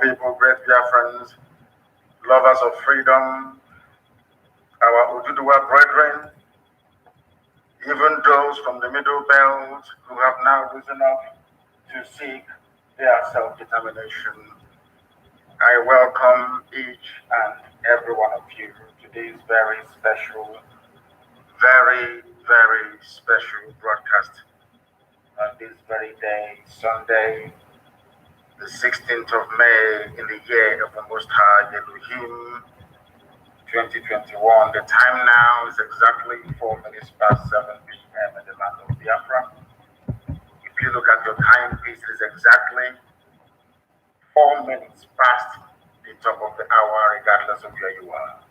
people, great Biafrans, lovers of freedom, our Oduduwa brethren, even those from the Middle Belt who have now risen up to seek their self-determination. I welcome each and every one of you to this very special, very special broadcast on this very day, Sunday, the 16th of May in the year of the Most High Elohim, 2021. The time now is exactly 4 minutes past 7 p.m. in the land of Biafra. If you look at your timepiece, it is exactly 4 minutes past the top of the hour, regardless of where you are.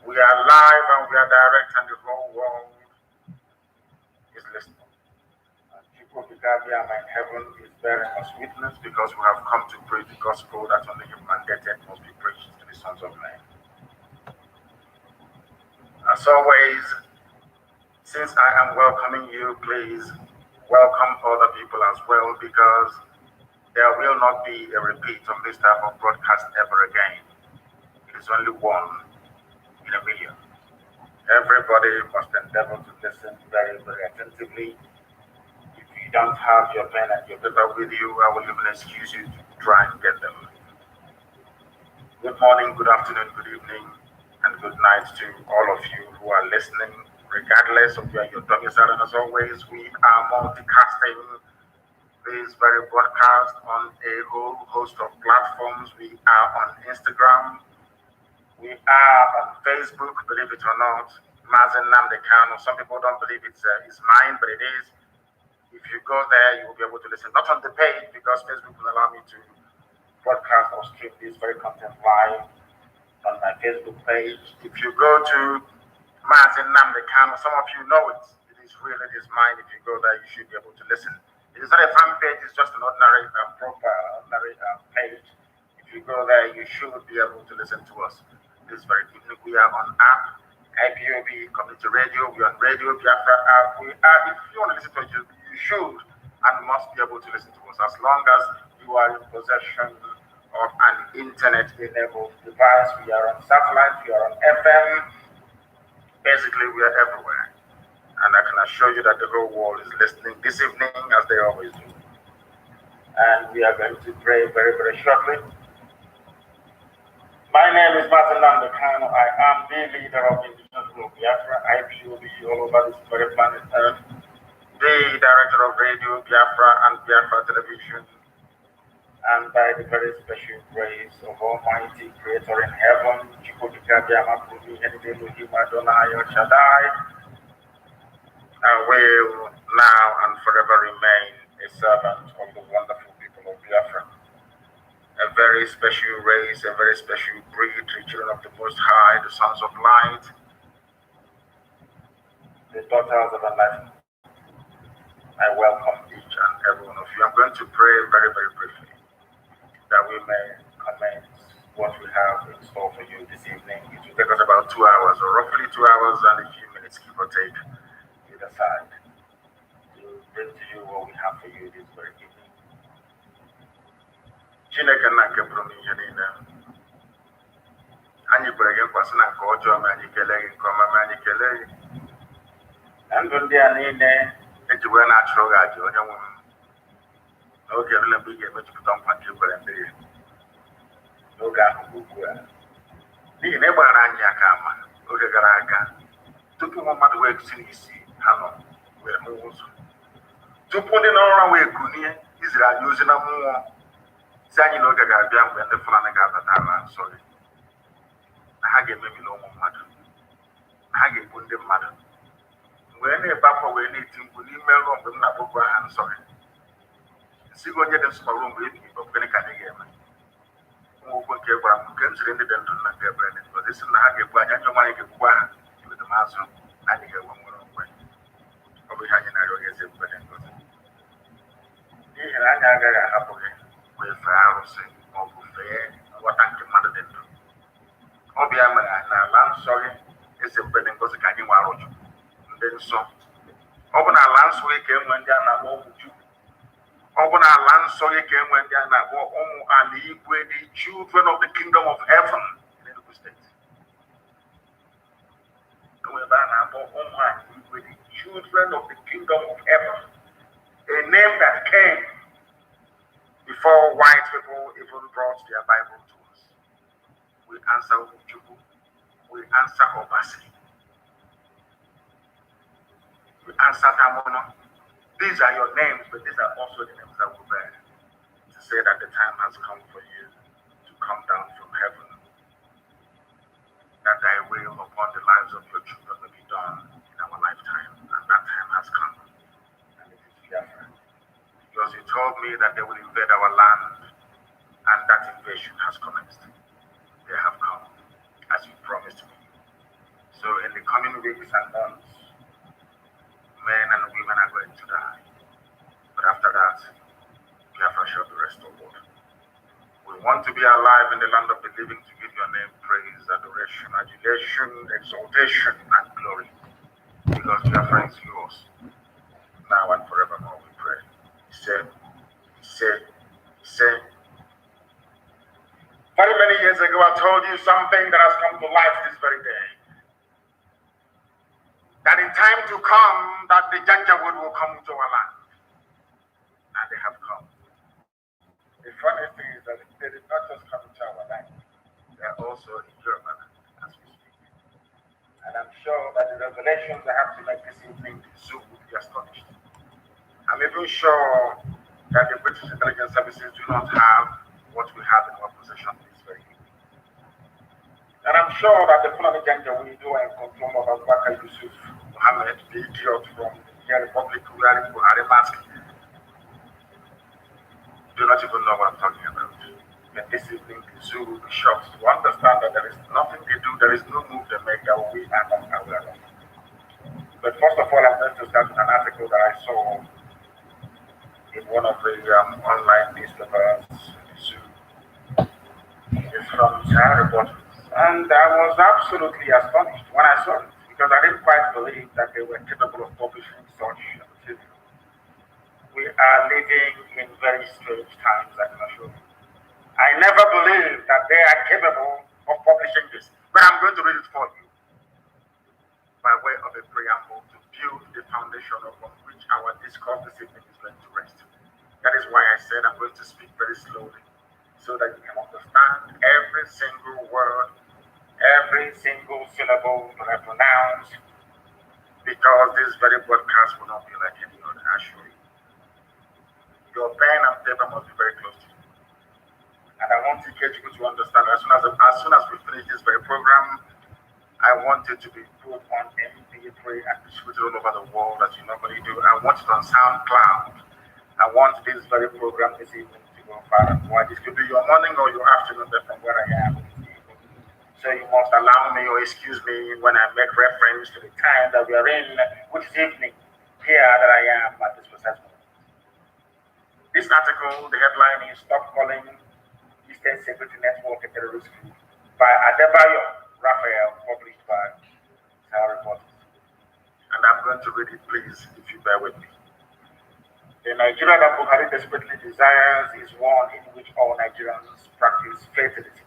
We are live and we are direct, and the whole world is listening. People in heaven is bearing us witness, because we have come to preach the gospel that only Him mandated must be preached to the sons of men. As always, since I am welcoming you, please welcome other people as well, because there will not be a repeat of this type of broadcast ever again. It is only one in a million. Everybody must endeavor to listen very attentively. If you don't have your pen and your paper with you, I will even excuse you to try and get them. Good morning, good afternoon, good evening, and good night to all of you who are listening, regardless of where you're domiciled. And as always, we are multicasting this very broadcast on a whole host of platforms. We are on Instagram, we are on Facebook, believe it or not, Mazi, Nnamdi, Kanu. Some people don't believe it's mine, but it is. If you go there, you will be able to listen, not on the page, because Facebook will allow me to broadcast or stream this very content live on my Facebook page. If you go to Mazi, Nnamdi, Kanu, some of you know it. It is real, it is mine. If you go there, you should be able to listen. It is not a fan page, it's just an ordinary profile, ordinary page. If you go there, you should be able to listen to us this very evening. We are on app, IPOB Community Radio, we are on Radio Biafra app. We are, if you want to listen to us, you should and must be able to listen to us, as long as you are in possession of an internet-enabled device. We are on satellite, we are on FM. Basically, we are everywhere. And I can assure you that the whole world is listening this evening, as they always do. And we are going to pray very shortly. My name is Mazi, Nnamdi, Kanu. I am the leader of the Indigenous Group Biafra, IPOB, all over this very planet Earth, the director of Radio Biafra and Biafra Television, and by the very special grace of Almighty Creator in heaven, I will now and forever remain a servant of the wonderful people of Biafra. A very special race, a very special breed, the children of the Most High, the sons of light, the daughters of enlightenment. I welcome each and every one of you. I'm going to pray very briefly, that we may commence what we have in store for you this evening. It will take us about 2 hours, or roughly 2 hours and a few minutes, give or take, either side, to bring to you what we have for you this very evening. Chineke na nke pụrụ n'ihe niile, anyị kwere gị nkwa sị na nke ọjọọ ma anyị kelee gị, nke ọma ma anyị kelee gị. Na ndụ ndị a niile eji wee na-achụrụ gị aja, onye nwe m, n'oge erule mgbe ị ga-emejupụta nkwa nke ikwere ndị gị. N'oge ahụ bụ ugbu a, n'ihi na ị gbara anyị aka ama oge gara aga, tupu ụmụ mmadụ wee si n'isi ha nọ wee hụ ụzọ, tupu ndị nọ n'ụra wee kunie, iziri anyị ozi na mmụọ si anyị n'oge ga-abịa mgbe ndị Fulani ga-abata ala nsọ gị, na ha ga-emebili ụmụ mmadụ, na ha ga-egbu ndị mmadụ. Wee na-ebe akwa wee na-eti mkpu n'ime ruo mgbe m na-akpọkwu aha nsọ gị, nsị gị onye dị nsọ ruo mgbe ebighị ebi, gịnị ka anyị ga-eme? Nwa okwu nke gwara m nke m ziri ndị dị ndụ na nke ebere dị ngozi sị na ha ga-egbu anyị, anyị onwe anyị ga-egbukwa ha, ebedomazụ anyị ga-enwe nwere onwe. Ọ bụ ihe anyị na-arịọ gị eze ebere dị ngozi, n'ihi na anyị agaghị ahapụ gị wee fee arụsị ma ọ bụ fee nghọta nke mmadụ dị ndụ. Ọ bụ ya mere n'ala nsọ gị eze ebere dị ngozi ka anyị nwe arụjụ ndị nsọ. Ọ bụ n'ala nsọ gị ka enwe ndị a na-akpọ ụmụ Chukwu. Ọ the children of the kingdom of heaven in Enugu State. The children of the kingdom of heaven. A name that came before white people even brought their Bible to us. We answer Ujubu. We answer Obasi. We answer Tamono. These are your names, but these are also the names that we bear. To say that the time has come for you to come down from heaven. That thy will upon the lives of your children will be done in our lifetime. And that time has come. And it is Biafra. Because you told me that they will invade our land. And that invasion has commenced. They have come, as you promised me. So in the coming weeks and months, men and women are going to die. But after that, Biafra shall be restored. We want to be alive in the land of the living to give your name praise, adoration, adulation, exaltation, and glory. Because Biafra is yours. Now and forevermore we pray. He said. Very many years ago I told you something that has come to life this very day. That in time to come, that the Janjaweed will come to our land. And they have come. The funny thing is that they did not just come to our land. They are also in German as we speak. And I'm sure that the revelations I have to make this evening soon will be astonished. I'm even sure that the British intelligence services do not have what we have in our possession this very evening. And I'm sure that the Fulani Janjaweed who are in control of Abubakar Yusuf Mohammed, the idiot from the Republic wearing Buhari mask, do not even know what I'm talking about. And this evening, the zoo will be shocked to understand that there is nothing they do, there is no move they make that we are not aware of. But first of all, I'm going to start with an article that I saw in one of the online newspapers, the zoo. It's from Sahara Reporters. And I was absolutely astonished when I saw it, because I didn't quite believe that they were capable of publishing such material. We are living in very strange times, I can assure you. I never believed that they are capable of publishing this, but I'm going to read it for you by way of a preamble to build the foundation upon which our discourse this evening is going to rest. That is why I said I'm going to speak very slowly so that you can understand every single word, every single syllable that I pronounce, because this very broadcast will not be like any other, I assure you. Your pen and paper must be very close to you. And I want you to understand as soon as we finish this very program, I want it to be put on MP3 and distributed all over the world as you normally do. I want it on SoundCloud. I want this very program this evening to go far and wide. This could be your morning or your afternoon from where I am this evening. So you must allow me or excuse me when I make reference to the time that we are in, which is evening, here that I am at this precise moment. This article, the headline is Stop Calling Eastern Security Network a Terrorist Group by Adebayo Raphael, published by Sahara Reporters. And I'm going to read it, please, if you bear with me. The Nigeria that Buhari desperately desires is one in which all Nigerians practice fatality.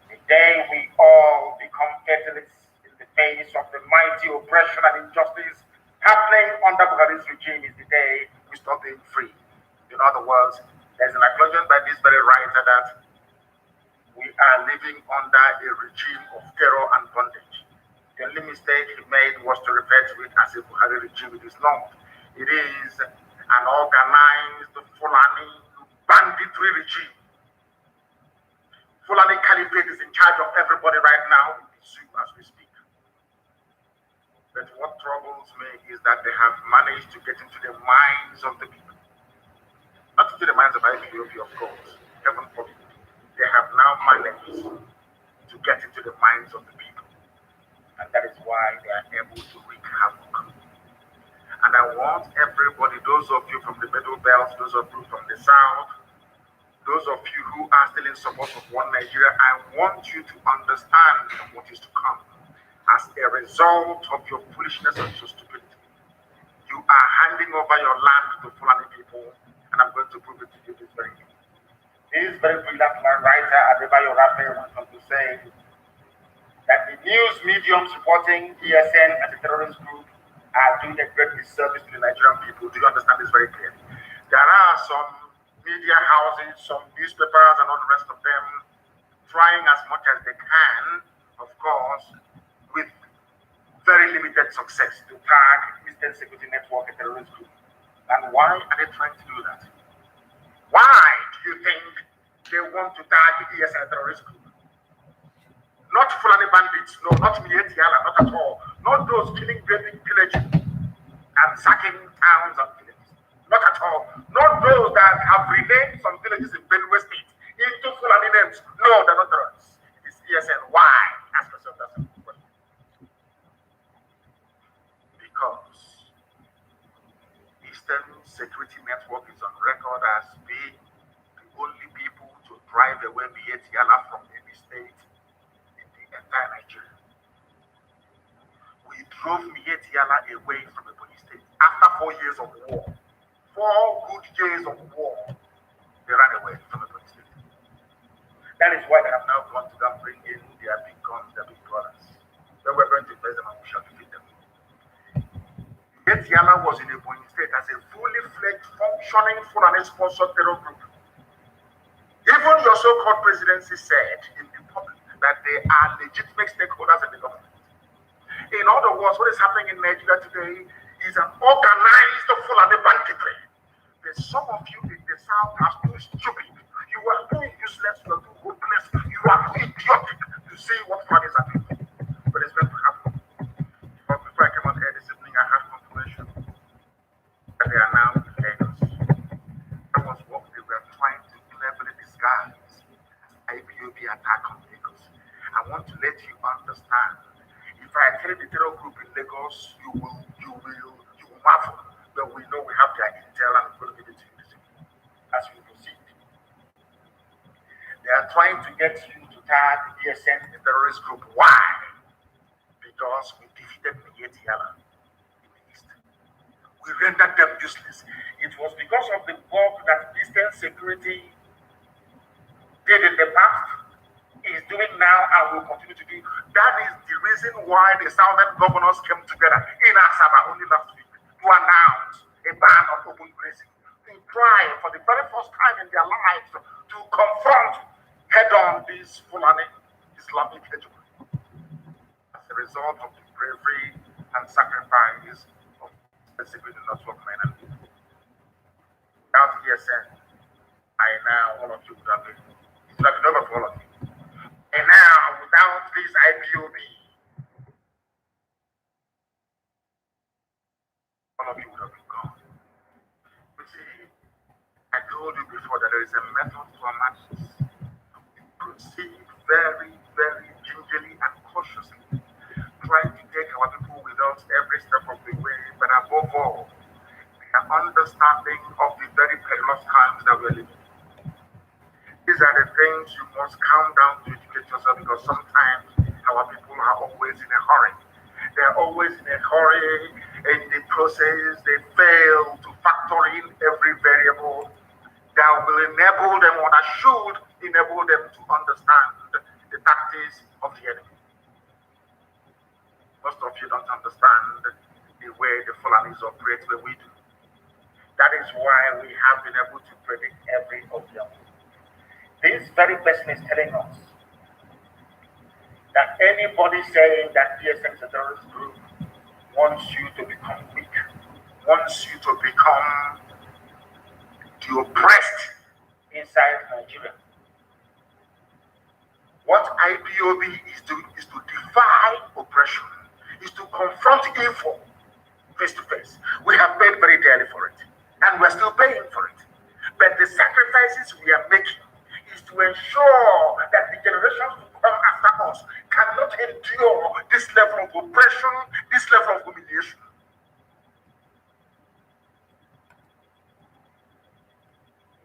The day we all become fatalists in the face of the mighty oppression and injustice happening under Buhari's regime is the day we stop being free. In other words, there's an acknowledgement by this very writer that we are living under a regime of terror and bondage. The only mistake he made was to refer to it as a Buhari regime. It is not. It is an organized Fulani banditry regime. Fulani Caliphate is in charge of everybody right now in the zoo as we speak. But what troubles me is that they have managed to get into the minds of the people. Not into the minds of IPOB, of course, heaven forbid. They have now managed to get into the minds of the people. And that is why they are able to wreak havoc. And I want everybody, those of you from the Middle Belt, those of you from the South, those of you who are still in support of one Nigeria, I want you to understand what is to come. As a result of your foolishness and your stupidity, you are handing over your land to Fulani people. And and I'm going to prove it to you this very day. This very brilliant writer, Adebayo Raphael, went on to say that the news mediums reporting ESN as a terrorist group are doing a great disservice to the Nigerian people. Do you understand this very clearly? There are some media houses, some newspapers, and all the rest of them trying as much as they can, of course, with very limited success to tag Eastern Security Network a terrorist group. And why are they trying to do that? Why do you think they want to tag ESN a terrorist group? Not Fulani bandits, no, not Mietiala, not at all. Not those killing, raping, pillaging, and sacking towns and villages. Not at all. Not those that have renamed some villages in Benue State into Fulani names. No, they're not terrorists. It's ESN. Why? Ask yourself that question. Because Eastern Security Network is on record as being the only people to drive away Mietiala from any state in the entire Nigeria. We drove Mietiala away from Ebonyi State after 4 years of war. 4 good years of war, they ran away from Ebonyi State. That is why they have now gone to go and bring in their big guns, their big brothers. Then we're going to face them and we shall defeat them. Mietiala was in Ebonyi State as a fully fledged, functioning Fulani-sponsored terror group. Even your so-called presidency said in the public that they are legitimate stakeholders in the government. In other words, what is happening in Nigeria today is an organized Fulani banditry. But some of you in the South are too stupid. You are too useless, you are too hopeless, you are too idiotic to see what Fulanis are doing. But it's going to happen. But before I came on air this evening, I had confirmation that they are now in Lagos. That was what they were trying to cleverly disguise as IPOB attack on Lagos. I want to let you understand. If I tell the terror group in Lagos, you will marvel. But we know we have their intel and we're going to give it to you this evening as we proceed. They are trying to get you to tag ESN a terrorist group. Why? Because we defeated Mietiala in the East. We rendered them useless. It was because of the work that Eastern Security did in the past, is doing now, and will continue to do. That is the reason why the Southern governors came together in Asaba only last week to announce a ban on open grazing, to try for the very first time in their lives to confront head-on this Fulani Islamic hegemony. As a result of the bravery and sacrifice of the security network men and women. Without ESN, all of you would have been, it would have been over for all of you. And now, without this IPOB, all of you would have been gone. You see, I told you before that there is a method to our madness. We proceed very, very gingerly and cautiously, trying to take our people with us every step of the way, but above all, the understanding of the very perilous times that we're living. These are the things you must calm down to educate yourself, because sometimes our people are always in a hurry. They're always in a hurry. In the process, they fail to factor in every variable that will enable them, or that should enable them to understand the tactics of the enemy. Most of you don't understand the way the Fulanis operate when we do. That is why we have been able to predict every of them. This very person is telling us that anybody saying that ESN is a terrorist group wants you to become weak, wants you to become the oppressed inside Nigeria. What IPOB is doing is to defy oppression, is to confront evil face to face. We have paid very dearly for it, and we're still paying for it. But the sacrifices we are making is to ensure that the generations to come after us cannot endure this level of oppression, this level of humiliation.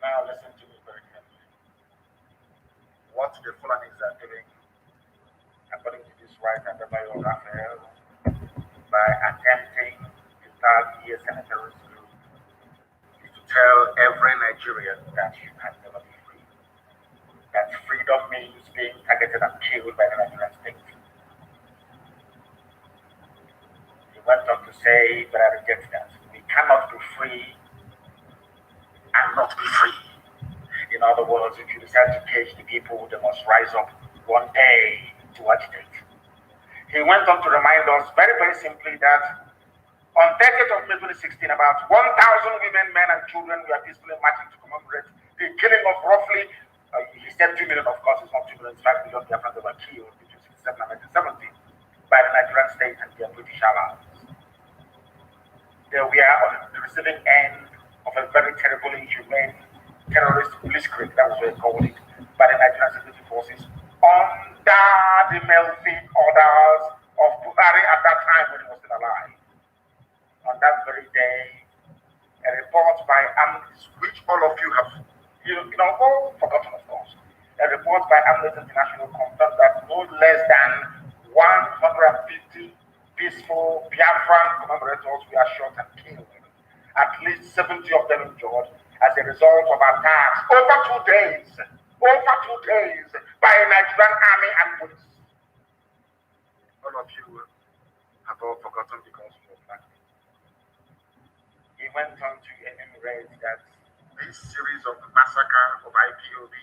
Now listen to me very carefully. What the Fulanis are doing, according to this writer, Adebayo Raphael, by attempting to tag ESN a terrorist group, is to tell every Nigerian that you can never be free. That freedom means being targeted and killed by the Nigerian state. He went on to say, but I reject that. We cannot be free and not be free. In other words, if you decide to cage the people, they must rise up one day to agitate. He went on to remind us very, very simply that on 30th of May 2016, about 1,000 women, men, and children were peacefully marching to commemorate the killing of roughly, he said 2 million, of course, it's not 2 million, it's 5 million Biafrans that were killed between 1967 and 1970 by the Nigerian state and their British allies. They were on the receiving end of a very terribly inhumane terrorist blitzkrieg, that was what they called it, by the Nigerian security forces under the melting orders of Buhari at that time when he was still alive. On that very day, a report by Amnesty, which all of you have, all forgotten, of course. A report by Amnesty International confirmed that no less than 150 peaceful Biafran commemorators were shot and killed. At least 70 of them injured as a result of attacks over 2 days by a Nigerian army and police. All of you have all forgotten because you were black. He went on to enumerate that this series of massacre of IPOB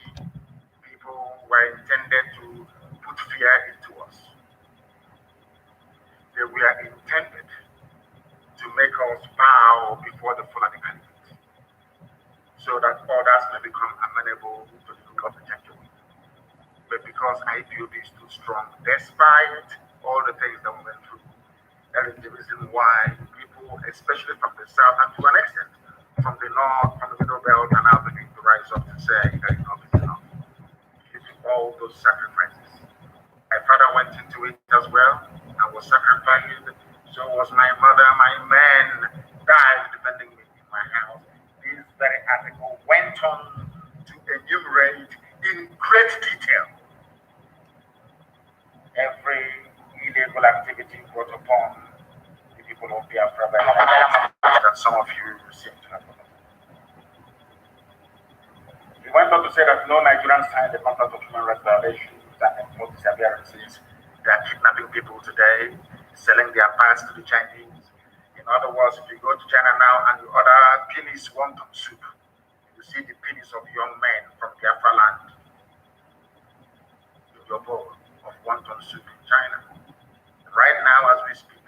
people were intended to put fear into us. They were intended to make us bow before the Fulani Caliphate, so that others may become amenable to the rule of the Janjaweed. But because IPOB is too strong, despite all the things that we went through, that is the reason why people, especially from the south and to an extent from the north, from the middle belt, are now beginning to rise up to say that enough is enough. Due to all those sacrifices, my father went into it as well and was sacrificed. So was my mother. My men died defending me in my house. This very article went on to enumerate in great detail every illegal activity brought upon the people of Biafra that some of you seem to have forgotten. He went on to say that no Nigerian signed the contract of human rights violations and enforced disappearances. They are kidnapping people today, selling their parts to the Chinese. In other words, if you go to China now and you order penis wonton soup, you see the penis of young men from Biafra land in your bowl of wonton soup in China. Right now, as we speak,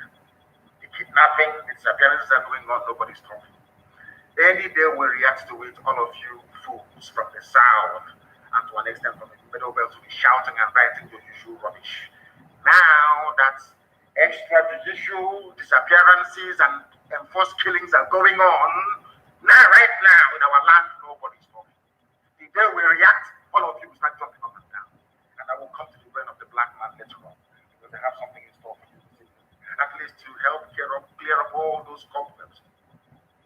the kidnapping, the disappearances are going on, nobody's talking. Any day we react to it, all of you fools from the south and to an extent from the middle belt will be shouting and writing your usual rubbish. Now that extrajudicial disappearances and enforced killings are going on, right now in our land, nobody's talking. The day we react, all of you will start jumping up and down. And I will come to the brain of the black man later on, because I have something in store for you this evening. At least to help clear up all those cobwebs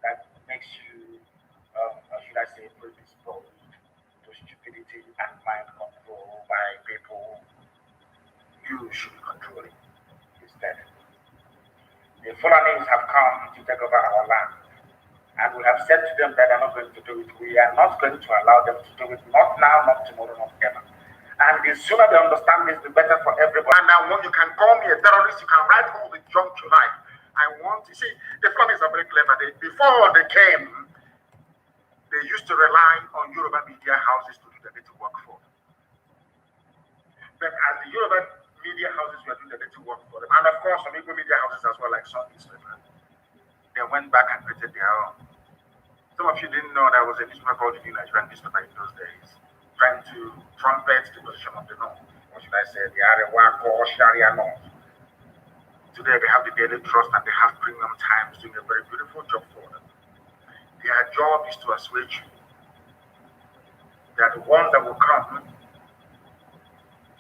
that makes you, should I say, predisposed to stupidity and mind control by people you should be controlling instead. The Fulanis have come to take over our land, and we have said to them that they are not going to do it. We are not going to allow them to do it, not now, not tomorrow, not ever. And the sooner they understand this, the better for everybody. And now, when you can call me a terrorist, you can write all the junk you like. You see, the Fulanis are very clever. Before they came, they used to rely on Yoruba media houses to do the little work for them. But as the Yoruba media houses were doing the little work for them, and of course some Igbo media houses as well, like some newspaper, they went back and created their own. Some of you didn't know there was a newspaper called the New Nigerian newspaper in those days, trying to trumpet the position of the North, or should I say the Arewa or Sharia North. Today they have the Daily Trust and they have Premium Times doing a very beautiful job for them. Their job is to assuage you that the ones that will come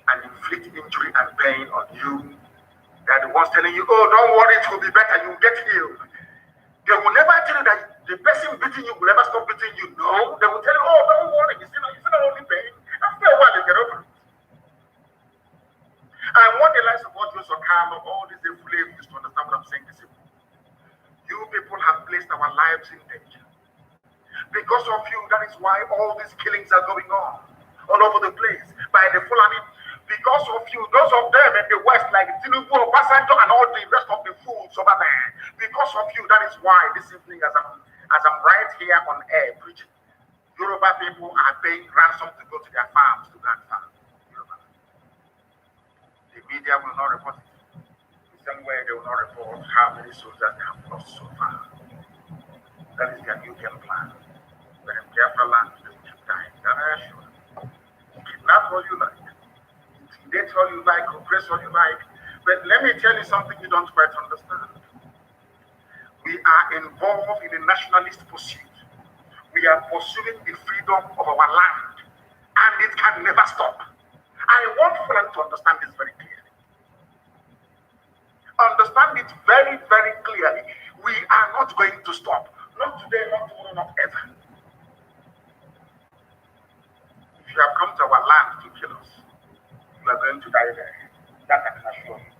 and inflict injury and pain on you, they're the ones telling you, oh, don't worry, it will be better, you'll get healed. They will never tell you that the person beating you will never stop beating you. No, they will tell you, oh, don't worry, it's not only pain. After a while, you get over it. And what the likes of what you so calm of all these flames is to understand what I'm saying this evening. You people have placed our lives in danger. Because of you, that is why all these killings are going on all over the place by the Fulani. Because of you, those of them in the West, like Tinubu, Obasanjo, and all the rest of the fools over there. Because of you, that is why this evening, as I'm right here on air preaching, Yoruba people are paying ransom to go to their farms to that farm. Yoruba. The media will not report it. The same way they will not report how many soldiers they have lost so far. That is their new game plan. But in Biafra land, they will keep dying. That I assure you. Kidnap all you like. Intimidate all you like, oppress all you like. But let me tell you something you don't quite understand. We are involved in a nationalist pursuit. We are pursuing the freedom of our land, and it can never stop. I want Fulani to understand this very clearly. Understand it very, very clearly. We are not going to stop. Not today, not tomorrow, not ever. If you have come to our land to kill us, you are going to die there. That I can assure you.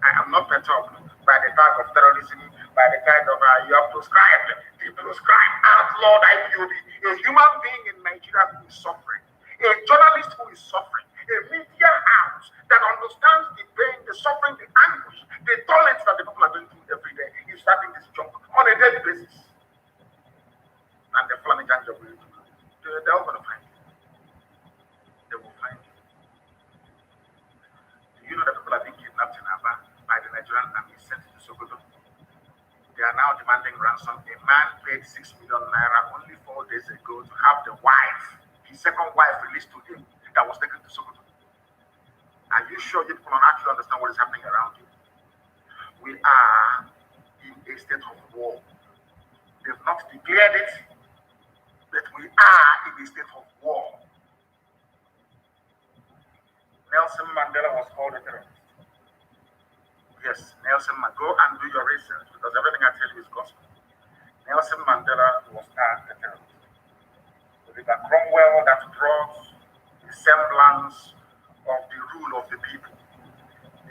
I am not perturbed by the tag of terrorism, by the tag of you have prescribed, the prescribed outlawed IPOB, a human being in Nigeria who is suffering, a journalist who is suffering, a media house that understands the pain, the suffering, the anguish, the torment that the people are going through every day is starting this junk on a daily basis. And the Fulani gangs are going to do. They're all going to find you. They will find you. Do you know that people are being kidnapped in Aba by the Nigerian army sent to Sokoto? They are now demanding ransom. A man paid 6 million naira only 4 days ago to have the wife, his second wife, released to him that was taken to Sokoto. Are you sure you people don't actually understand what is happening around you? We are in a state of war. They've not declared it, but we are in a state of war. Nelson Mandela was called a terrorist. Yes, Nelson Mandela. Go and do your research because everything I tell you is gospel. Nelson Mandela was tagged a terrorist. Oliver Cromwell that brought the semblance of the rule of the people.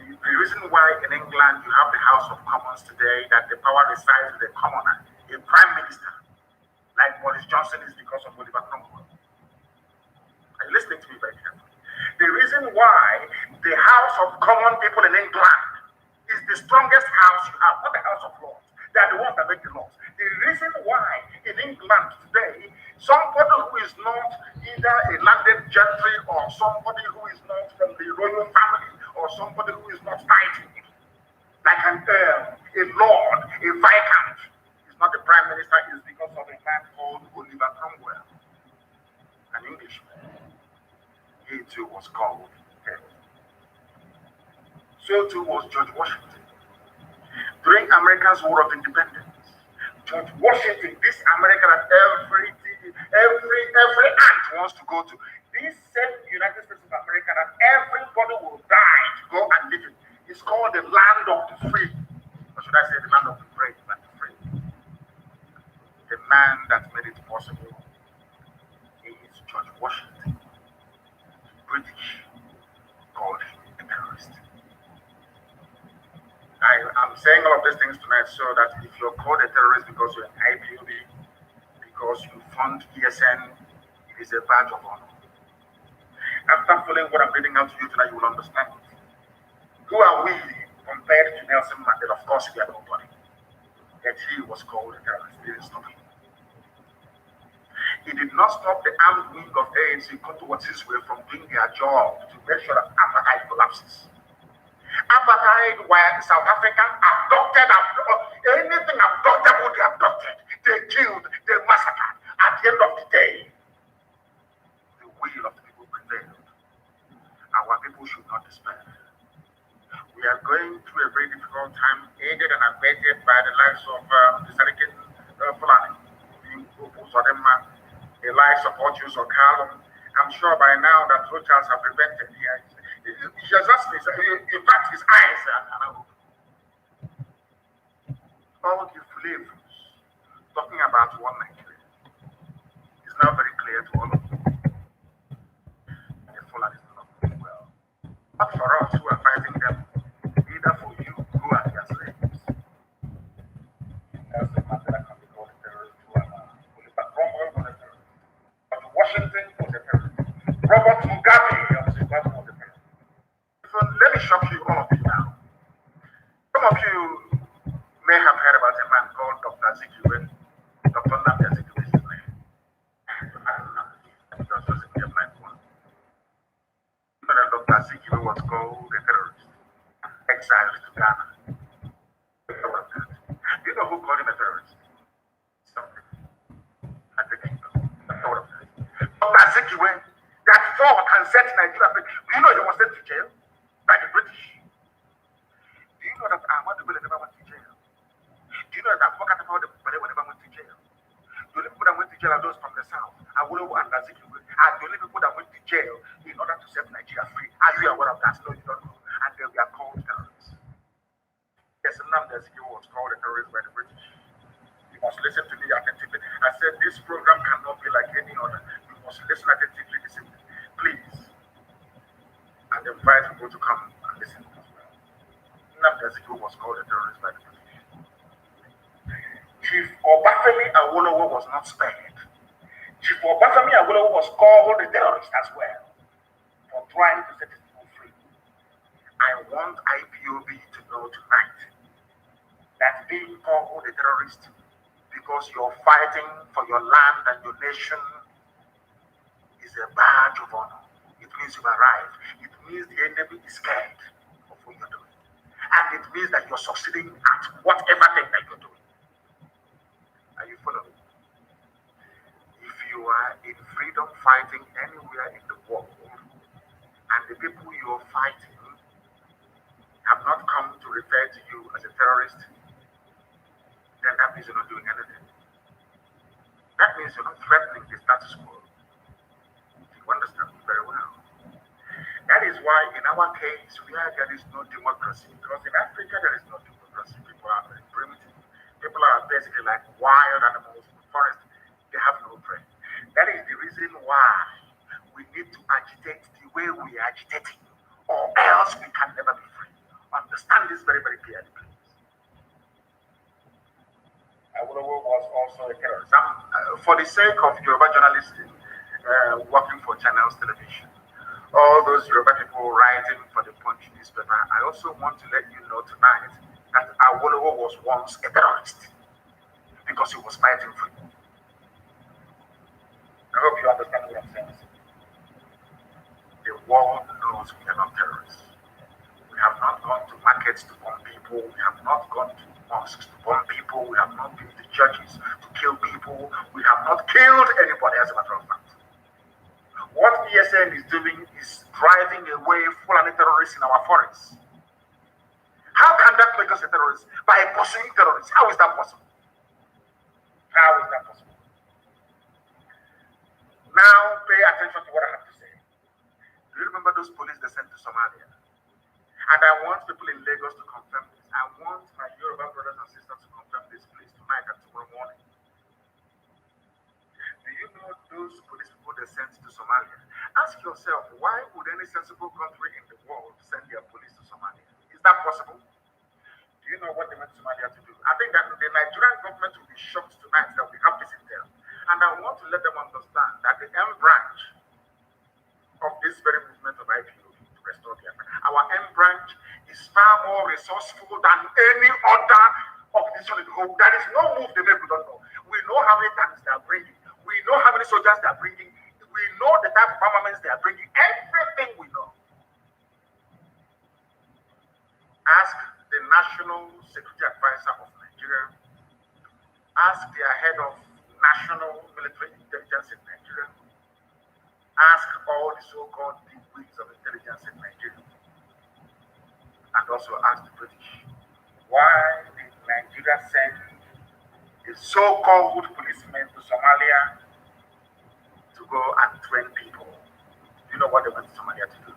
The reason why in England you have the House of Commons today, that the power resides with the commoner, a prime minister, like Boris Johnson, is because of Oliver Cromwell. Are you listening to me very carefully? The reason why the House of Common People in England is the strongest house you have, not the House of Lords. They are the ones that make the laws. The reason why in England today, somebody who is not either a landed gentry or somebody who is not from the royal family or somebody who is not titled, like a lord, a viscount, is not the prime minister, is because of a man called Oliver Cromwell, an Englishman. He too was called terrorist. So too was George Washington. During America's War of Independence, George Washington, this America that every ant wants to go to, this same United States of America that everybody will die to go and live in, is called the land of the free. Or should I say the land of the brave and the free? The man that made it possible is George Washington. British called him a terrorist. I'm saying all of these things tonight so that if you're called a terrorist because you're an IPOB, because you fund ESN, it is a badge of honor. After following what I'm reading out to you tonight, you will understand it. Who are we compared to Nelson Mandela? Of course, we are nobody. Yet he was called a terrorist. He didn't stop him. He did not stop the armed wing of ANC towards Israel from doing their job to make sure that apartheid collapses. Apartheid, while South Africa abducted, anything abductable, they abducted, they killed, they massacred. At the end of the day, the will of the people prevailed. Our people should not despair. We are going through a very difficult time, aided and abetted by the lives of the Sarkin Fulani, Elijah Portius or Callum. I'm sure by now that Rochas have repented here. He just asked me, in fact, his eyes are all the flavors talking about one Nigeria. It's now very clear to all of you. The Fulani is not doing well. Not for us who are fighting them, neither for you who are their slaves. As the matter can be called terrorists who are Oliver Cromwell Dr. Nnamdi is his name. I don't know. It was just a mere blind one. You know that Dr. Azikiwe was called a terrorist, exiled to Ghana. Do you know who called him a terrorist? Something. I think you know. Dr. Azikiwe, that fought and set Nigeria free. Do you know he was sent to jail by the British? Do you know that Ahmadu Bello never went to jail? Do you know that Abubakar Tafawa Balewa never went to jail? The only people that went to jail are those from the south. Awolowo and Azikiwe are the only people that went to jail in order to set Nigeria free. Are you aware of that? No, you don't know. And they were called terrorists. Yes, Nnamdi Azikiwe was called a terrorist by the British. You must listen to me attentively. I said this program cannot be like any other. You must listen attentively this evening, please. And invite people to come and listen as well. Nnamdi Azikiwe was called a terrorist by the British. Chief Obafemi Awolowo was not spared. Chief Obafemi Awolowo was called a terrorist as well for trying to set his people free. I want IPOB to know tonight that being called a terrorist because you're fighting for your land and your nation is a badge of honor. It means you've arrived. It means the enemy is scared of what you're doing. And it means that you're succeeding at whatever thing that you're doing. Are you following? If you are in freedom fighting anywhere in the world, and the people you are fighting have not come to refer to you as a terrorist, then that means you're not doing anything. That means you're not threatening the status quo. You understand me very well. That is why in our case, where there is no democracy, because in Africa there is no democracy, people are very primitive. People are basically like wild animals in the forest. They have no brain. That is the reason why we need to agitate the way we are agitating, or else we can never be free. Understand this very, very clearly, please. Awolowo was also a terrorist. For the sake of Yoruba journalists working for Channels Television, all those Yoruba people writing for the Punch newspaper, I also want to let you know tonight that Awolowo was once a terrorist because he was fighting for you. I hope you understand what I'm saying. The world knows we are not terrorists. We have not gone to markets to bomb people. We have not gone to mosques to bomb people. We have not been to churches to kill people. We have not killed anybody, as a matter of fact. What ESN is doing is driving away Fulani terrorists in our forests. How can that make us a terrorist? By pursuing terrorists. How is that possible? How is that possible? Now pay attention to what I have to say. Do you remember those police they sent to Somalia? And I want people in Lagos to confirm this. I want my Yoruba brothers and sisters to confirm this, please, tonight and tomorrow morning. Do you know those police people they sent to Somalia? Ask yourself, why would any sensible country in the world send their police to Somalia? Is that possible? Do you know what they went to Somalia to do? I think that the Nigerian government will be shocked tonight that we have this intel. And I want to let them understand that the M branch of this very movement of IPOB to restore Biafra, our M branch is far more resourceful than any other organization in the whole. There is no move they make we don't know. We know how many tanks they are bringing. We know how many soldiers they are bringing. We know the type of armaments they are bringing. Everything we know. Ask the National Security Advisor of Nigeria. Ask their head of National Military Intelligence in Nigeria. Ask all the so-called big wigs of intelligence in Nigeria. And also ask the British, why did Nigeria send the so-called policemen to Somalia to go and train people? You know what they went to Somalia to do?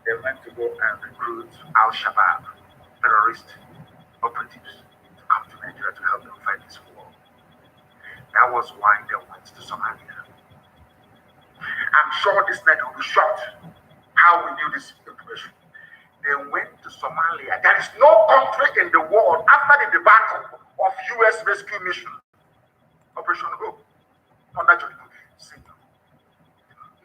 They went to go and recruit Al-Shabaab, terrorist operatives, to come to Nigeria to help them fight this war. That was why they went to Somalia. I'm sure this night will be shocked how we knew this information. They went to Somalia. There is no country in the world after the debacle of U.S. rescue mission, Operation Hope, under John F.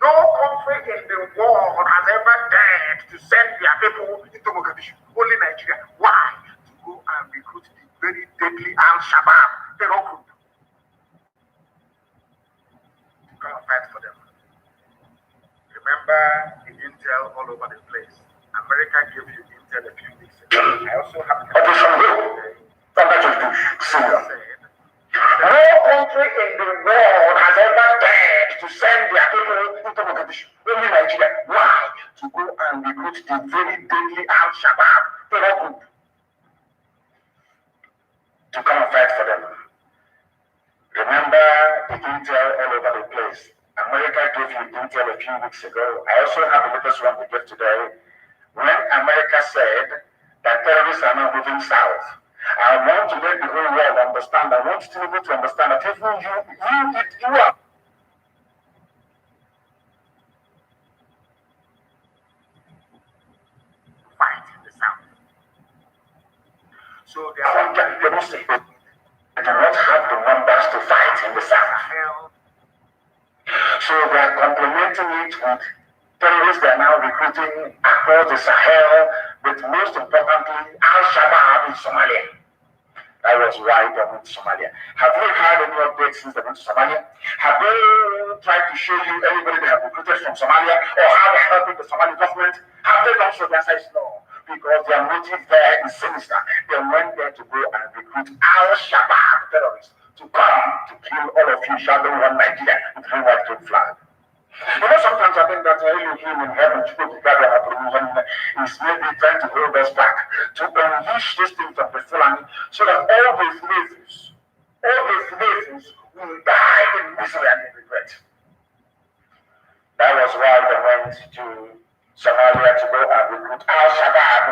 No country in the world has ever dared to send their people into Mogadishu. Only Nigeria. Why? To go and recruit the very deadly Al-Shabaab terror group. intel all over the place. America gave you intel a few weeks ago. I also have Operation Hope. No country in the world has ever dared to send their people into Mogadishu. Only Nigeria. Why? To go and recruit the very deadly Al-Shabaab terror group to come and fight for them. Remember the intel all over the place. America gave you intel a few weeks ago. I also have the latest one we get today. When America said that terrorists are now moving south, I want to let the whole world understand. I want Tinubu to understand that even you are. Fight in the south. So they are demonstrating. They do not have the numbers to fight in the south. So they are complementing it with terrorists they are now recruiting across the Sahel, but most importantly, Al-Shabaab in Somalia. That was why they went to Somalia. Have you had any updates since they went to Somalia? Have they tried to show you anybody they have recruited from Somalia or how they helping the Somali government? Have they done so? The answer is no, because their motive there is sinister. They went there to go and recruit Al-Shabaab terrorists to come to kill all of you shouting one Nigeria with green white green flag. You know, sometimes I think that him in heaven is maybe trying to hold us back to unleash this thing from the Fulani so that all the slaves will die in misery and in regret. That was why they went to Somalia to go and recruit Al-Shabaab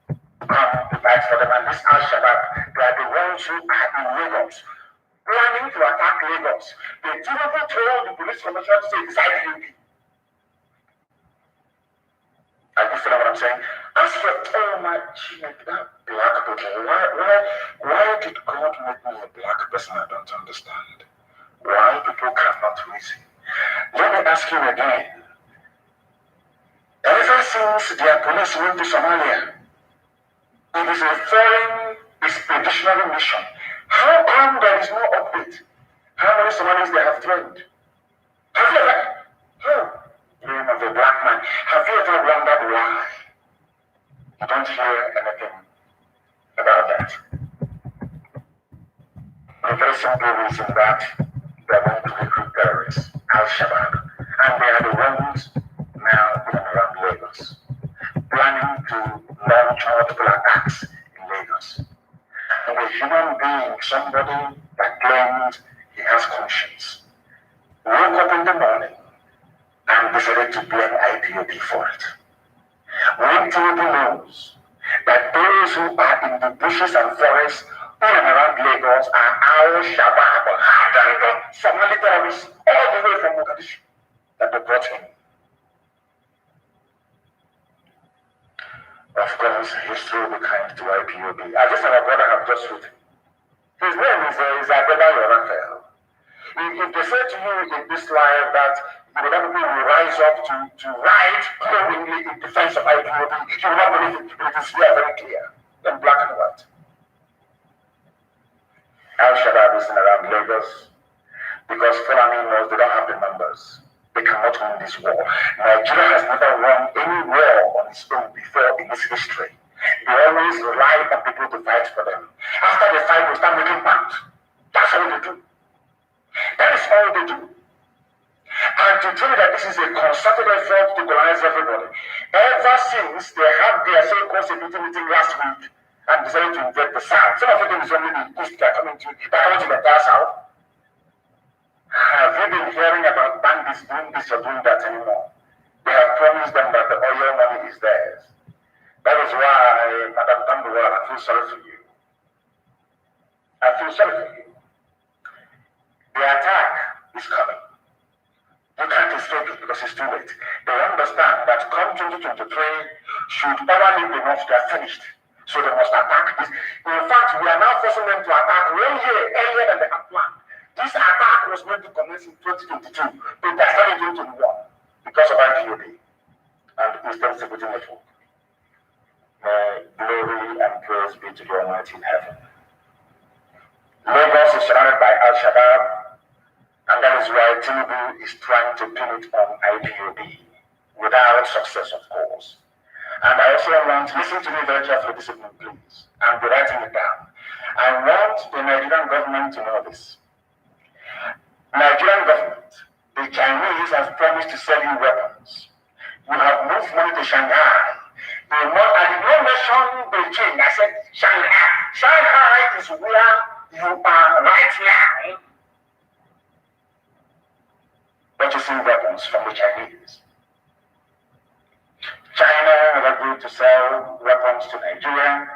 to come to fight for them. And this Al-Shabaab, they are the ones who are in Lagos, planning to attack Lagos. They never told the police commissioner to say it's IPOB. I understand what I'm saying? As for my that black people, why did God make me a black person? I don't understand. Why people cannot reason? Let me ask you again. Ever since their police went to Somalia, it is a foreign expeditionary mission. How come there is no update? How many Somalis they have trained? Have you ever, name of a black man, have you ever wondered why? You don't hear anything about that. The very simple reason that they want to recruit terrorists, Al-Shabaab, and they are the ones now in and around Lagos, planning to launch multiple attacks in Lagos. And a human being, somebody that claims he has conscience, woke up in the morning and decided to blame IPOB for it. When Tinubu knows that those who are in the bushes and forests in and around Lagos are Al-Shabaab, Somali terrorists all the way from Mogadishu that they brought him. Of course, history will be kind to IPOB. I just have a brother I have just written. His name is Abeba Raphael. If they say to you in this life that the people will rise up to write glowingly in defense of IPOB, you will not believe it. It is here very clear, in black and white. Al-Shabaab is in around Lagos because Fulani knows they don't have the numbers. They cannot win this war. Nigeria has never won any war on its own before in its history. They always rely on people to fight for them. After the fight, they start making plans. That's all they do. That is all they do. And to tell you that this is a concerted effort to colonize everybody. Ever since they had their so-called security meeting last week and decided to invade the South, some of it is only the East that are coming to the entire South. Have you been hearing about bandits doing this or doing that anymore? They have promised them that the oil money is theirs. That is why, Madam Tambuwal, I feel sorry for you. I feel sorry for you. The attack is coming. You can't escape it because it's too late. They understand that come 2023, should ever leave the north, they are finished. So they must attack this. In fact, we are now forcing them to attack 1 year earlier than they had planned. This attack was meant to commence in 2022, but they started in 2021 because of IPOB and the Eastern Security Network. May glory and praise be to the Almighty in heaven. Lagos is surrounded by Al-Shabaab, and that is why Tinubu is trying to pin it on IPOB. without success, of course. And I also want, listen to me very carefully this evening, please. I'll be writing it down. I want the Nigerian government to know this. Nigerian government, the Chinese have promised to sell you weapons. You have moved money to Shanghai. I did not mention Beijing. I said Shanghai. Shanghai is where you are right now purchasing weapons from the Chinese. China has agreed to sell weapons to Nigeria.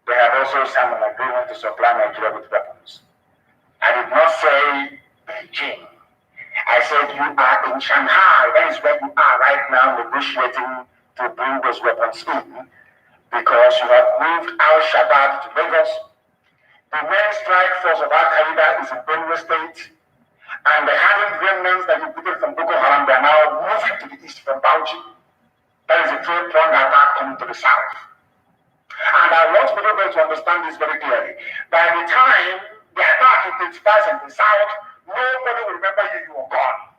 They have also signed an agreement to supply Nigeria with weapons. I did not say Beijing. I said you are in Shanghai. That is where you are right now negotiating to bring those weapons in, because you have moved Al-Shabaab to Lagos. The main strike force of Al-Qaeda is in Benue State, and the hardened remnants that you put from Boko Haram, they are now moving to the east from Bauchi. That is a three-pronged attack coming to the south. And I want people to understand this very clearly. By the time the attack takes place in the south, nobody will remember you are gone.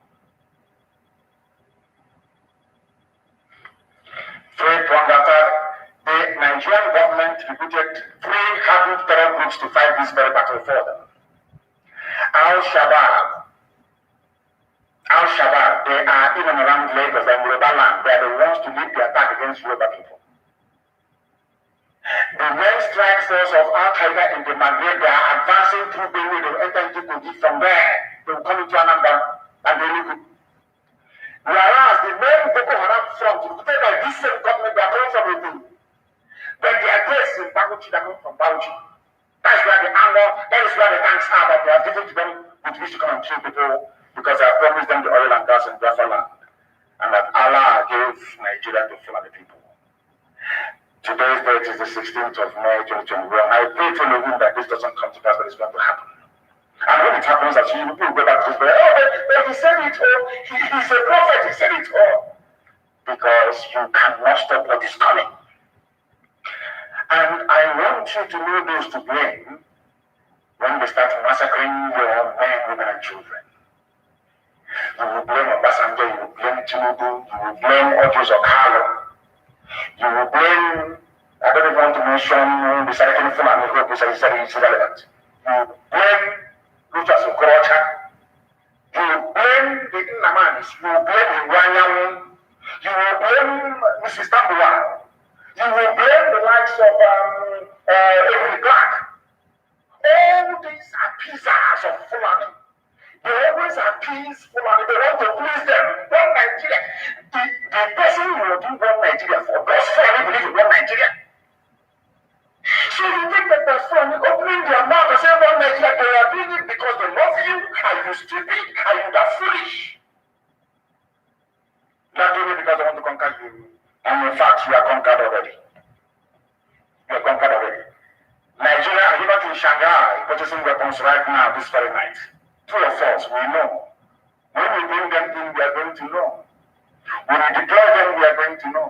Three-pronged attack. The Nigerian government recruited 3 hardened terror groups to fight this very battle for them. Al-Shabaab, they are in and around Lagos and Yoruba land. They are the ones to lead the attack against Yoruba people. The main strike force of Al-Qaeda in the Maghreb, they are advancing through Benue. They will enter into Kogi. From there, they will come into Anambra and they will. Whereas the main Boko Haram front, recruited by this same government, they are coming from Ogun. But their base in Bauchi, they are coming from Bauchi. That's where the armor, that is where the tanks are that they have given to them with which to come and kill people, because I promised them the oil and gas in Biafra land, and that Allah gave Nigeria to Fulani people. Today's date is the 16th of May 2021. I pray to Elohim that this doesn't come to pass, but it's going to happen. And when it happens, that you will go back to his prayer. But he said it all. He's a prophet. He said it all. Because you cannot stop what is coming. And I want you to know those to blame when they start massacring your men, women, and children. You will blame Obasanjo, you will blame Tinubu, you will blame Ojos Okalo, you will blame, I don't even want to mention the Sarkin Fulani group, which is irrelevant. You will blame Luchas Okorocha, you will blame the Nnamdi, you will blame Iwanyamu, you will blame Mrs. Tambuwa, you will blame the likes of Avery Clark. All these are pieces of Fulani. They always appease Fulani. They want to please them. One Nigeria. The person who will do one Nigeria for does Fulani believe in one Nigeria. So you think that the Fulani opening their mouth and say one Nigeria, they are doing it because they love you? Are you stupid? Are you that foolish? They are doing it because they want to conquer you. And in fact, you are conquered already. You are conquered already. Nigeria, are you not in Shanghai purchasing weapons right now, this very night? True or false, we know. When we bring them in, we are going to know. When we deploy them, we are going to know.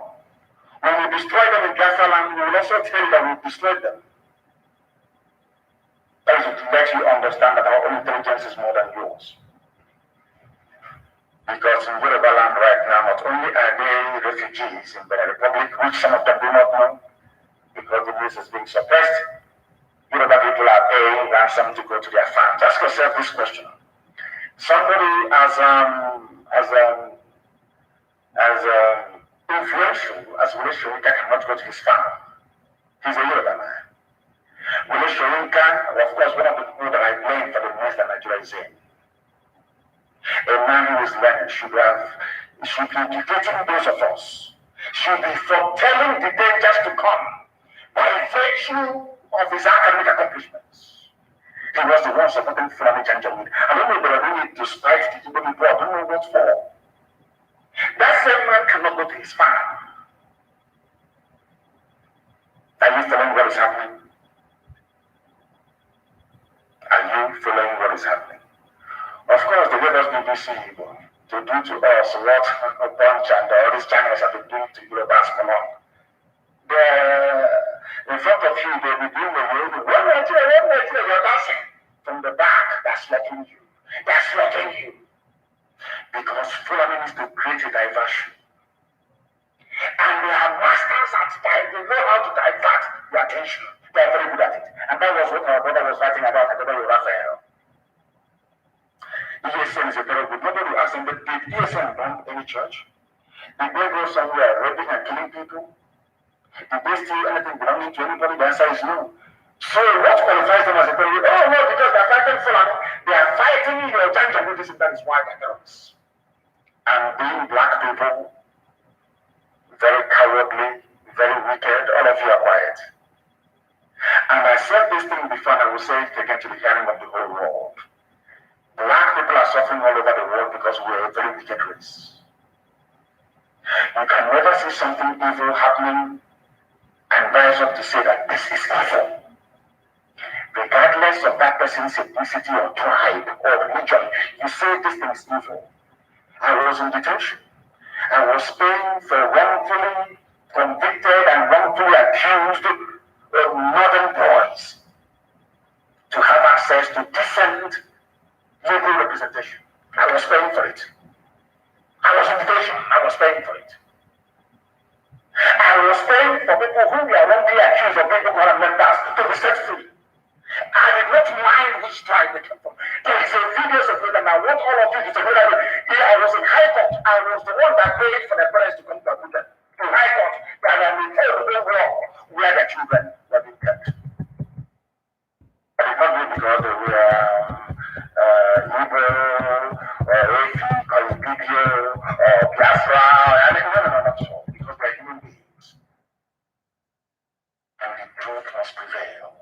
When we destroy them in Biafra land, we will also tell you that we destroyed them. That is to let you understand that our own intelligence is more than yours. Because in Yoruba land right now, not only are they refugees in the Republic, which some of them do not know, because the news is being suppressed, Yoruba people are paying ransom to go to their farms. Ask yourself this question. Somebody as influential as Wole Soyinka cannot go to his farm. He's a Yoruba man. Wole Soyinka, of course, one of the people that I blame for the mess that Nigeria is in. A man who is learned should be educating those of us, should be foretelling the dangers to come by virtue of his academic accomplishments. He was the one supporting Fulani Janjaweed. I don't know if they are doing it to spite the Igbo people. I don't know what for. That same man cannot go to his farm. Are you following what is happening? Are you following what is happening? Of course, they gave us BBC to do to us what a bunch and all these channels have been doing to Yorubas for long. In front of you, they will be doing one Nigeria, you're dancing. From the back, that's slaughtering you. That's slaughtering you. Because Fulani needs to create a diversion. they are masters at time. They know how to divert your attention. They are very good at it. And that was what our brother was writing about, Raphael. ESN is a very good. Nobody will ask him, but did ESN bomb any church? Did they go somewhere raping and killing people? Did they steal anything belonging to anybody? The answer is no. So what qualifies them as a terrorist? Oh no, because they are fighting Fulani. They are fighting your Janjaweedism. That is why they are terrorists. And being black people, very cowardly, very wicked, all of you are quiet. And I said this thing before, and I will say it again to the hearing of the whole world. Black people are suffering all over the world because we are a very wicked race. You can never see something evil happening and rise up to say that this is evil. Regardless of that person's ethnicity or tribe or religion, you say this thing is evil. I was in detention. I was paying for wrongfully convicted and wrongfully accused northern boys to have access to decent legal representation. I was paying for it. I was in detention. I was paying for it. I was paying for people who were wrongly accused of being Boko Haram members to be set free. I did not mind which tribe they came from. There is a video of it, and I want all of you to know that I was in High Court. I was the one that paid for the parents to come to Abuja. In High Court, that I will tell the world where the children were being kept. I did not do it because they were Igbo, or Efi, or Ibibio, or Biafra. I mean, no, not so. Because they're human beings. And the truth must prevail.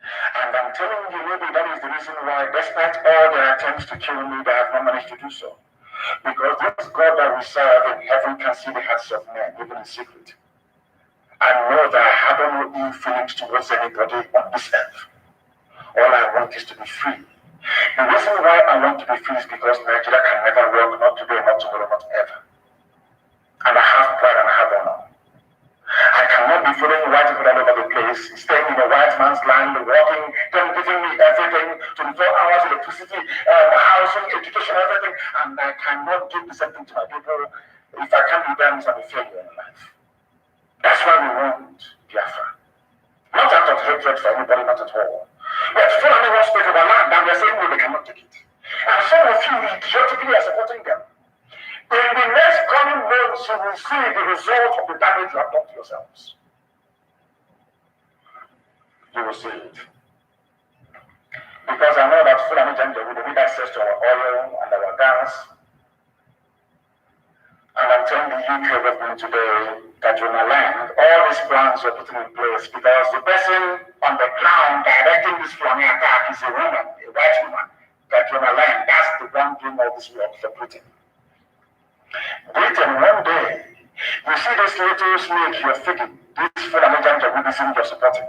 And I'm telling you, maybe that is the reason why, despite all their attempts to kill me, they have not managed to do so. Because this God that we serve in heaven can see the hearts of men, even in secret. I know that I have no ill feelings towards anybody on this earth. All I want is to be free. The reason why I want to be free is because Nigeria can never work, not today, not tomorrow, not ever. And I have pride and I have honor. I cannot be following white people all over the place, staying in a white man's land, working, them giving me everything, 24 hours electricity, housing, education, everything, and I cannot give the same thing to my people. If I can't do that, I'm a failure in life. That's why we want Biafra. Not out of hatred for anybody, not at all. But Fulani wants to take over land, and they're saying, no, they cannot take it. And some of you idiotically are supporting them. In the next coming months, you will see the result of the damage you have done to yourselves. You will see it. Because I know that Fulani Janjaweed will need access to our oil and our gas. And I'm telling the UK government today that on our land, all these plans are put in place because the person on the ground directing this Fulani attack is a woman, a white woman, that on our land, that's the one doing all this work for Britain. Britain, one day, you see this little snake you're feeding, this Fulani Janjaweedism you're supporting,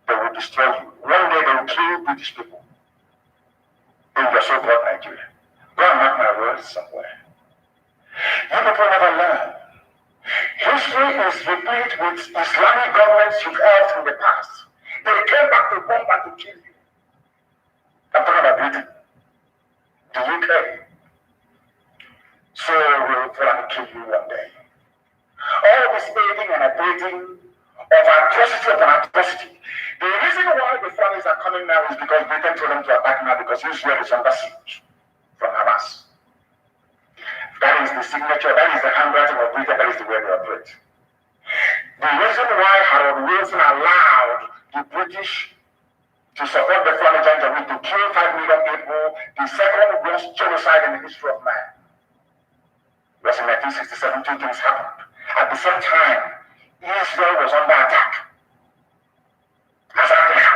they will destroy you. One day they will kill British people in your so-called Nigeria. Go and mark my words somewhere. You people never learn. History is replete with Islamic governments you've helped in the past. They came back to bomb and to kill you. I'm talking about Britain, the UK. So we'll probably kill you one day. All this aiding and abetting of atrocity upon atrocity. The reason why the Fulanis are coming now is because Britain told them to attack now because Israel is under siege from Hamas. That is the signature, that is the handwriting of Britain, that is the way they operate. The reason why Harold Wilson allowed the British to support the Fulani Janjaweed to kill 5 million people, the second worst genocide in the history of man, was in 1967. Two things happened. At the same time, Israel was under attack. As Africa.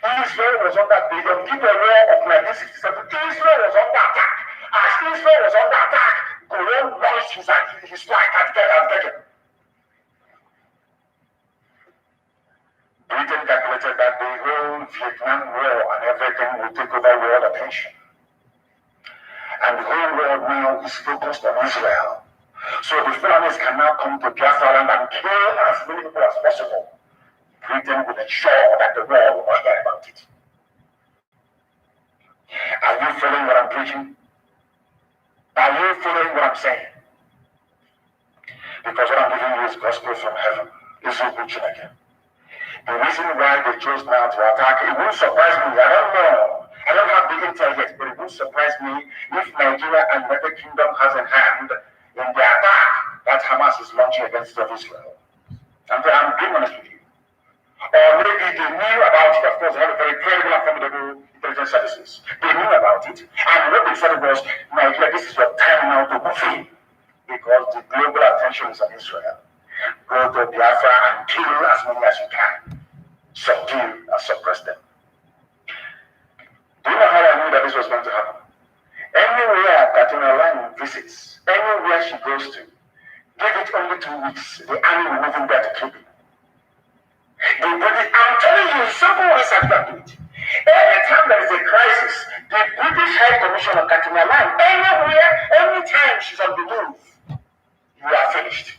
Israel was under the Yom Kippur War of 1967. Israel was under attack. As Israel was under attack, Gordon launched his strike at Beckham. Britain calculated that the whole Vietnam War and everything will take over world attention. And the whole world now is focused on Israel. So the Fulanis can now come to Biafra land and kill as many people as possible. Britain will ensure that the world will not hear about it. Are you following what I'm preaching? Are you following what I'm saying? Because what I'm giving you is gospel from heaven. It's so good again. The reason why they chose now to attack, it won't surprise me. I don't know. I don't have the intel yet, but it won't surprise me if Nigeria and the United Kingdom has in hand in the attack that Hamas is launching against Israel. And I'm being honest with you. Or maybe they knew about it. Of course, they have a very credible and formidable intelligence services. They knew about it. And what they said was, Nigeria, this is your time now to move in. Because the global attention is on Israel. Go to Biafra and kill as many as you can. Subdue and suppress them. Do you know how I knew that this was going to happen? Anywhere Katina Line visits, anywhere she goes to, give it only 2 weeks, the army will move in there to kill you. I'm telling you, simple ways I can do it. Every time there is a crisis, the British High Commission of Katina Line, anywhere, anytime she's on the move, you are finished.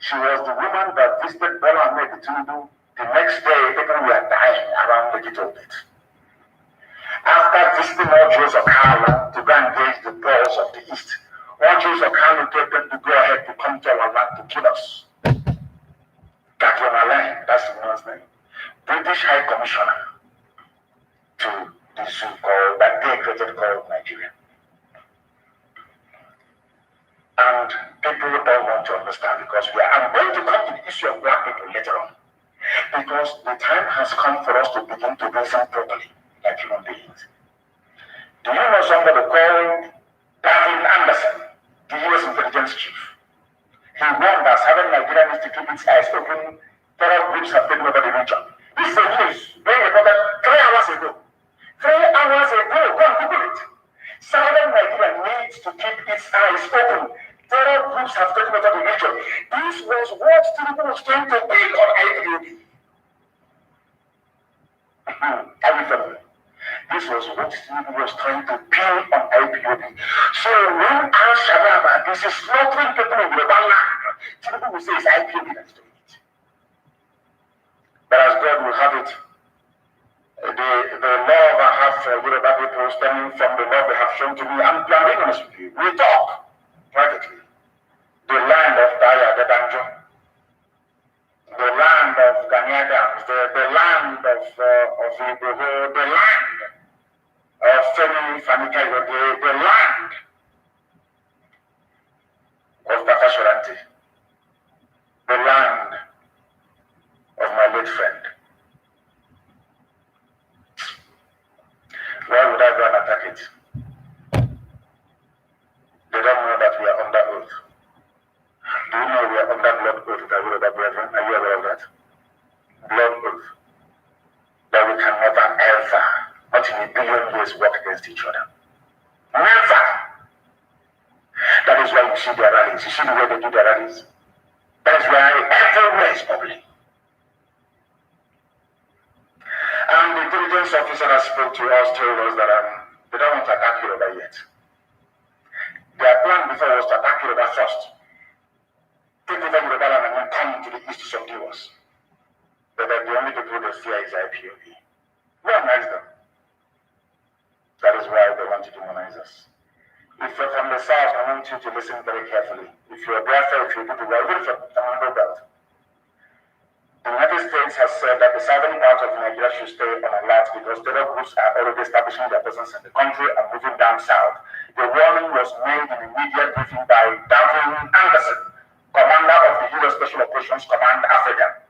She was the woman that visited Bola Ahmed Tinubu. The next day, people were dying around the ghetto bit. After visiting all Jews of Harlem to go and engage the Poles of the East, all Jews of Harlem told them to go ahead to come to our land to kill us. Kakiona, that's the woman's name. British High Commissioner to the zoo called, that they created called Nigeria. And people don't want to understand because I'm going to come to the issue of black people later on. Because the time has come for us to begin to reason properly like human beings. Do you know somebody called David Anderson, the U.S. intelligence chief? He warned us having Nigeria needs to keep its eyes open. Terror groups have taken over the region. This is the news being reported 3 hours ago. 3 hours ago, go and Google it. Southern Nigeria needs to keep its eyes open. Terror groups have taken over the region. This was what Tinubu was trying to build on IPOB. Are you familiar? This was what Tinubu was trying to build on IPOB. So when Al-Shabaab is slaughtering people in Yoruba land, Tinubu will say it's IPOB that's doing it. But as God will have it, the love I have for Yoruba people stemming from the love they have shown to me, I'm being honest with you. We talk privately. The land of Daya Debanjo, the land of Ganyadams, the land of Iboho, the land of Femi Fanikayo, the land of Takashoranti, the land of my late friend. Why would I go and attack it? They don't know that we are under oath. Do you know we are under blood oath with our Yoruba brethren? Are you aware of that? Blood oath. That we can never ever, not in a billion years, work against each other. Never! That is why you see their rallies. You see the way they do their rallies? That is why everywhere is public. And the intelligence officer that spoke to us told us that they don't want to attack Yoruba yet. Their plan before was to attack Yoruba first. Take over Yoruba land and then come to the east to subdue us. But the only people they fear is IPOB. Demonize them. That is why they want to demonize us. If you're from the south, I want you to listen very carefully. If you're Biafra, if you do the well, even from the belt. The United States has said that the southern part of Nigeria should stay on alert because terror groups are already establishing their presence in the country and moving down south. The warning was made in a media briefing by David Anderson, commander of the U.S. Special Operations Command Africa.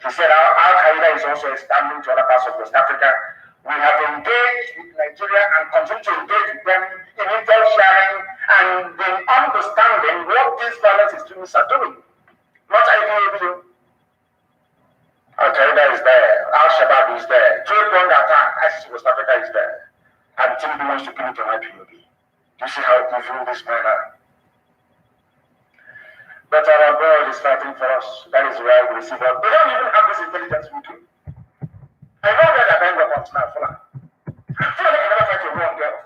He said Al-Qaeda is also expanding to other parts of West Africa. We have engaged with Nigeria and continue to engage with them in intel sharing and in understanding what these violence extremists are doing. Not IPOB. Al-Qaeda is there, Al-Shabaab is there, Joint attack, ISIS West Africa is there, and Tinubu wants to pin it on IPOB. You see how evil this men are. But our God is fighting for us. That is why we receive our. We don't even have this intelligence we do. I know that I'm going to now, Fulani. Fulani can never fight a war girl.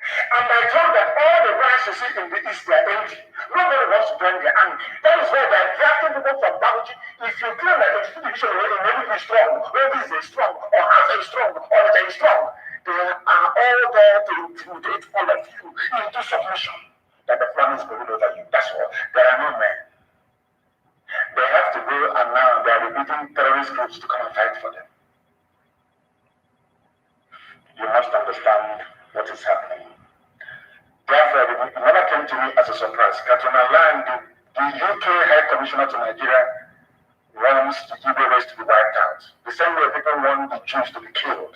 And I told that all the ranks you see in the East, they are empty. Nobody wants to join the army. That is why they are drafting people from Babuji. If you claim that the division in Navy is strong, Navy is strong, or Hausa is strong, or Niger is strong, they are all there to intimidate all of you into submission. That the plan is going over you. That's all. must understand what is happening. Therefore, it never came to me as a surprise. Katrina Land, the UK High Commissioner to Nigeria, wants the Igbo race to be wiped out. The same way people want the Jews to be killed.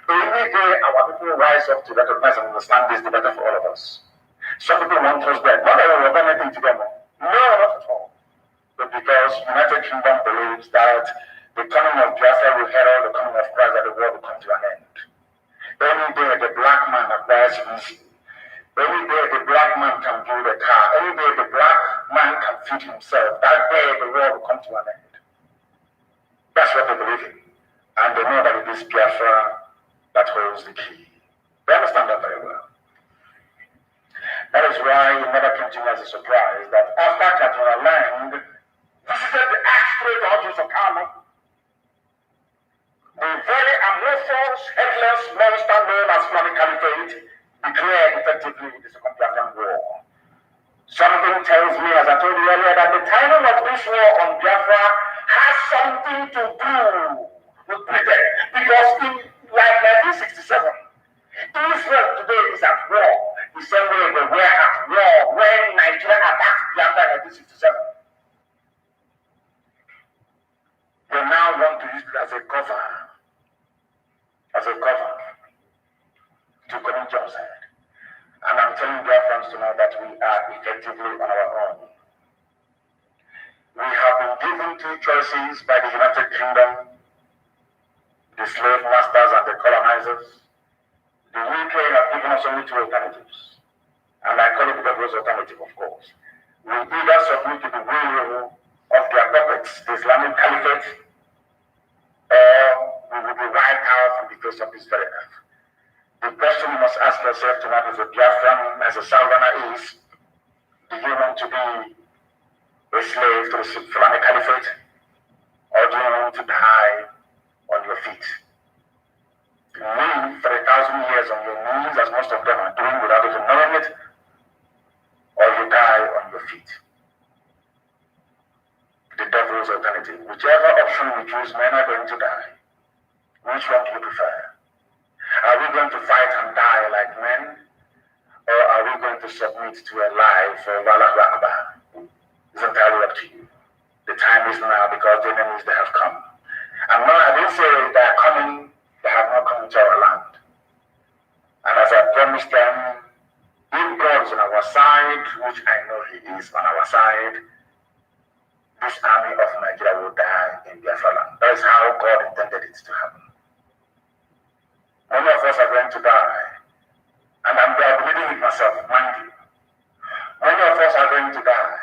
Any day our people rise up to recognize and understand this, the better for all of us. Some people want us dead. Not that we have done anything to them. No, not at all. But because United Kingdom believes that the coming of Biafra will herald the coming of Christ, that the world will come to an end. Any day the black man acquires reason. Any day the black man can build a car. Any day the black man can feed himself. That day the world will come to an end. That's what they believe in. And they know that it is Biafra that holds the key. They understand that very well. That is why it never came to me as a surprise that after Katrina Land visited the ash-straight audience of Kanu, the very amorphous, headless monster known as Fulani Caliphate declared effectively the Second Biafran War. Something tells me, as I told you earlier, that the timing of this war on Biafra has something to do with Britain. Because in like 1967, Israel today is at war. The same way they were at war when Nigeria attacked Biafra in 1967. They now want to use it as a cover to commit genocide. And I'm telling Biafrans to know that we are effectively on our own. We have been given two choices by the United Kingdom, the slave masters and the colonizers. The UK have given us only two alternatives. And I call it the devil's alternative, of course. We either submit to the will of their puppets, the Islamic Caliphate, or we will be wiped out from the face of this very earth. The question you must ask yourself tonight as a Biafran, as a Southerner is, do you want to be a slave to the Fulani Caliphate, or do you want to die on your feet? Live for 1,000 years on your knees, as most of them are doing without even knowing it, or you die on your feet. The devil's alternative. Whichever option we choose, men are going to die. Which one do you prefer? Are we going to fight and die like men? Or are we going to submit to a lie for Wallahu Akbar? It's entirely up to you. The time is now because the enemies they have come. And no, I didn't say they are coming, they have not come into our land. And as I promised them, if God is on our side, which I know He is on our side, this army of Nigeria will die in Biafra land. That is how God intended it to happen. Many of us are going to die. And I'm believing it myself, mind you. Many of us are going to die.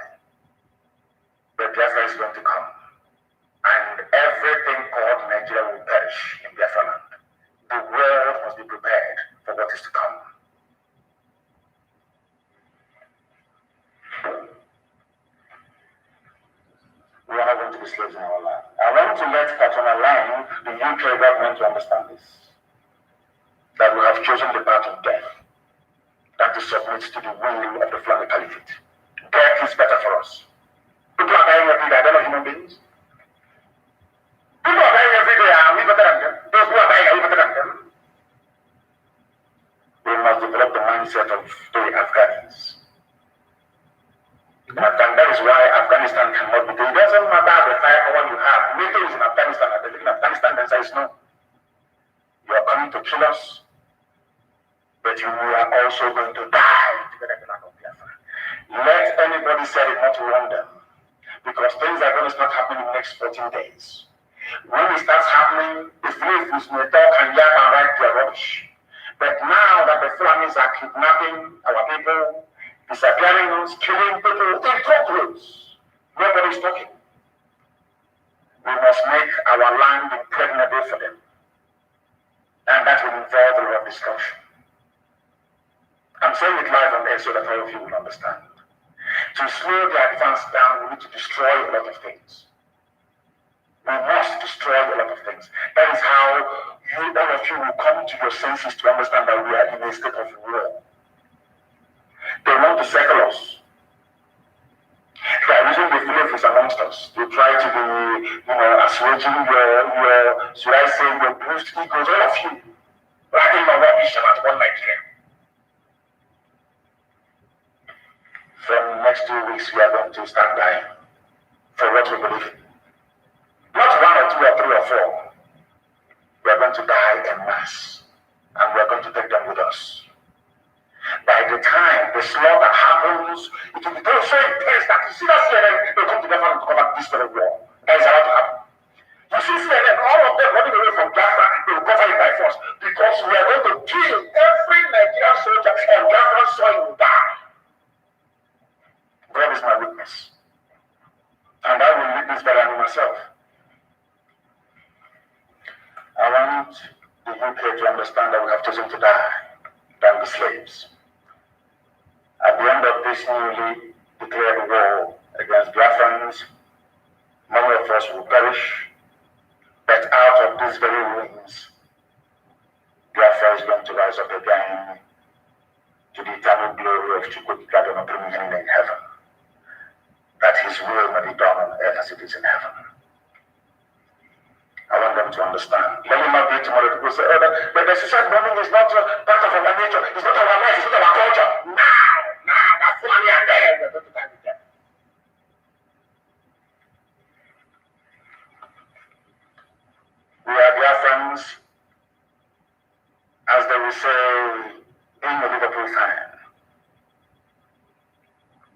But Biafra is going to come. And everything called Nigeria will perish in Biafra land. The world must be prepared for what is to come. We are not going to be slaves in our land. I want to let Katrina Land, the UK government, to understand this. That we have chosen the path of death, that to submit to the will of the Fulani Caliphate. Death is better for us. People are dying every day. I don't know human beings. People are dying every day. Are we better than them? Those who are dying, are we better than them? We must develop the mindset of the Afghans. And that is why Afghanistan cannot be. It doesn't matter the firepower you have. NATO is in Afghanistan. And they live in Afghanistan and says no. You are coming to kill us, but you are also going to die together with our Biafra. Let anybody say it not to wrong them, because things are going to start happening in the next 14 days. When it starts happening, the slaves may talk and yap and write their rubbish. But now that the Fulanis are kidnapping our people, disappearing us, killing people in droves, nobody's talking. We must make our land impregnable for them. And that will involve a lot of discussion. I'm saying it live on air so that all of you will understand. To slow the advance down, we need to destroy a lot of things. We must destroy a lot of things. That is how all of you will come to your senses to understand that we are in a state of war. They want to circle us. They are using the flavors amongst us to try to be, assuaging your, should I say, your bruised egos, all of you. writing my rubbish about one Nigeria. From next 2 weeks, we are going to start dying for what we believe in. Not 1 or 2 or 3 or 4. We are going to die en masse, and we are going to take them with us. By the time the slaughter happens, it will be so intense that you see that CNN, they come together and cover this very war. That is about to happen. You see CNN, all of them running away from Biafra, they will cover it by force because we are going to kill every Nigerian soldier and Biafran soil will die. God is my witness. And I will lead this battle myself. I want the UK to understand that we have chosen to die than be slaves. At the end of this newly declared war against Biafrans, many of us will perish, but out of these very ruins, Biafra is going to rise up again to the eternal glory of Chukwuka in heaven, that his will may be done on earth as it is in heaven. I want them to understand. Let me not be tomorrow people say, oh, but the suicide bombing is not part of our nature, it's not our life, it's not our culture. Now, that's fully and there. We are Biafrans, as they will say in the Liverpool fan.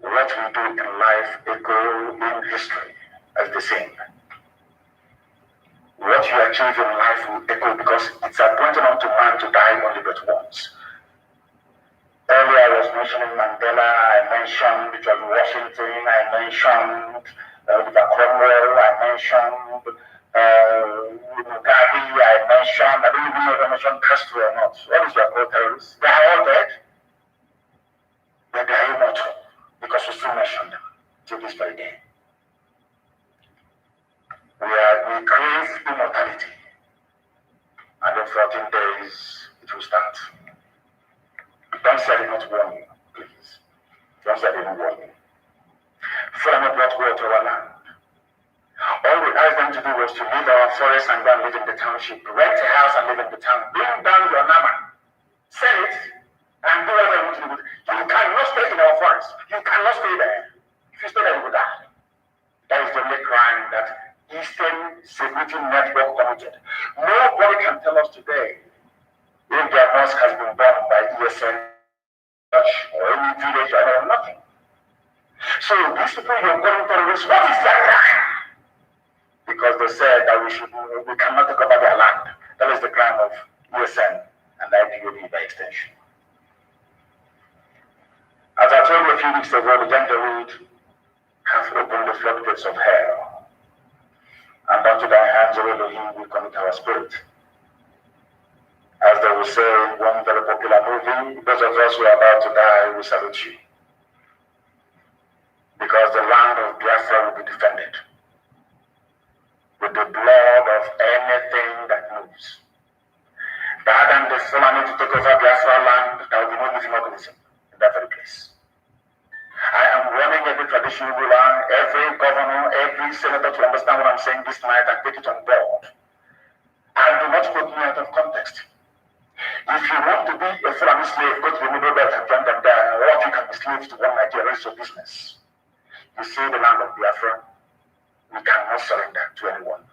What we do in life echo in history, as they sing. What you achieve in life will echo because it's appointed unto man to die only but once. Earlier I was mentioning Mandela, I mentioned George Washington, I mentioned Oliver Cromwell, I mentioned Mugabe, I mentioned, I don't even know if I mentioned Castro or not. What is your called terrorists? They are all dead, but they are immortal because we still mention them to this very day. We crave immortality, and in 14 days it will start. Don't say I did not warn you, please. Don't say I didn't warn you. Fulani brought war to our land. All we asked them to do was to leave our forest and go and live in the township, rent a house and live in the town, bring down your nama, sell it, and do whatever you want to do with it. You cannot stay in our forest. You cannot stay there. If you stay there, you will die. That is the only crime that Eastern Security Network committed. Nobody can tell us today if their mosque has been bombed by ESN or any village or nothing. So these people who are calling terrorists, what is their crime? Because they said that we cannot take over their land. That is the crime of ESN and IPOB by extension. As I told you a few weeks ago, the Janjaweed have opened the floodgates of hell. And unto thy hands, O Elohim, we commit our spirit. As they will say in one very popular movie, those of us who are about to die, we salute you. Because the land of Biafra will be defended with the blood of anything that moves. Rather than the Fulani to take over Biafra land, there will be no living organism in that very place. I am warning every traditional ruler, every governor, every senator to understand what I'm saying this night and take it on board. And do not quote me out of context. If you want to be a Fulani slave, go to the middle belt and join them there, or you can be slaves to one Nigeria, it's your business. You see the land of Biafra, we cannot surrender to anyone.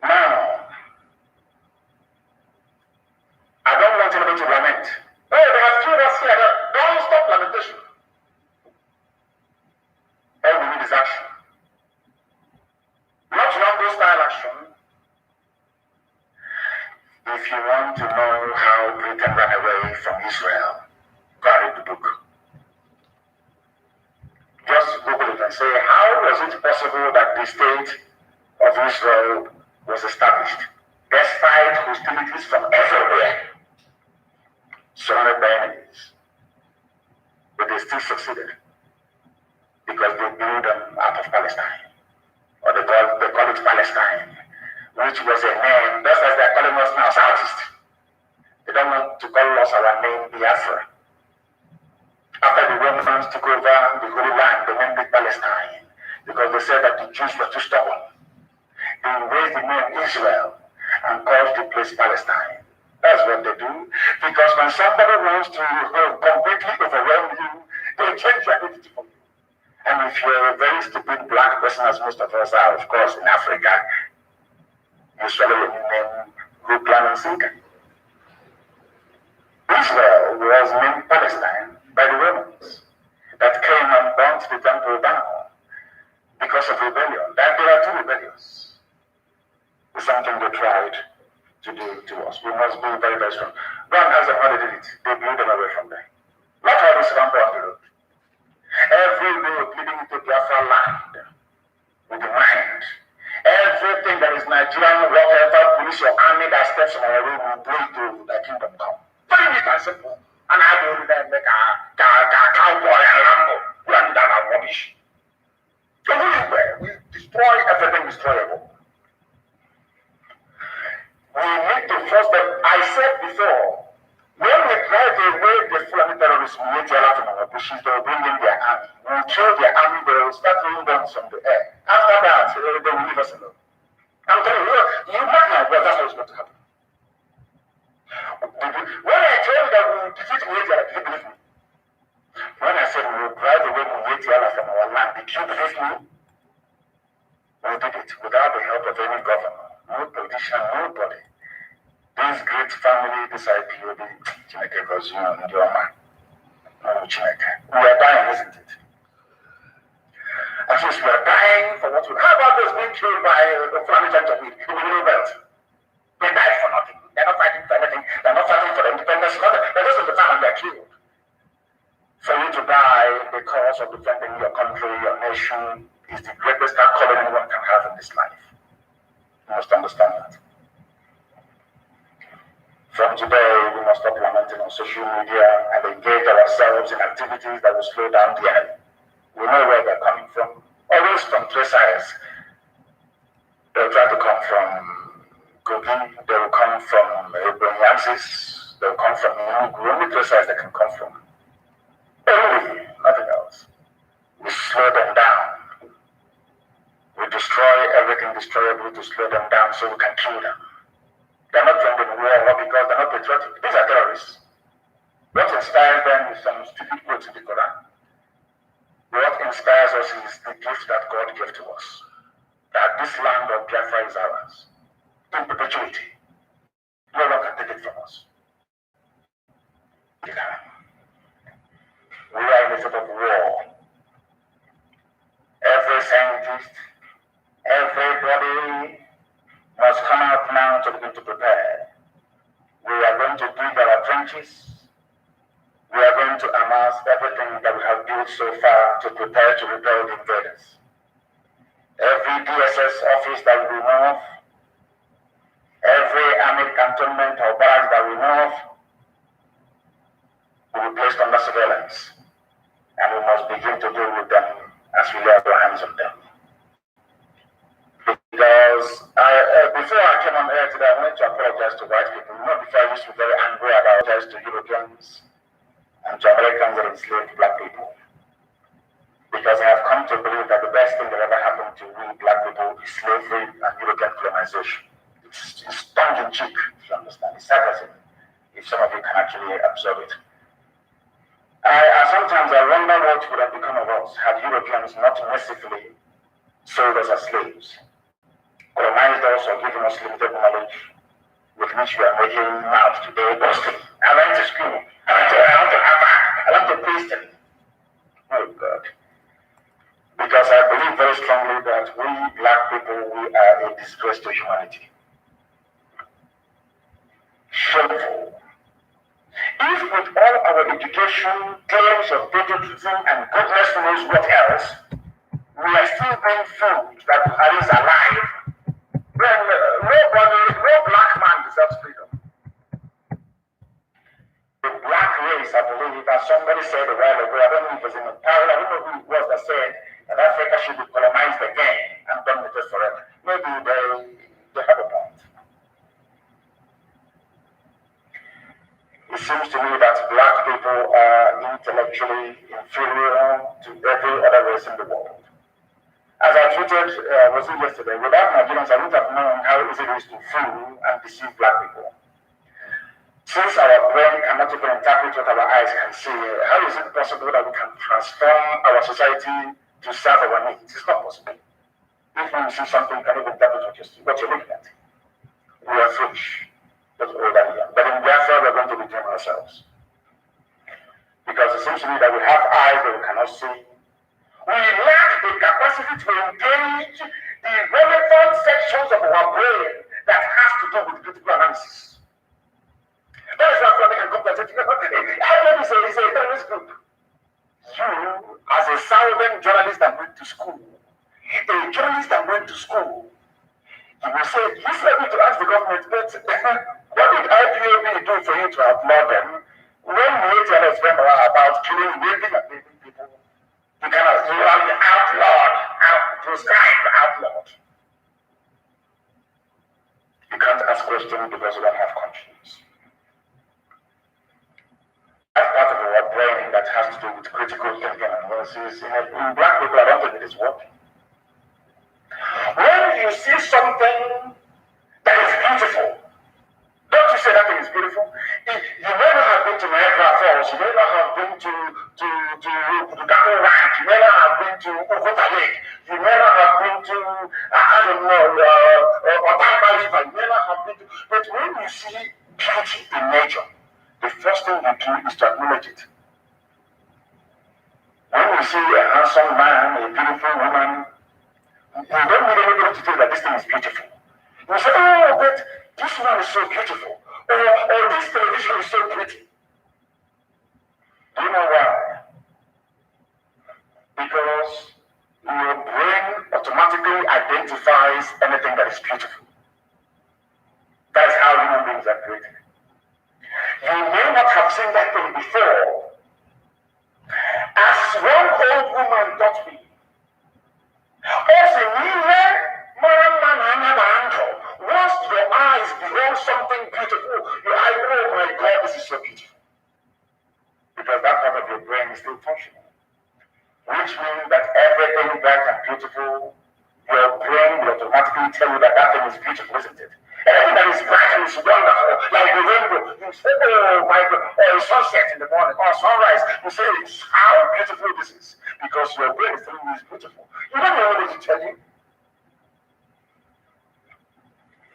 Now, I don't want anybody to lament. Oh, they have killed us here. Don't stop lamentation. All we need is action. Not Rambo style action. If you want to know how Britain ran away from Israel, go and read the book. Just Google it and say, how was it possible that the state of Israel was established despite hostilities from everywhere, surrounded by enemies? But they still succeeded because they blew them out of Palestine, or they call it Palestine, which was a name, just as they're calling us now, Southeast. They don't want to call us our name Biafra. After the Romans took over the Holy Land, they named it Palestine because they said that the Jews were too stubborn. They erase the name Israel and call the place Palestine. That's what they do. Because when somebody wants to completely overwhelm you, they change your identity for you. And if you're a very stupid black person, as most of us are, of course, in Africa, you swallow your name, root, plan, and sinker. Israel was named Palestine by the Romans that came and burnt the temple down because of rebellion. That there are two rebellions. It's something they tried to do to us. We must be very, very strong. God has them how they did it. They blew them away from there. Not all this ramp on the road. Every road leading into Biafra land with the mind. Everything that is Nigerian, whatever police or army that steps on our road will blow it to the kingdom come. Very neat and simple. And I do them make a cowboy and Rambo. We are that our rubbish. So we destroy everything destroyable. We need to force them. I said before, when we drive away the Fulani terrorists, we need to allow them our bushes, they will bring in their army. We will kill their army, they will start throwing bombs from the air. After that, they will leave us alone. I'm telling you, you mark my word, that's what's going to happen. When I told you that we will defeat Nigeria, did you believe me? When I said we will drive away Nigeria from our land, did you believe me? We did it without the help of any governor, no politician, nobody. This great family, this IPOB, Chineke goes, you know, your man. No, Chineke. We are dying, isn't it? At least we are dying for what we. How about those being killed by the Fulani Janjaweed in the Middle Belt? They died for nothing. They're not fighting for anything. They're not fighting for the independence. They're just in the farm and they're killed. For you to die because of defending your country, your nation, is the greatest calling anyone can have in this life. You must understand that. From today, we must stop lamenting on social media and engage ourselves in activities that will slow down the enemy. We know where they're coming from. Always from three sides. They'll try to come from Kogi, they will come from Ibrahimsis, they will come from Nugu. Only three sides they can come from. Only, nothing else. We slow them down. We destroy everything destroyable to slow them down so we can kill them. They're not trained in war because they're not patriotic. These are terrorists. What inspires them is some stupid quotes in the Quran. What inspires us is the gift that God gave to us. That this land of Biafra is ours. In perpetuity. No one can take it from us. We are in a state of war. Every scientist, everybody must come out now to begin to prepare. We are going to dig our trenches. We are going to amass everything that we have built so far to prepare to repel the invaders. Every DSS office that we know of, every army cantonment or barracks that we know of, will be placed under surveillance. And we must begin to deal with them as we lay our hands on them. Because before I came on air today, I wanted to apologize to white people. You know, before I used to be very angry about apologize to Europeans and to Americans that enslaved black people. Because I have come to believe that the best thing that ever happened to we black people is slavery and European colonization. It's tongue in cheek, if you understand. It's sarcasm, if some of you can actually absorb it. Sometimes I wonder what would have become of us had Europeans not mercifully sold us as slaves, colonized us or given us limited knowledge with which we are making mouth today, boasting. I went to school. I went to Harvard. I went to Princeton. Oh God. Because I believe very strongly that we black people, we are a disgrace to humanity. Shameful. If with all our education, claims of patriotism, and goodness knows what else, we are still being fooled that Buhari is alive, then no black man deserves freedom. The black race, I believe, as somebody said a while ago, I don't know if it was in the power, I don't know who it was that said that Africa should be colonized again and dominated forever. Maybe they have a point. It seems to me that black people are intellectually inferior to every other race in the world. As I tweeted, was it yesterday, without Nigerians, I wouldn't have known how easy it is to fool and deceive black people. Since our brain cannot even interpret what our eyes can see, how is it possible that we can transform our society to serve our needs? It's not possible. If we see something, you can even interpret what you're looking at. We are foolish, both old and young. But in Biafra, we're going to redeem ourselves. Because it seems to me that we have eyes that we cannot see. We lack the capacity to engage the relevant sections of our brain that has to do with critical analysis. That is why I can come and say, IPOB is a terrorist group. You, as a southern journalist that went to school, a journalist that went to school, you will say, he's ready to ask the government, but what did IPOB do for you to applaud them when we hate and explain about killing, raping, and raping people? You are the outlawed, proscribed outlawed. You can't ask questions because you don't have conscience. That part of our brain that has to do with critical thinking and analysis, in black people, I don't think it is working. When you see something that is beautiful, don't you say that thing is beautiful? You may not have been to Niagara Falls, you may not have been to Kanu, you may not have been to Okota Lake, you may not have been to, I don't know, Otamba River, you may not have been to, but when you see beauty in nature, the first thing you do is to acknowledge it. When you see a handsome man, a beautiful woman, you don't need anybody to tell that this thing is beautiful. You say, oh, but this one is so beautiful. Or this television is so pretty. Do you know why? Because your brain automatically identifies anything that is beautiful. That is how human beings are created. You may not have seen that thing before. As one old woman taught me, once your eyes behold something beautiful, your eye, oh my God, this is so beautiful. Because that part of your brain is still functional. Which means that everything bright and beautiful, your brain will automatically tell you that that thing is beautiful, isn't it? Everything that is bright and is wonderful, like the rainbow, you say, oh my God, or sunset in the morning, or sunrise, you say, how beautiful this is. Because your brain is telling you it's beautiful. You don't know what to tell you.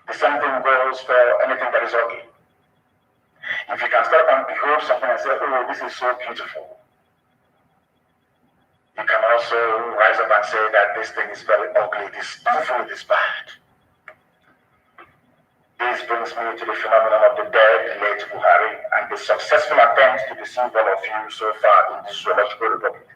The same thing goes for anything that is ugly. If you can stop and behold something and say, oh, this is so beautiful, you can also rise up and say that this thing is very ugly, this evil, this bad. This brings me to the phenomenon of the dead late Buhari and the successful attempt to deceive all of you so far in this zoological republic.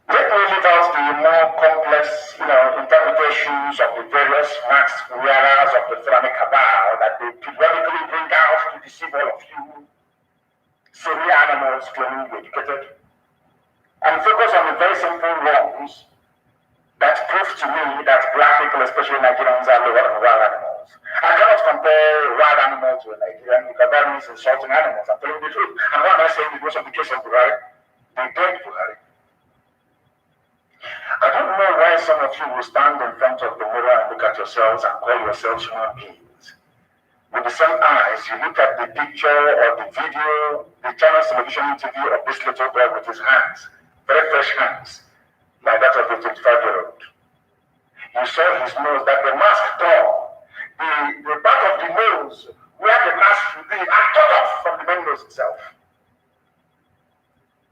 Let me leave out the more complex, interpretations of the various max wearers of the Fulani cabal that they periodically bring out to deceive all of you, silly animals claiming to be educated, and focus on the very simple ones that prove to me that black people, especially Nigerians, are lower than wild animals. I cannot compare wild animals to a Nigerian because that means insulting animals. I'm telling you the truth. And why am I saying because of the case of Buhari? The dead Buhari. I don't know why some of you will stand in front of the mirror and look at yourselves and call yourselves human beings. With the same eyes, you look at the picture or the video, the channel's television interview of this little boy with his hands, very fresh hands, like that of a 25-year-old. You saw his nose, that the mask tore, the back of the nose, where the mask should be, and cut off from the main nose itself.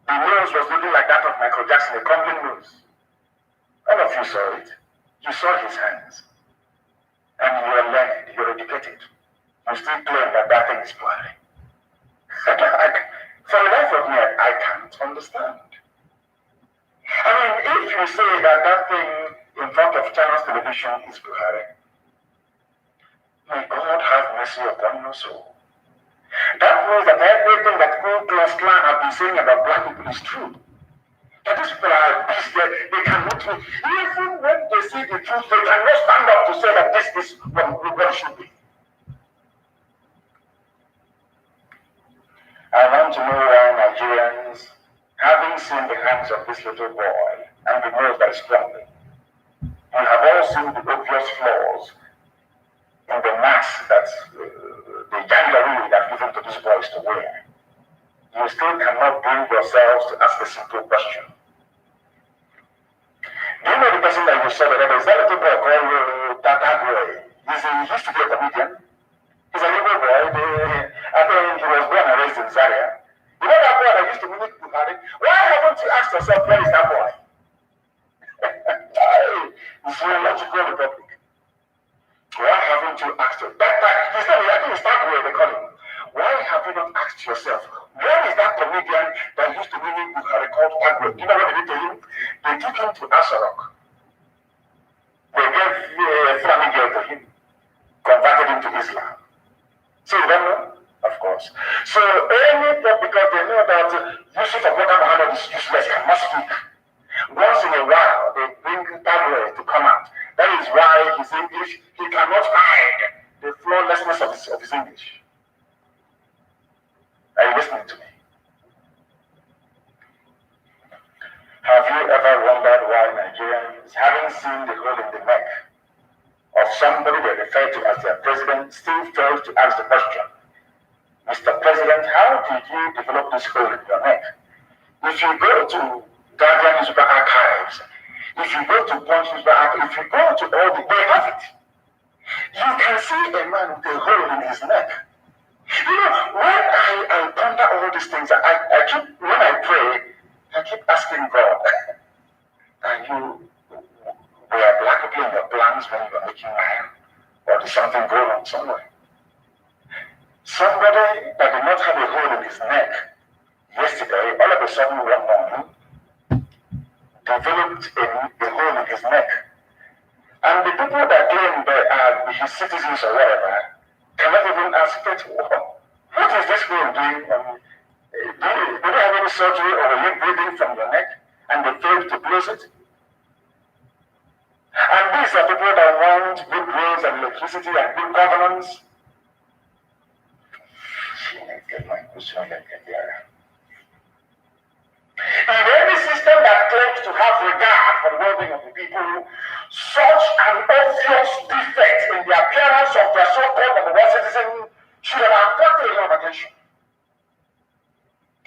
The nose was looking like that of Michael Jackson, a crumbling nose. All of you saw it. You saw his hands. And you are learned, you're educated. You still claim that that thing is Buhari. For the life of me, I can't understand. I mean, if you say that that thing in front of China's television is Buhari, may God have mercy upon your soul. That means that everything that Ku Klux Klan have been saying about black people is true. That these people are beasts, they cannot, even when they see the truth, they cannot stand up to say that this is what it should be. I want to know why Nigerians, having seen the hands of this little boy, and he knows very strongly. You have all seen the obvious flaws in the mask that the yangaroo that given to these boys to wear. You still cannot bring yourselves to ask a simple question. Do you know the person that you saw the other? Is that little boy called Tata Boy? He used to be a comedian. He's a little boy. I think he was born and raised in Zaria. You know that boy that used to mimic Buhari? Why haven't you asked yourself, where is that boy? It's zoological republic. Why haven't you asked yourself? He's not, I think it's that way they call him. Why have you not asked yourself, where is that comedian that used to mimic Buhari called Agwe? You know what they did to him? They took him to Asarok. They gave a family girl to him, converted him to Islam. So you don't know? Of course. So because they know that Yusuf of Muhammad is useless, he cannot speak. Once in a while, they bring Tagore to come out. That is why his English, he cannot hide the flawlessness of his English. Are you listening to me? Have you ever wondered why Nigerians, having seen the hole in the neck of somebody they refer to as their president, still fail to ask the question, Mr. President, how did you develop this hole in your neck? If you go to Guardian newspaper archives, if you go to Punch newspaper archives, if you go to all the, they have it. You can see a man with a hole in his neck. You know, when I ponder all these things, I keep, when I pray, I keep asking God, are you, were black people in your plans when you were making mine? Or did something go wrong somewhere? Somebody that did not have a hole in his neck yesterday, all of a sudden one morning, developed a hole in his neck. And the people that claim they are his citizens or whatever cannot even ask, what is this hole doing? Do you have any surgery or are you breathing from your neck? And they failed to close it. And these are people that want good roads and electricity and good governance. In any system that claims to have regard for the well-being of the people, such an obvious defect in the appearance of their so-called number one citizen should have attracted a lot of attention.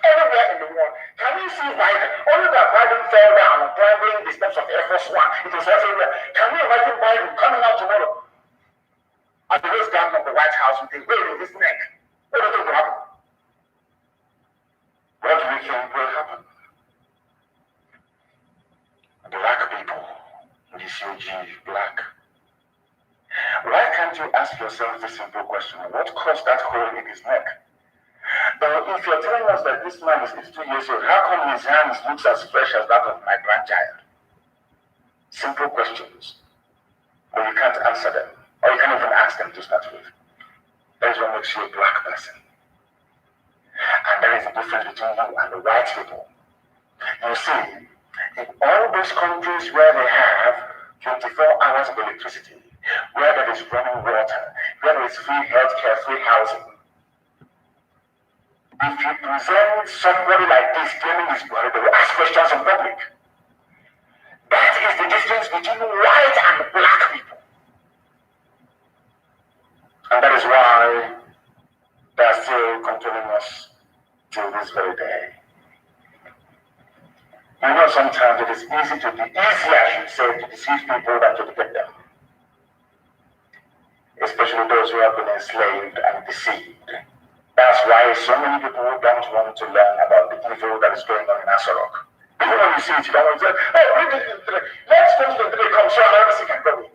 Everywhere in the world, can you see Biden? Only that Biden fell down and climbing the steps of Air Force One. It was everywhere. Can you imagine Biden coming out tomorrow at the West Garden of the White House with a hole in his neck? What do you think will happen? What do you think will happen? Black people, DCOG, black. Why can't you ask yourself this simple question? What caused that hole in his neck? Now, if you're telling us that this man is 82 years old, how come his hands looks as fresh as that of my grandchild? Simple questions. But you can't answer them. Or you can't even ask them to start with. That is what makes you a black person. And there is a difference between you and the white people. You see, in all those countries where they have 24 hours of electricity, where there is running water, where there is free healthcare, free housing, if you present somebody like this claiming his body, they will ask questions in public. That is the difference between white and black people. And that is why they are still controlling us till this very day. You know, sometimes it is easier, I should say, to deceive people than to defend them. Especially those who have been enslaved and deceived. That's why so many people don't want to learn about the evil that is going on in Asarok. Even when you see it, you don't want to say, oh, let's go to the come so everything can go in.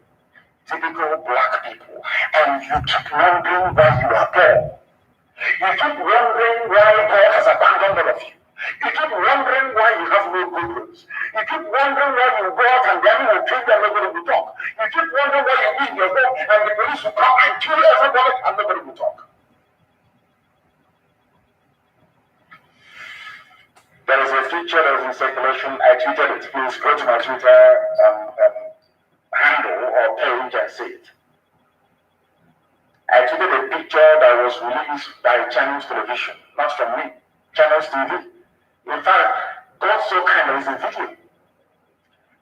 Typical black people. And you keep wondering why you are poor. You keep wondering why God has abandoned all of you. You keep wondering why you have no good roads. You keep wondering why you go out and the enemy will kill you and nobody will talk. You keep wondering why you eat your home and the police will come and kill everybody and nobody will talk. There is a picture that is in circulation. I tweeted it. Please go to my Twitter handle or page and see it. I tweeted a picture that was released by Channels Television, not from me. Channels TV. In fact, God so kind, there is a video.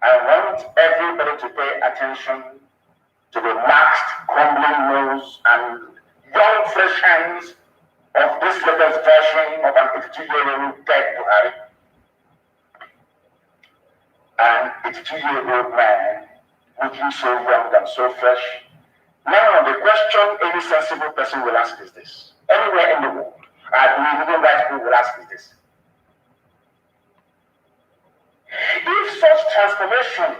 I want everybody to pay attention to the maxed, crumbling nose and young, fresh hands of this latest version of an 82-year-old dead Buhari. An 82-year-old man looking so young and so fresh. Now, the question any sensible person will ask is this. Anywhere in the world, and even white people will ask is this. If such transformation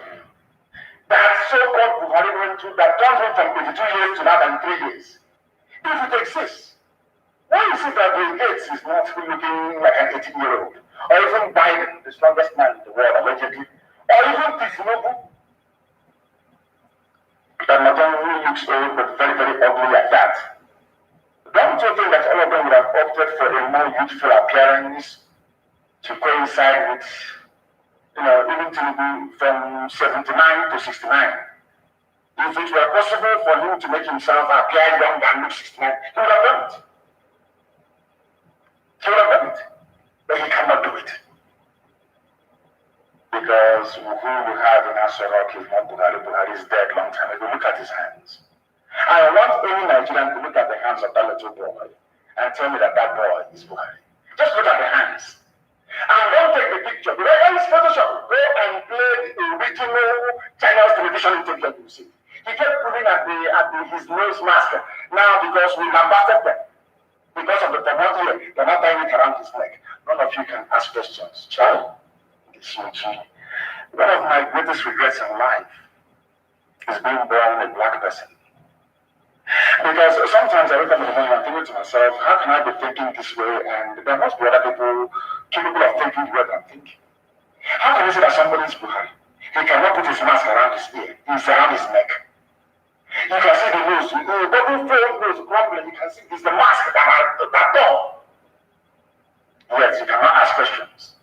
that so-called Buhari went through, that turned him from 82 years to now than 3 years, if it exists, why is it that Bill Gates is not looking like an 18-year-old? Or even Biden, the strongest man in the world, allegedly, or even Tinubu, that not only looks old but very, very ugly like that? Don't you think that all of them would have opted for a more youthful appearance to coincide with, even Tinubu from 79 to 69? If it were possible for him to make himself appear young and look 69, he would have done it. He would have done it. But he cannot do it. Because who we have in Asorok is not Buhari. Buhari is dead long time ago. Look at his hands. I want any Nigerian to look at the hands of that little boy and tell me that that boy is Buhari. Just look at the hands. And don't take the picture. Because it's Photoshop. Go and play the original Chinese television interview you see. He kept pulling at his nose mask now because we lambasted them. Because of the promoter here, they're not tying it around his neck. None of you can ask questions. Child, one of my greatest regrets in life is being born a black person. Because sometimes I wake up in the morning and think to myself, how can I be thinking this way? And there must be other people capable of thinking the way I'm thinking. How can you say that somebody is Buhari? He cannot put his mask around his ear. It's around his neck. You can see the nose. The double fold nose crumbling. You can see it's the mask that door. Yes, you cannot ask questions.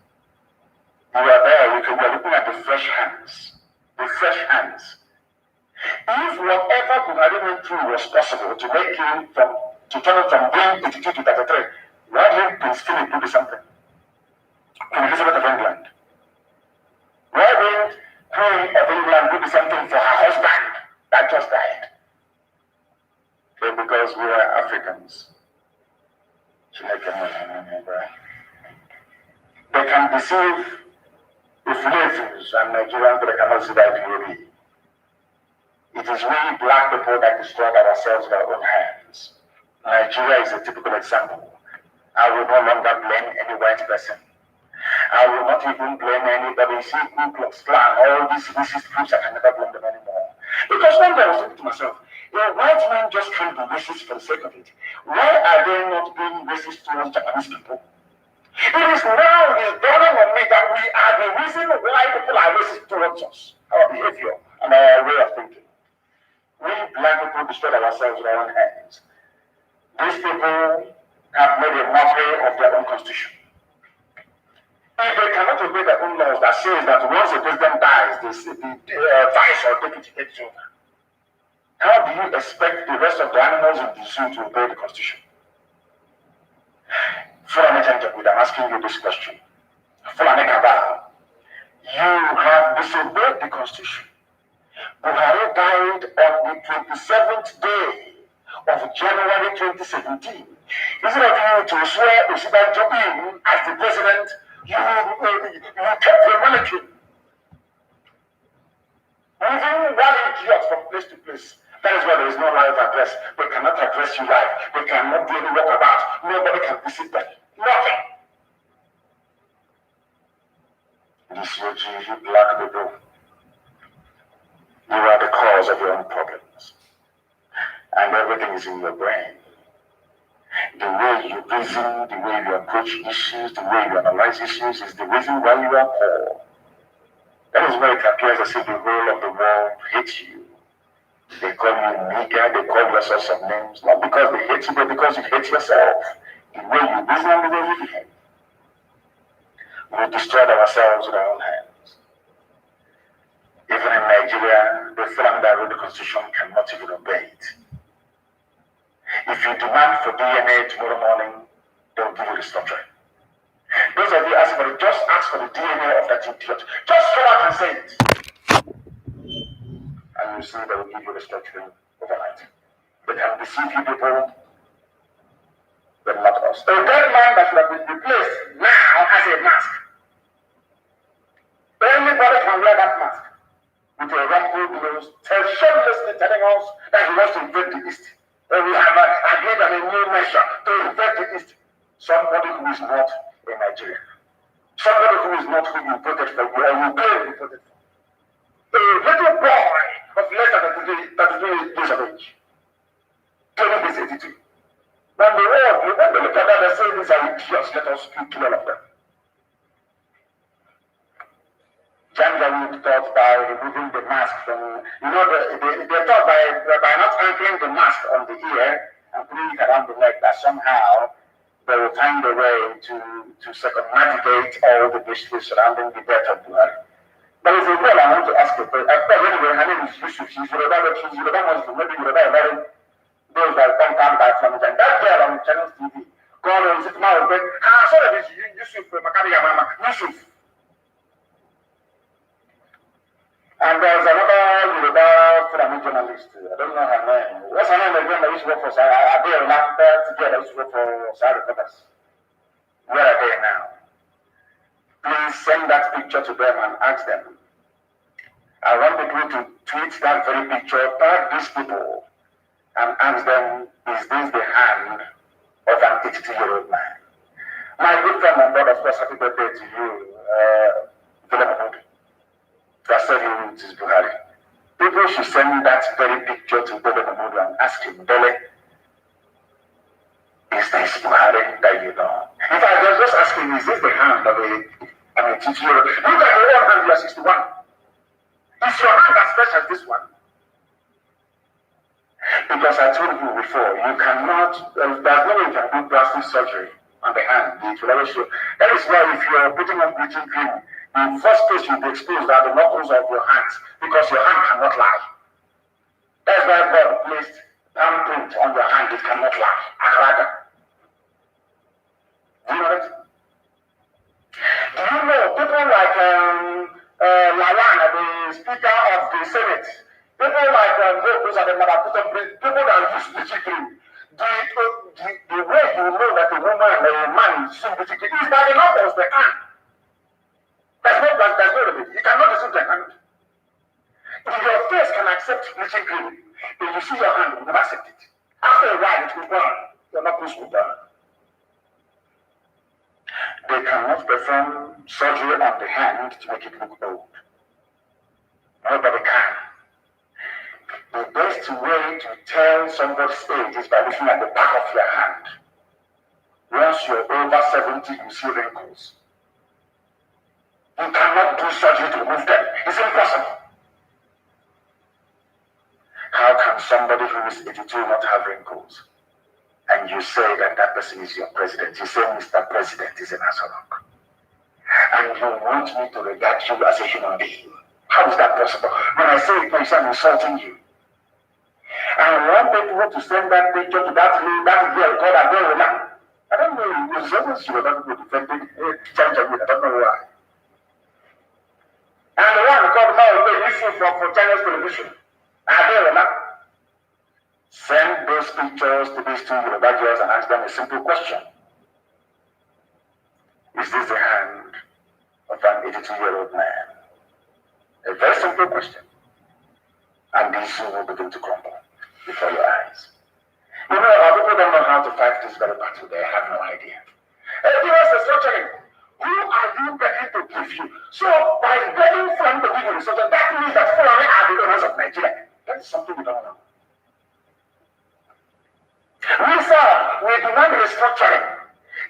You are there. You are looking at the fresh hands. The fresh hands. If whatever Buhari went through was possible to make him to turn him from being 82 to 33, why didn't Prince Philip do something? Queen Elizabeth of England. Why didn't Queen of England do something for her husband that just died? But because we are Africans, they can deceive Philippines and Nigerians, but they cannot see that clearly. It is we black people that destroyed ourselves with our own hands. Nigeria is a typical example. I will no longer blame any white person. I will not even blame anybody. See, Ku Klux Klan, all these racist groups, I can never blame them anymore. Because one day I was thinking to myself, a white man just can't be racist for the sake of it. Why are they not being racist towards Japanese people? It is now dawning on me that we are the reason why people are racist towards us. Our behavior and our way of thinking. We black people destroyed ourselves with our own hands. These people have made a mockery of their own constitution. If they cannot obey their own laws that says that once a president dies, the vice or deputy takes over, how do you expect the rest of the animals in the zoo to obey the constitution? Fulani Janjaweed, I'm asking you this question. Fulani Kabal, you have disobeyed the constitution. Buhari died on the 27th day of January 2017. Instead of you to swear Usman Jobin as the president, you kept the military. Moving one idiot from place to place. That is why there is no live address. They cannot address you live. They cannot do any walkabout. Nobody can visit them. Nothing. This you black people. You are the cause of your own problems. And everything is in your brain. The way you reason, the way you approach issues, the way you analyze issues is the reason why you are poor. That is why it appears as if the whole of the world hates you. They call you nigger, they call you all sorts of names, not because they hate you, but because you hate yourself. The way you reason and the way you behave. We destroyed ourselves with our own hands. Even in Nigeria, the flag that wrote the constitution cannot even obey it. If you demand for DNA tomorrow morning, they'll give you the structure. Those of you asking for it, just ask for the DNA of that idiot. Just come out and say it. you see they will give you restructuring overnight. They can deceive you people, but not us. A dead man that should have been replaced now has a mask. Anybody can wear that mask with a rumpled nose, shamelessly telling us that he wants to invade the East. And we have agreed on a new measure to invade the East. Somebody who is not a Nigerian. Somebody who is not who you voted for, or you claim you voted for. A little boy of less than 33 years of age. Claiming this 82. When the world, when they look at that, they say these are idiots, let us kill all of them. Janjaweed thought by removing the mask from, they thought by not anchoring the mask on the ear and putting it around the neck, that somehow they will find a way to circumnavigate all the mysteries surrounding the death of Buhari. There is a girl I want to ask you. Anyway, her name is Yusuf. She's Yoruba Muslim, maybe Yoruba very those that come by from it. And that girl on Channel TV, God is it now, but I saw that it's Yusuf, Makari Yamama, Yusuf. And there's another Yoruba Fulani journalist, I don't know her name. What's her name again? I used to work for Adele Lambert, together I used to work for Sarah Reporters. Where are they now? Please send that picture to them and ask them. I want people to tweet that very picture, tag these people, and ask them, is this the hand of an 82-year-old man? My good friend and brother, of course, happy birthday to you, Philip. That said it is Buhari. People should send that very picture to Bele Mahmoud and ask him, Bele, is this Buhari that you know? In fact, I was just asking, is this the hand of a teacher? Look at your own hand, you are 61. Is your hand as fresh as this one? Because I told you before, you cannot, there's no way you can do plastic surgery on the hand. It will always show. That is why if you are putting on bleaching cream, the first place you'll be exposed are the knuckles of your hands, because your hand cannot lie. That's why God placed thumbprint on your hand, it cannot lie. Akaraga. Do you know it? Do you know people like Lawan, the Speaker of the Senate, people like those are the Maraputan, people that use bleaching cream, the way you know that a woman or a man is using bleaching cream is by the knuckles, the hand. There's no limit. You cannot deceive the hand. If your face can accept bleaching cream, if you see your hand, you will never accept it. After a while, it will burn. Your knuckles will burn. They cannot perform surgery on the hand to make it look old. Nobody can. The best way to tell somebody's age is by looking at the back of your hand. Once you're over 70, you see wrinkles. You cannot do surgery to remove them. It's impossible. How can somebody who is 82 not have wrinkles? And you say that that person is your president. You say Mr. President is an asshole. And you want me to regard you as a human being. How is that possible? When I say it, I'm insulting you. And I want people to send that picture to that girl called Adele. I don't know, it was always you that people defending Janjaweed. I don't know why. And the one called Mazi issue for China's television. Adele. Send those pictures to these two Yoruba girls and ask them a simple question. Is this the hand of an 82-year-old man? A very simple question. And these two will begin to crumble before your eyes. You know, our people don't know how to fight this very battle. They have no idea. Give us a structuring. Who are you begging to give you? So, by begging from the people, that means that Fulani are the owners of Nigeria. That is something we don't know. We, sir, we demand restructuring.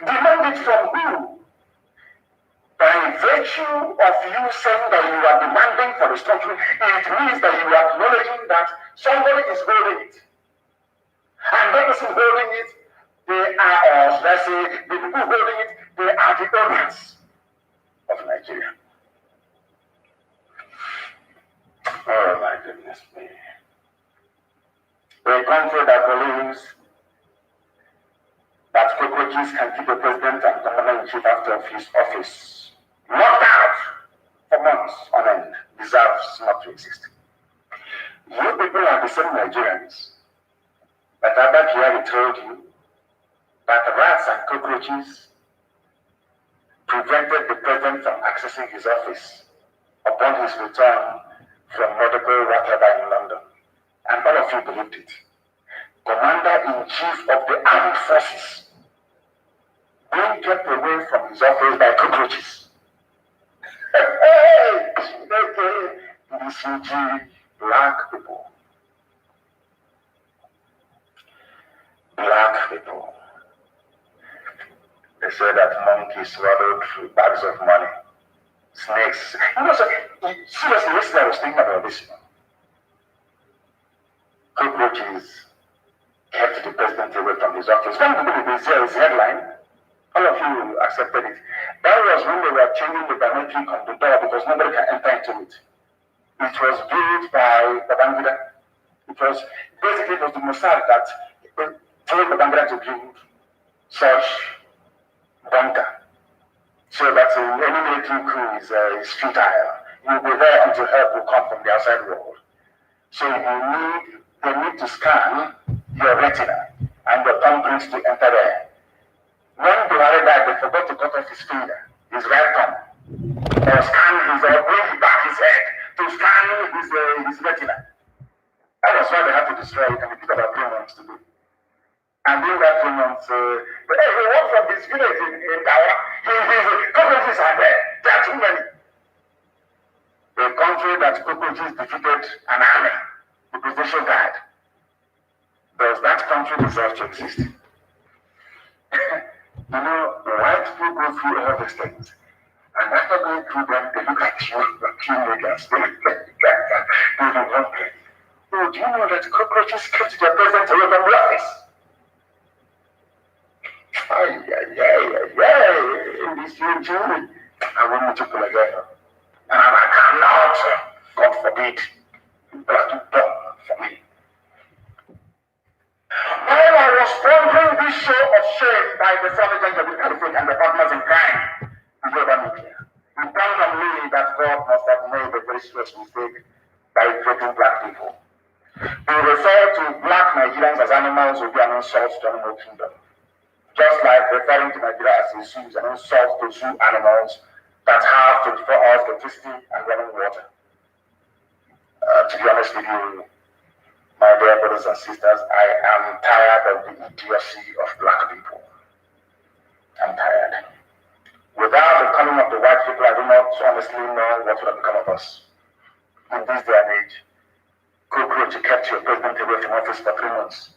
Demand it from who? By virtue of you saying that you are demanding for restructuring, it means that you are acknowledging that somebody is holding it. And that person holding it, they are, or should I say, the people holding it, they are the owners of Nigeria. Oh my goodness me. A country that believes that cockroaches can keep the president and commander-in-chief out of his office, locked out for months on end, deserves not to exist. You people are the same Nigerians that Abba Kyari told you that rats and cockroaches prevented the president from accessing his office upon his return from medical whatever in London. And all of you believed it. Commander-in-Chief of the Armed Forces being kept away from his office by cockroaches. Hey! BCG, black people. Black people. They say that monkeys swallowed bags of money. Snakes. You know, so, seriously, yesterday I was thinking about this. Cockroaches kept the president away from his office. When people will see his headline, all of you accepted it. That was when they were changing the biometric on the door because nobody can enter into it. It was built by Babangida. It was basically the Mossad that told Babangida to build such bunker. So that any military coup is futile. You'll be there until help will come from the outside world. So they need to scan your retina and your thumbprints to enter there. When Buhari died, they forgot to cut off his finger, his right thumb, or scan bring back his head to scan his retina. That was why they had to destroy it, and it took about 3 months to do. And during that 3 months, but he walked from his village in Dawa. Cockroaches are there. There are too many. A country that cockroaches defeated an army, the Presidential Guard. Does that country deserve to exist? You know, white people go through all these things. And after going through them, they look at you niggas. They look like they will wonder, oh, do you know that cockroaches kept their president away from the office? This June, I want me to pull again. And I cannot, God forbid, people are too dumb for me. While I was pondering this show of shame by the Sergeant of the Caliphate and the partners in crime, the global media, it dawned on me that God must have made a very serious mistake by creating black people. To refer to black Nigerians as animals would be an insult to animal kingdom. Just like referring to Nigeria as a zoo is an insult to zoo animals that have 24 hours electricity and running water. To be honest with you, my dear brothers and sisters, I am tired of the idiocy of black people. I'm tired. Without the coming of the white people, I do not honestly know what would have become of us. In this day and age, cockroach kept your president away from office for 3 months.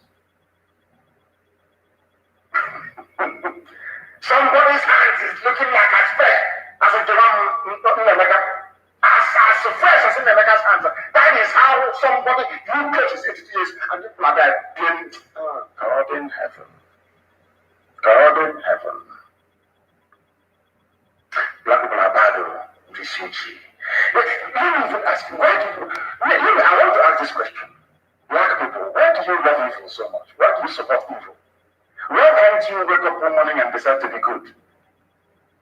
Somebody's hands is looking like as fair as a Nnamdi. As fresh as in Nnamdi's hands. That is how somebody, you catches 82 years and people are there doing, oh, God in heaven. God in heaven. Black people are bad, VCG. Let me even ask you, I want to ask this question. Black people, why do you love evil so much? Why do you support evil? Why can't you wake up one morning and decide to be good?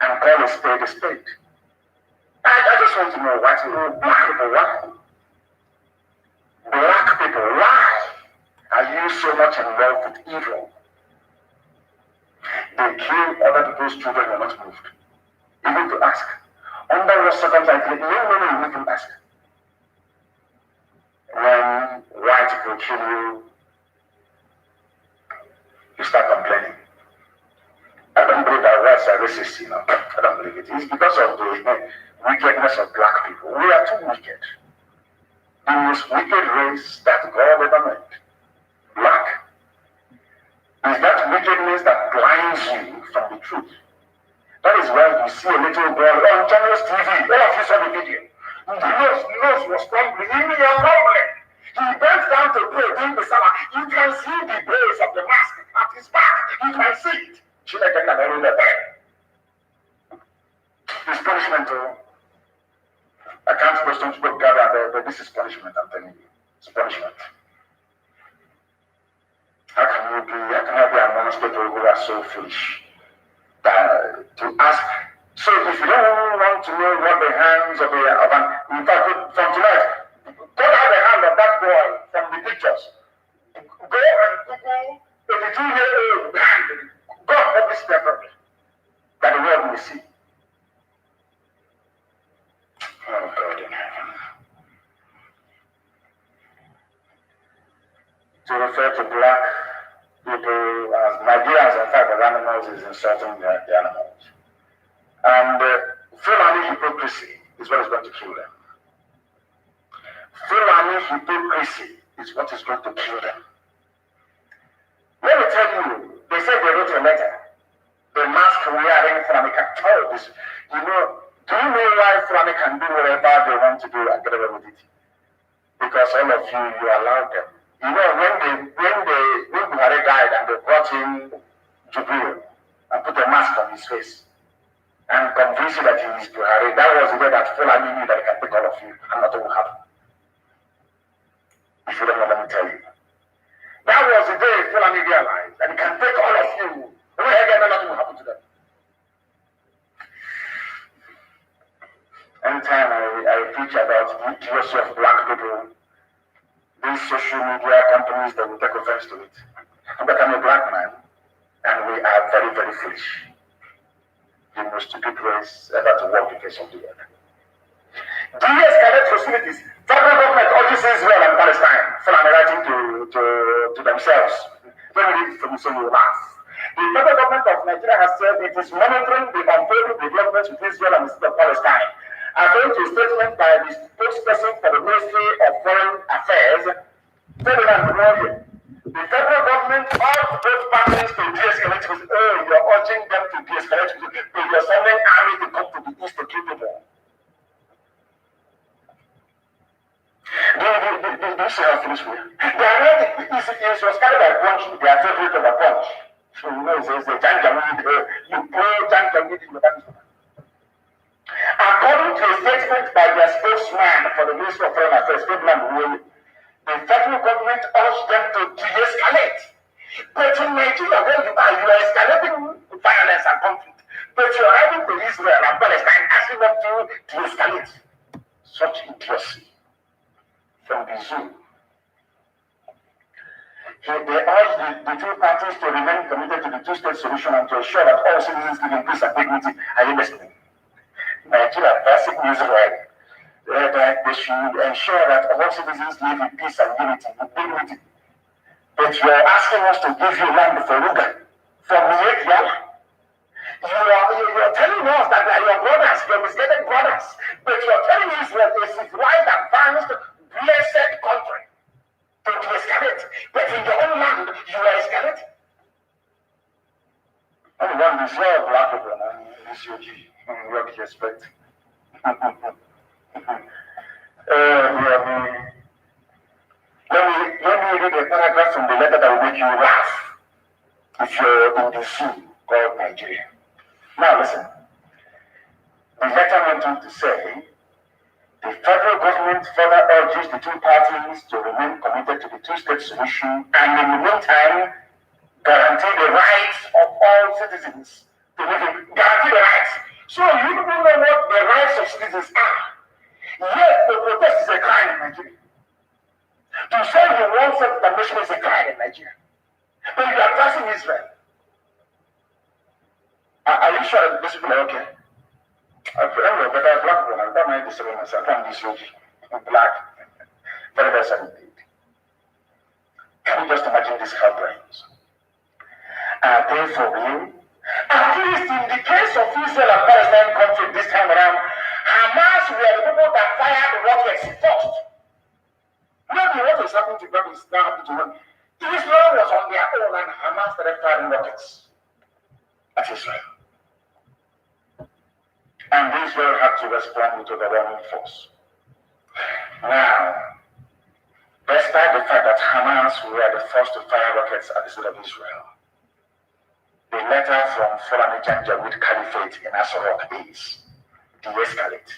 And call a spade a spade? I just want to know why. Black people, why? Black people, why are you so much in love with evil? They kill other people's children and not moved. Even to ask. Under what circumstances, you don't even ask. When white people kill you, you start complaining. I don't believe that whites are racist, I don't believe it. It's because of the wickedness of black people. We are too wicked. The most wicked race that God ever made. Black. Is that wickedness that blinds you from the truth. That is why you see a little boy on Channels TV. All of you saw the video. The nose was crumbling. Even you're crumbling. He bent down to pray during the summer. You can see the base of the mask at his back. You can see it. This punishment, I can't question people gather, but this is punishment, I'm telling you. It's punishment. How can I be amongst people who are so foolish to ask? So if you don't want to know what the hands of in fact, from tonight, cut out the hand of of that boy from the pictures. Go and Google 82-year-old man. God publish them that the world will see. Oh God in heaven. To refer to black people as Nigerians, in fact, as animals is insulting the animals. And Fulani hypocrisy is what is going to kill them. Fulani hypocrisy is what is going to kill them. Let me tell you, they said they wrote a letter. The mask wearing Fulani can tell this. You know, do you know why Fulani can do whatever they want to do and get away with it? Because all of you allowed them. You know, when Buhari died and they brought in Jubril and put a mask on his face and convinced you that he is Buhari, that was the day that Fulani knew that he can take all of you and nothing will happen. If you don't know, let me tell you. That was the day Fulani realized that he can take all of you. Away again, and nothing will happen to them. Anytime I preach about the idiocy of black people, these social media companies, they will take offense to it. But I'm a black man, and we are very, very foolish. The most stupid race ever to walk the face of the earth. De-escalate hostilities. Federal government urges Israel and Palestine. Fulani writing to themselves. Let me read it from you so you laugh. The federal government of Nigeria has said it is monitoring the unfolding developments with Israel and Palestine. According to a statement by the spokesperson for the Ministry of Foreign Affairs, the federal government urged both parties to de-escalate. You're urging them to de-escalate. You're sending army to come to the east to kill people. Do you see how foolish we are? They are not, it was carried by punch, they are favorite of a punch. So you know, it's a janjaweed, you play janjaweed in the country. According to a statement by their spokesman for the Ministry of Foreign Affairs, the federal government urged them to de-escalate. But in Nigeria, where you are escalating violence and conflict. But you're having to Israel and Palestine asking them to de-escalate. Such idiocy from the zoo. They urged the two parties to remain committed to the two-state solution and to ensure that all citizens live in peace and dignity. Are you listening? Nigeria, basic Israel, they should ensure that all citizens live in peace and unity, with dignity. But you are asking us to give you land for Ruga, for Miyekiala. You are telling us that they are your brothers, your misguided brothers. But you are telling Israel a civilized, advanced, blessed country to escalate. But in your own land, you are escalating. Only one deserve black people, and this is what do you expect? Let me read a paragraph from the letter that will make you laugh if you're in the zoo called Nigeria. Now listen. The letter went on to say, the federal government further urges the two parties to remain committed to the two-state solution and in the meantime guarantee the rights of all citizens to live in, guarantee the rights. So you don't know what the rights of citizens are. Yet the protest is a crime in Nigeria. To say you want self-determination is a crime in Nigeria. But you are passing Israel. Are you sure this people are okay? Anyway, but I'm black woman. I don't mind disturbing myself. I'm this black. Very, very sad indeed. Can you just imagine these hellbrains? Are they for real? At least in the case of Israel and Palestine conflict this time around, Hamas were the people that fired the rockets first. Maybe what is happening to them is now happening to them. Israel was on their own and Hamas started firing rockets at Israel. And Israel had to respond with overwhelming force. Now, despite the fact that Hamas were the first to fire rockets at the city of Israel, the letter from Fulani Janjaweed Caliphate in Asarok is de-escalate.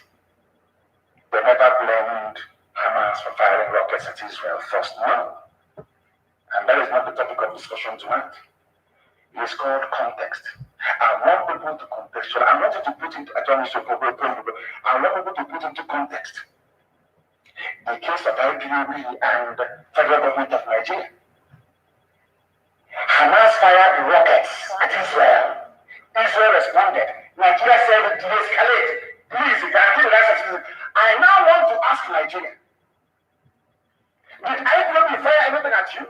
They never blamed Hamas for firing rockets at Israel first, no. And that is not the topic of discussion tonight. It is called context. I want people to contextualize. I want you to put into, I want people to put into context. the case of IPOB and the federal government of Nigeria. Hamas fired rockets at Israel. Israel responded. Nigeria said, de-escalate. Please, guarantee the rights of citizens. I now want to ask Nigeria, did IPOB fire anything at you?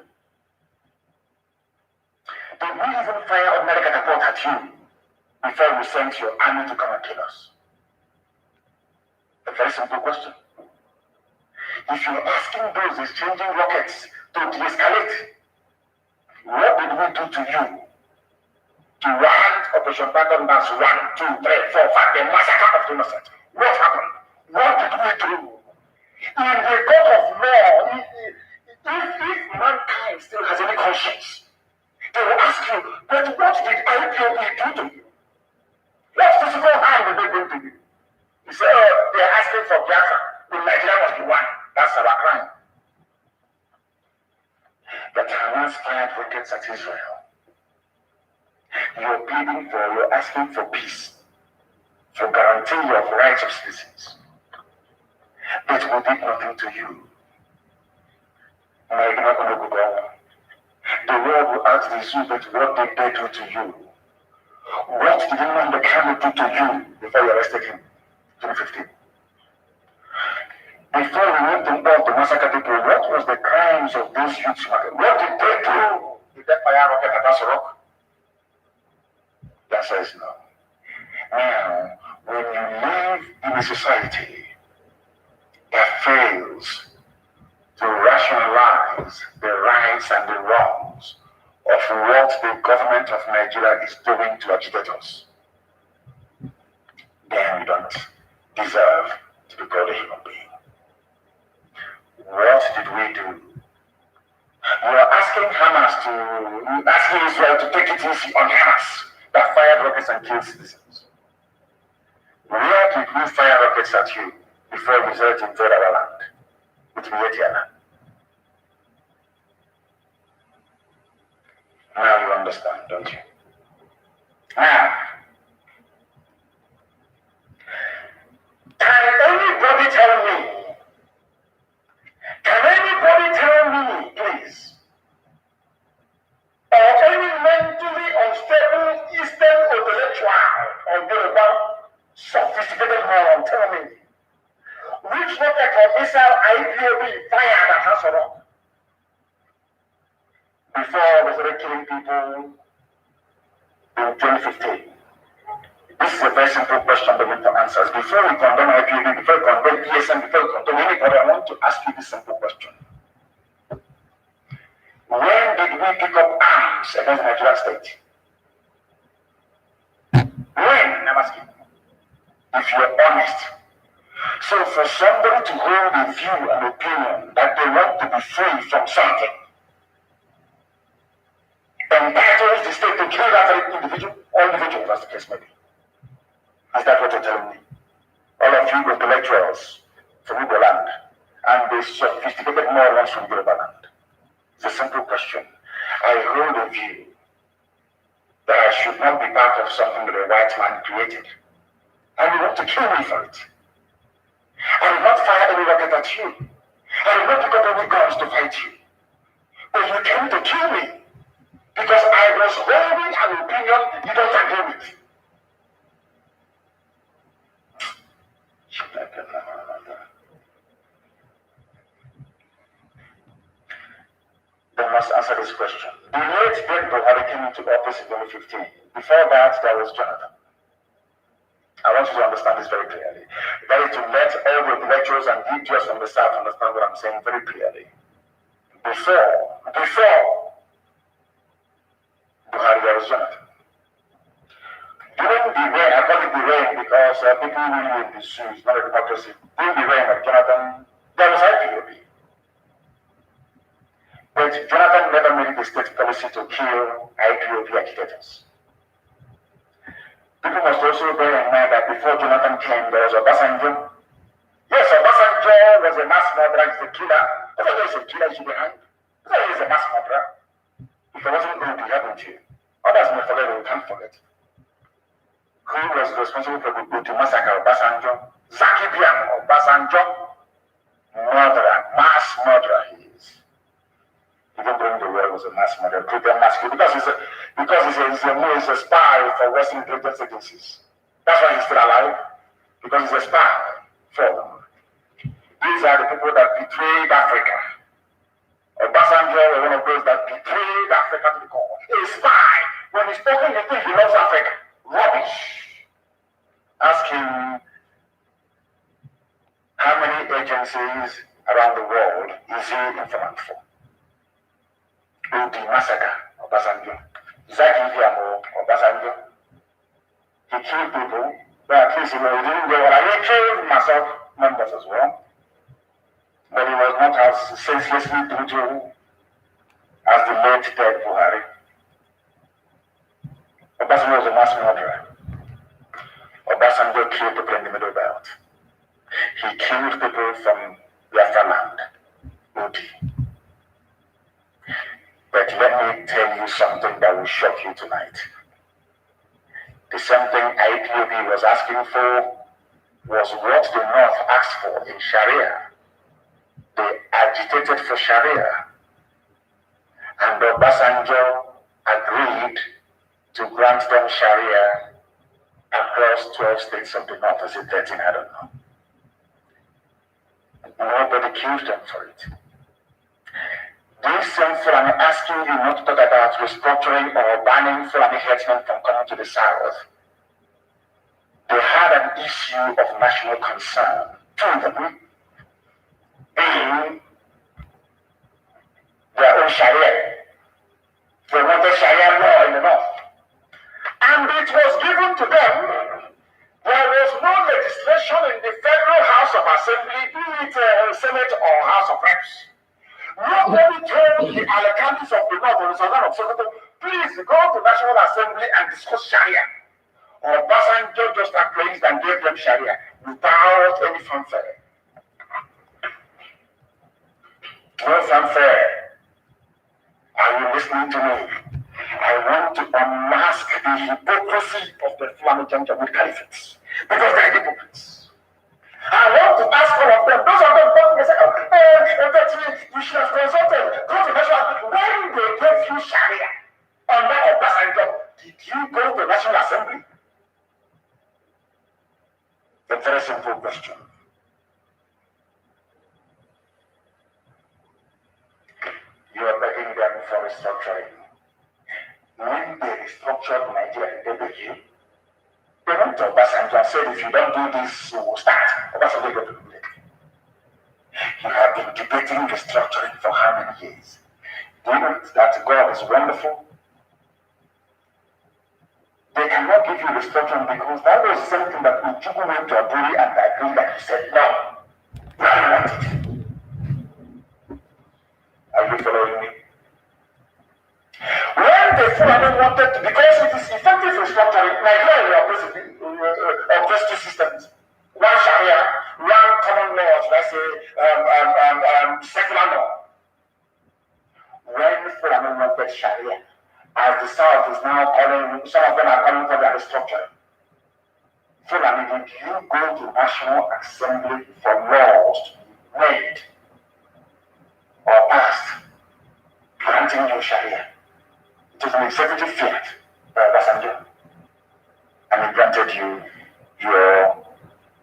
Did we even fire ordinary catapult at you before we sent your army to come and kill us? A very simple question. If you're asking those exchanging rockets to de-escalate, what did we do to you? To warrant Operation Pattern Dance 1, 2, 3, 4, 5, the massacre of the innocent. What happened? What did we do? In the court of law, if mankind still has any conscience, they will ask you, but what did IPOB do to you? What physical harm did they do to you? You say, oh, they're asking for Biafra. The Nigeria was the one. That's our crime. But Hamas fired rockets at Israel. You're pleading for, you're asking for peace, for guarantee of rights of citizens. But we did nothing to you. The world will ask the zoo, but what did they do to you? What did Nnamdi Kanu do to you before you arrested him in 2015? Before we went to massacre people, what was the crimes of those youths? What did they do? Did they fire rocket at us rock? The answer is no. Now, when you live in a society that fails to rationalize the rights and the wrongs of what the government of Nigeria is doing to agitators, then you don't deserve to be called a human being. What did we do? You are asking Israel to take it easy on Hamas that fired rockets and killed citizens. Where did we fire rockets at you before we decided to invade our land? With Vietnam. Now you understand, don't you? Now, can anybody tell me, please, or any mentally unstable Eastern intellectual or Yoruba sophisticated moron, tell me, which rocket or missile IPOB fired at Hasoro before they started killing people in 2015? This is a very simple question that we need to answer. Before we condemn IPOB, before we condemn PSM, before we condemn anybody, I want to ask you this simple question. When did we pick up arms against the Nigerian state? When? I'm asking. If you're honest. So for somebody to hold a view and opinion that they want to be free from something, entitles the state to kill that individual or individual, as the case may be. Is that what you're telling me? All of you intellectuals from Igbo land and the sophisticated morons from Yoruba land. It's a simple question. I hold a view that I should not be part of something that a white man created. And you want to kill me for it. I will not fire any rocket at you. I will not pick up any guns to fight you. But you came to kill me because I was holding an opinion you don't agree with. They must answer this question. The late great Buhari came into office in 2015. Before that, there was Jonathan. I want you to understand this very clearly. That is to let all the intellectuals and idiots from the South understand what I'm saying very clearly. Before Buhari, there was Jonathan. During the reign, I call it the reign because people really in the shoes, not a democracy. During the reign of Jonathan, there was IPOB. But Jonathan never made it a state policy to kill IPOB agitators. People must also bear in mind that before Jonathan came, there was Obasanjo. Yes, Obasanjo was a mass murderer, he's a killer. I thought he was a killer, he should be hanged. I thought he was a mass murderer. If it wasn't going to happen to you, others may forget, we can't forget. Who was responsible for the massacre of Obasanjo? Zaki Biam Obasanjo. murderer, mass murderer he is. Even during the war, he was a mass murderer, brutal mass killer, because he's a spy for Western intelligence agencies. That's why he's still alive, because he's a spy for them. These are the people that betrayed Africa. Obasanjo was one of those that betrayed Africa to the core. A spy. When he's talking, he thinks he loves Africa. Rubbish. Ask him how many agencies around the world is he informant for? The massacre, Obasanjo. Zaki Diamo, Obasanjo. He killed people, but at least he didn't go. He killed myself members as well. But he was not as senselessly brutal as the late dead Buhari. Obasanjo was a mass murderer. Obasanjo killed people in the Middle Belt. He killed people from Biafra land, Udi. But let me tell you something that will shock you tonight. The same thing IPOB was asking for was what the North asked for in Sharia. They agitated for Sharia, and Obasanjo agreed to grant them Sharia across 12 states of the North. Is it 13? I don't know. Nobody killed them for it. This same Fulani asking you not to talk about restructuring or banning Fulani herdsmen from coming to the South. They had an issue of national concern. Two of them being their own Sharia. They wanted Sharia law in the North. And it was given to them. There was no legislation in the Federal House of Assembly, be it Senate or House of Reps. Nobody told the Alakantis of the North or the Southern of Sokoto, please go to National Assembly and discuss Sharia. Obasanjo just appraised and gave them Sharia without any fanfare. No fanfare. Are you listening to me? I want to unmask the hypocrisy of the Fulani Janjaweed Caliphates, because they are hypocrites. I want to ask all of them, those of them talking, they say, you should have consulted, go to National. When they gave you Sharia under Obasanjo, did you go to National Assembly? A very simple question. You are begging them for restructuring. When they restructured Nigeria, they beg you. They went to Obasanjo and said, if you don't do this, we will start. Obasanjo got to do it. You have been debating restructuring for how many years? Do you know that God is wonderful? They cannot give you restructuring because that was something that Ujugu went to Aburi and agreed that he said, no. Now you want it. Are you following me? When the Fulani wanted to, because it is effective restructuring, Nigeria oppressed two systems. One Sharia, one common law, let's say, secular law. When Fulani wanted Sharia, as the South is now calling, some of them are calling for their restructuring. Fulani, did you go to National Assembly for laws to be made or passed granting you Sharia? It is an executive fiat by Obasanjo, and he granted you your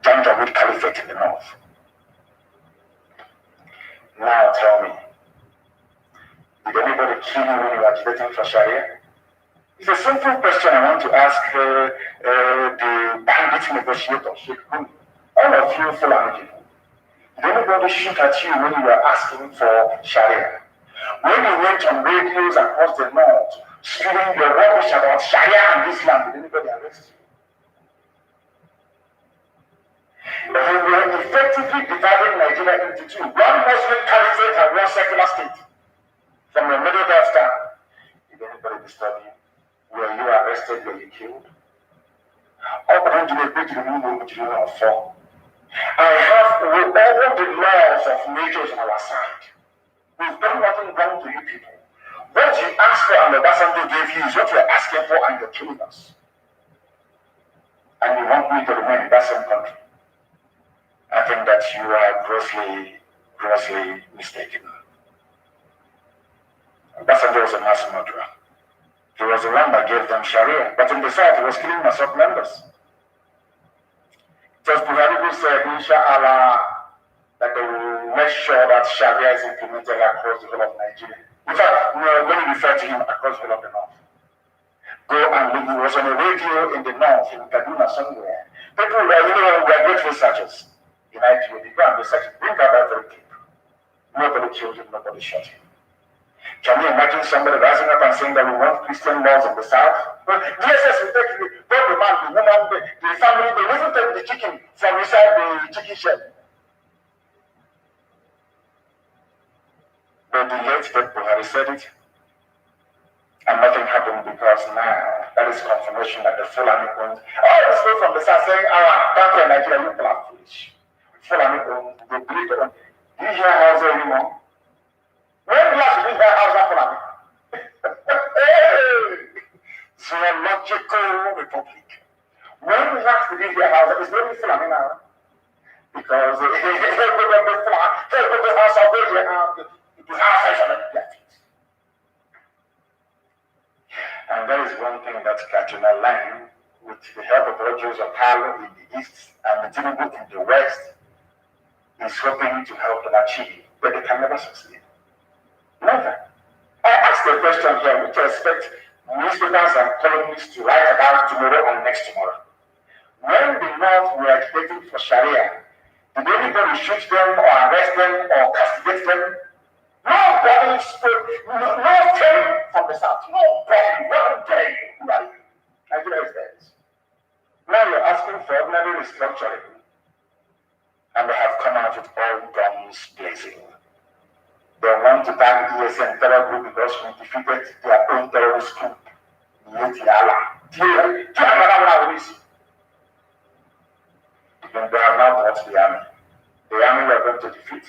Janjaweed Caliphate in the North. Now tell me, did anybody kill you when you were agitating for Sharia? It's a simple question I want to ask the bandit negotiator, Sheikh Kanu. All of you Fulani people, did anybody shoot at you when you were asking for Sharia? When you went on radios across the North, spewing your rubbish about Sharia and Islam, did anybody arrest you? You were effectively dividing Nigeria into two. One Muslim caliphate and one secular state. From the middle belt down. Did anybody disturb you? Were you arrested? Were you killed? I have all the laws of nature on our side. We've done nothing wrong to you people. What you asked for and the Obasanjo gave you is what you're asking for, and you're killing us. And you want me to remain in that same country. I think that you are grossly grossly mistaken. Obasanjo was a mass murderer. He was the one that gave them Sharia, but in the south, he was killing Masop members. Just Buhari who said, Inshallah, that they will make sure that Sharia is implemented across the whole of Nigeria. In fact, when you refer to him across the whole of the north, go and look. He was on a radio in the north, in Kaduna somewhere. People were, were great researchers in IGOD. Go and research it. Bring out that very clip. Nobody killed him, nobody shot him. Can you imagine somebody rising up and saying that we want Christian laws in the south? But DSS will take both the man, the woman, the family, they will even take the chicken from inside the chicken shed. But the late dead Buhari said it, and nothing happened because now that is confirmation that the Fulani owned. All the people from the south saying, down to Nigeria, you people are foolish. Fulani owned, they believe it. Do you hear Hausa anymore? When last did you hear Hausa Fulani? Zoological Republic. When last did you hear Hausa? It's very Fulani now. Because and that is one thing that Katrina Line, with the help of Rogers of Harlow in the east and Tinubu in the west, is hoping to help them achieve, but they can never succeed. Never. I asked a question here which I expect newspapers and columnists to write about tomorrow and next tomorrow. When the North were agitating for Sharia, did anybody shoot them or arrest them or castigate them? Nobody spoke, no came from the south. Nobody, what dare you? Who are you? Nigeria is dead. Now you're asking for ordinary restructuring, and they have come out with all guns blazing. They want to tag ESN terror group because we defeated their own terrorist group. Then they have now brought the army. The army we are going to defeat,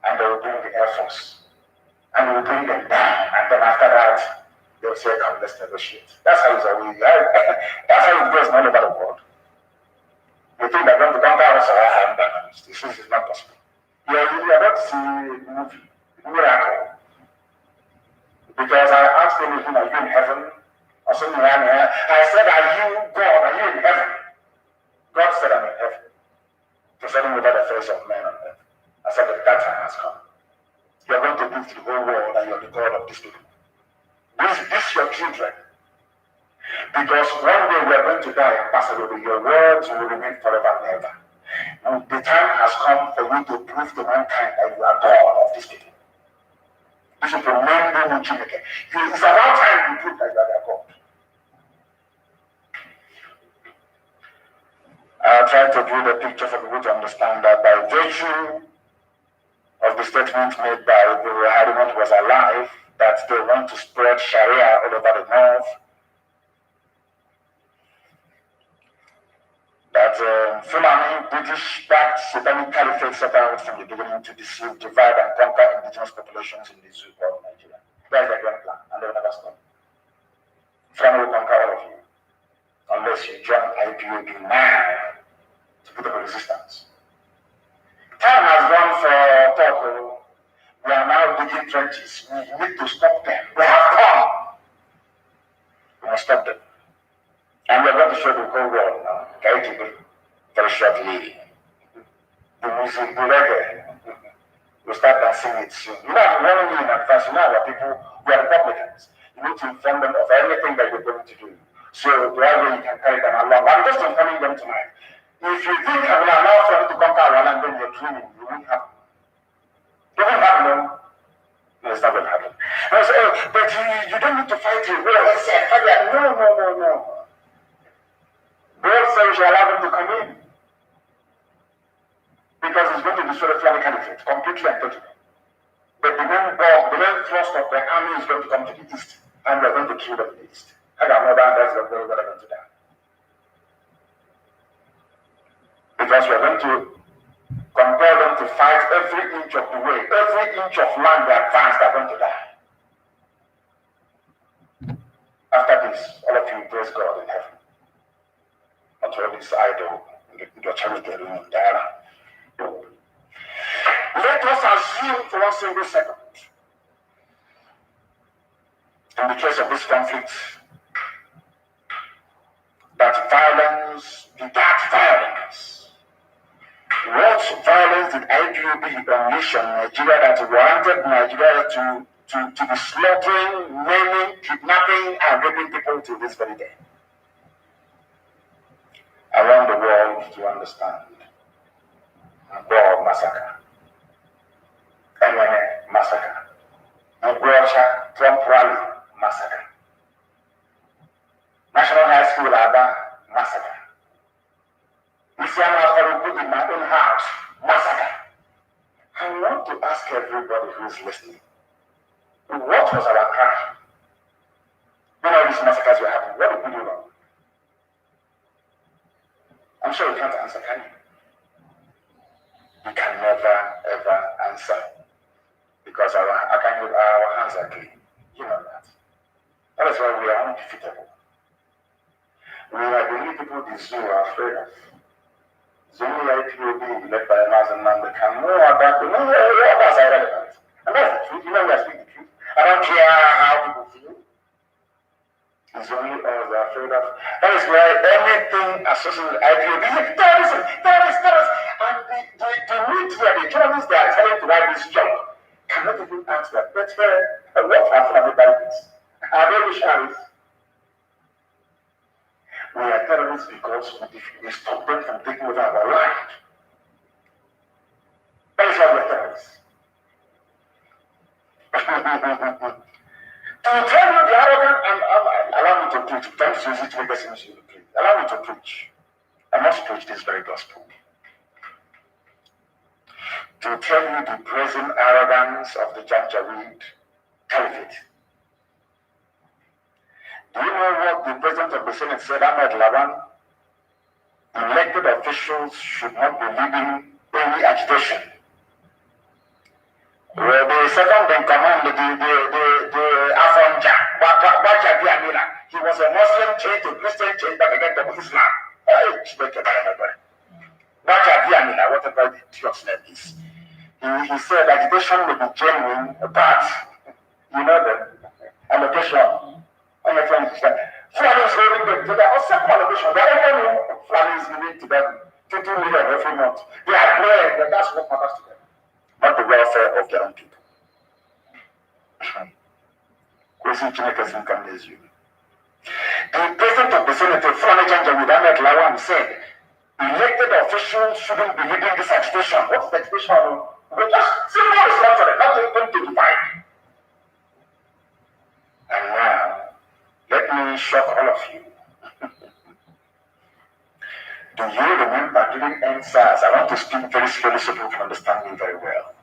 and they will bring the Air Force. And we will bring them down, and then after that, they will say, come, let's negotiate. That's how it's always. That's how it goes all over the world. You think they're going to conquer us or harm them? This is not possible. You are about to see a movie, miracle. Because I asked him, are you in heaven? Or something like that. I said, are you God? Are you in heaven? God said, I'm in heaven. To send him without the face of man on earth. I said, that time has come. You're going to prove to the whole world that you're the God of these people. This your children. Because one day we are going to die and pass away. Your words will remain forever and ever. And the time has come for you to prove to mankind that you are God of these people. This is the main thing you make. It's about time you prove that you are their God. I'll try to build a picture for people to understand that by virtue of the statement made by Buhari when he was alive, that they want to spread Sharia all over the north, that Fulani British-backed satanic caliphate set out from the beginning to deceive, divide, and conquer indigenous populations in the zoo of Nigeria. That's their grand plan, and they will never stop. Fulani will conquer all of you, unless you join IPOB now to put up a resistance. Time has gone for talk. We are now digging trenches. We need to stop them. They have come. We must stop them. And we are going to show the whole world now. Very shortly. The music, the reggae. We'll start dancing it soon. You know, I'm warning you in advance. You know, our people, we are Republicans. You need to inform them of everything that you're going to do. So the way you can carry them along. I'm just informing them tonight. If you think I will allow them to conquer our land, then you're dreaming. It won't happen. It won't happen. No, it's not going to happen. I say, but you don't need to fight a war. I said, no. God says we shall allow them to come in. Because it's going to destroy the Fulani Caliphate completely and totally. But the main thrust of the army is going to come to the east. And we're going to kill them in the east. And I know that that's the way we're going to die. Because we're going to compel them to fight every inch of the way. Every inch of land they advance, they're going to die. After this, all of you praise God in heaven. Not all this idol, your charity room, Let us assume for 1 single second, in the case of this conflict, that violence, what violence did IPOB unleash on Nigeria that warranted Nigeria to be slaughtering, maiming, kidnapping, and raping people to this very day? Around the world to understand. War massacre. MMA massacre. Russia, Trump rally massacre. National High School Aba massacre. Islam Afaruku in my own house massacre. I want to ask everybody who is listening, what was our crime? When all these massacres were happening, what did we do wrong? I'm sure you can't answer, can you? You can never ever answer because our hands are clean. You know that. That is why we are undefeatable. We are the only people the zoo are afraid of. The only IPOB led by Mazi and Nnamdi can know about the no others are relevant. And that's the truth. You know we are speaking the truth. I don't care how people feel. It's only us they are afraid of. That is why anything associated with IPOB is terrorism. And the media, the journalists they are telling to write this job cannot even answer that. But what happened at the barricades? Are they missionaries? We are terrorists because we stop them from taking over our land. That is why we are terrorists. To tell you the arrogant, allow me to preach. Don't use it to make us easy to preach. Allow me to preach. I must preach this very gospel. To tell you the present arrogance of the Janjaweed Caliphate. Do you know what the president of the Senate said, Ahmed Lawan? Elected officials should not be leading any agitation. Well, the second in command, the Afonja, Bajabi Amina, he was a Muslim change to Christian change back against the Islam. Bajabi Amina, whatever the idiot's name is. He said agitation will be genuine, but you know the allocation. And my friends, Fulani is holding them together. Also, allocation. They don't know Fulani is giving to them 2 million every month. They are praying, and that's what matters to them, not the welfare of their own people. The president of the Senate, Fulani Janjaweed Ahmed Lawan, said elected officials shouldn't be leading this agitation. What's the agitation? We just simple restructuring, not even to divide. And now, let me shock all of you. Do you remember during NSAS? I want to speak very slowly so people can understand me very well.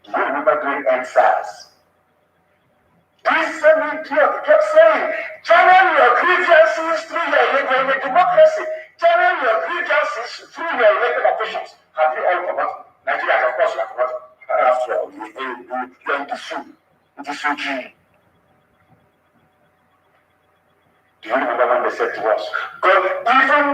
Do you remember during NSAS? This same idiot kept saying, channel your grievances through your democracy. Channel your grievances through your elected officials. Have you all forgotten? Nigeria, of course, you have forgotten. After all, you're going to sue. It is so key. Do you remember when they said to us, God, even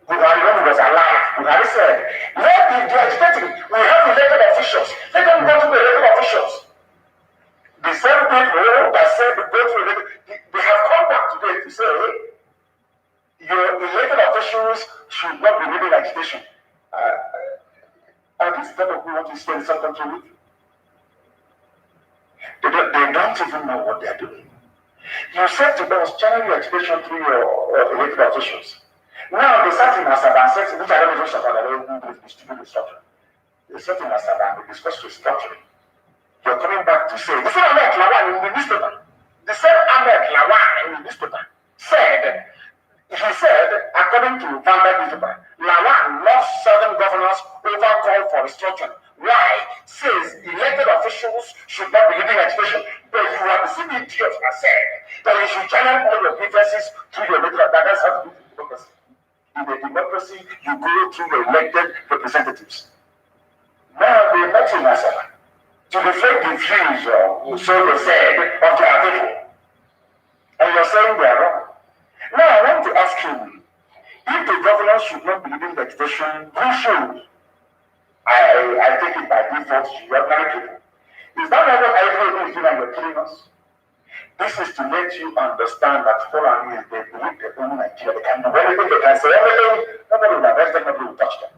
Buhari, when he was alive, Buhari said, let the agitating, we have elected officials, let them go to the elected officials. The same people that said the go to elected, they have come back today to say, hey, your elected officials should not be leading agitation. Are these people who want to stay in some country with? They don't even know what they are doing. You said to us, channel your agitation through your elected officials. Now they sat in Asaba and said, which I don't even support, I don't believe in stupid restructuring. They sat in Asaba and they discussed restructuring. You're coming back to say, the same Ahmed Lawan in the newspaper, the same Ahmed Lawan in the newspaper said, he said, according to Vanguard newspaper, Lawan lost 7 governors over call for restructuring. Why? Says elected officials should not be leading agitation, but you are the same idiot that said that you should channel all your grievances through your elected. That's how to do democracy. In a democracy, you go through your elected representatives. Now they met in Asaba to reflect the views, so they said, of their people. And you're saying they are wrong. Now I want to ask you, if the governor should not be leading the agitation, who should? I take it back. by default to ordinary people. Is that not what everybody is doing and you're killing us? This is to let you understand that Fulani is they believe they own Nigeria. They can do anything, they can say everything, nobody will arrest them, nobody will touch them.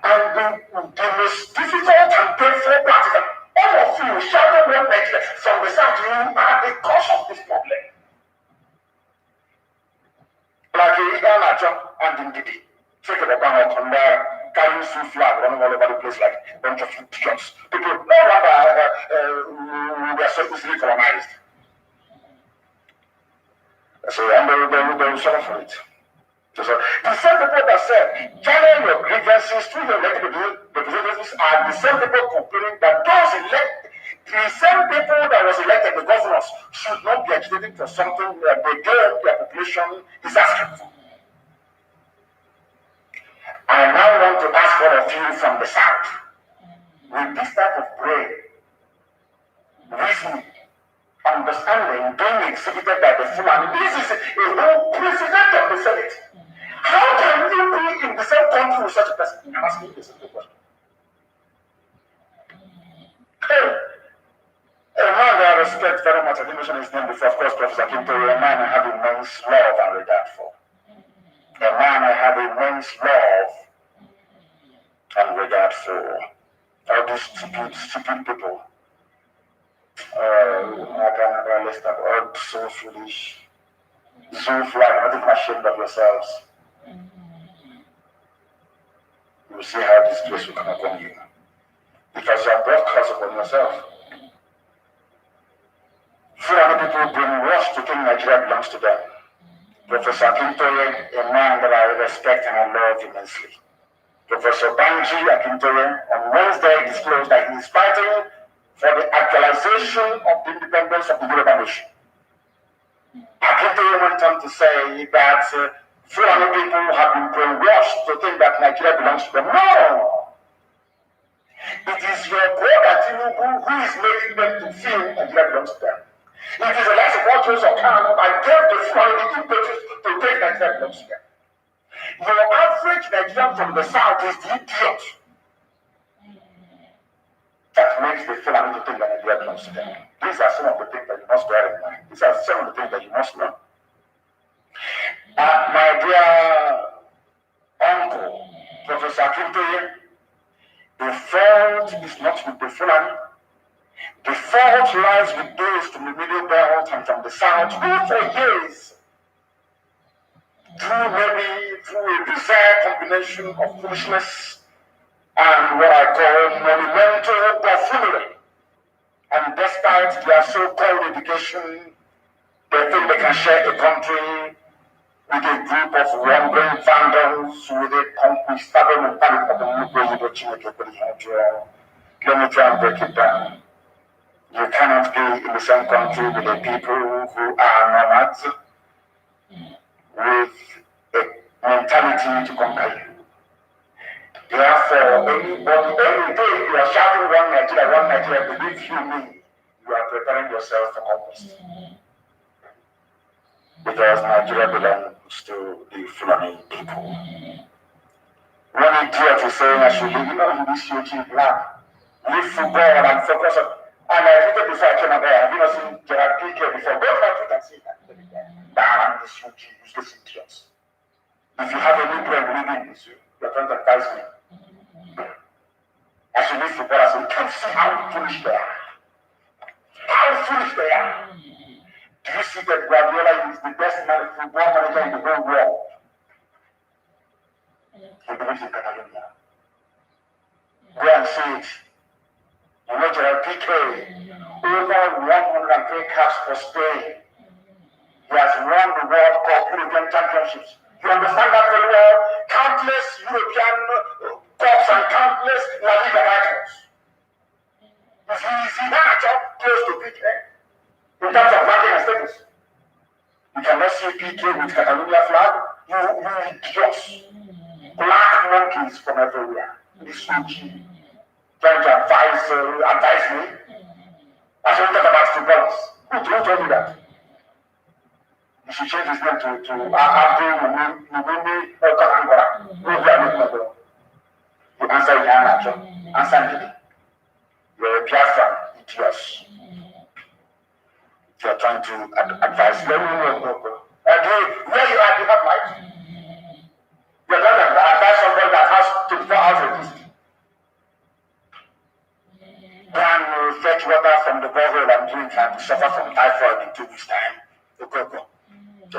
And the most difficult and painful part is that all of you shouting one Nigeria from the south, you are the cause of this problem. Like Ghana and Nnamdi, take a banner on there, carrying some flag running all over the place like a bunch of idiots. People, no wonder we are so easily colonized. So they will suffer for it. So, the same people that said, channel your grievances to your elected representatives are the same people complaining that the same people that was elected, the governors, should not be agitating for something that they gave their population is asking for. I now want to ask all of you from the south, with this type of brain, reasoning, understanding being exhibited by the Fulani, this is a whole president of the Senate. How can you be in the same country with such a person? I'm asking you a simple question. A man that I respect very much, I didn't mention his name before, of course, Professor Kintori, a man I have immense love and regard for. A man I have immense love and regard for. All these stupid people. I can never list up. All so foolish. So flat, not even ashamed of yourselves. You will see how this place will come upon you. Because you have brought curse upon yourself. Fulani people brainwashed to think Nigeria belongs to them. Professor Akintoye, a man that I respect and I love immensely. Professor Banji Akintoye on Wednesday disclosed that he is fighting for the actualization of the independence of the Yoruba nation. Akintoye went on to say that Fulani people have been brainwashed to think that Nigeria belongs to them. No! It is your brother Tinubu who is making them to feel Nigeria belongs to them. It is the last of all those of Kanu and gave the Fulani the impetus to take Nigeria belongs to them. Your average Nigerian from the south is the idiot that makes the Fulani to think that Nigeria belongs to them. These are some of the things that you must bear in mind. These are some of the things that you must know. My dear uncle, Professor Akintoye, the fault is not with the Fulani. The fault lies with those from the middle belt and from the south who for years, through a bizarre combination of foolishness and what I call monumental buffoonery, and despite their so-called education, they think they can share the country with a group of wandering vandals with a conquistador mentality of the let me try and break it down. You cannot be in the same country with the people who are nomads with a mentality to conquer you. Therefore, any day you are shouting one Nigeria, believe you me, you are preparing yourself for conquest. Because Nigeria belongs to the Fulani people. One idiot is saying I should live in this YouTube lab, leave football and focus on. And I tweeted before I came out there, have you not seen Gerard Piqué before? Go to my Twitter and see that. Damn, this YouTube, useless idiots. If you have any brain reading this, you're trying to advise me. I should leave football and say, you can't see how foolish they are. How foolish they are. Do you see that Guardiola is the best football manager in the whole world? He believes in Catalonia. Go and see it. You know Gerard Piqué, over 103 caps for Spain. He has won the World Cup, European Championships. You understand that very well? Countless European Cups and countless La Liga titles. Is he not at all close to Piqué in terms of ranking and status? You cannot see Piqué with Catalonia flag. You idiots. Black monkeys from everywhere. This Suchi trying to advise me. I should talk about footballers. Who told you that? You should change his name to Abdul Mumini Okakangora. Who is that? You answer Yana, answer me. You're a Biafran, idiots. You're trying to advise. Let me know. Where you are, you have light. You're trying to advise somebody that has 24 hours a day. Then fetch water from the borehole and drink and suffer from typhoid in 2 weeks' time. The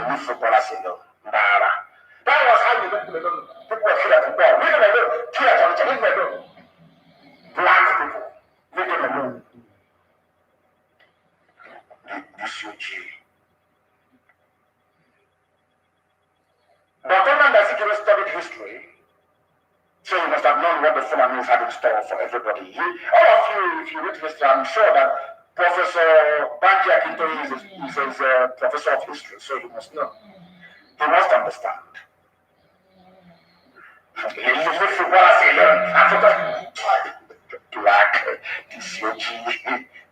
new footballers alone. That was how you look. People were killed at the ball. Leave them alone. Kill at the leave them alone. Black people. Leave them alone. This UG. But Nnamdi Azikiwe studied history, so you must have known what the Fulanis had in store for everybody. All of you, if you read history, I'm sure that Professor Banji Akintoye is a professor of history, so you must know. You must understand.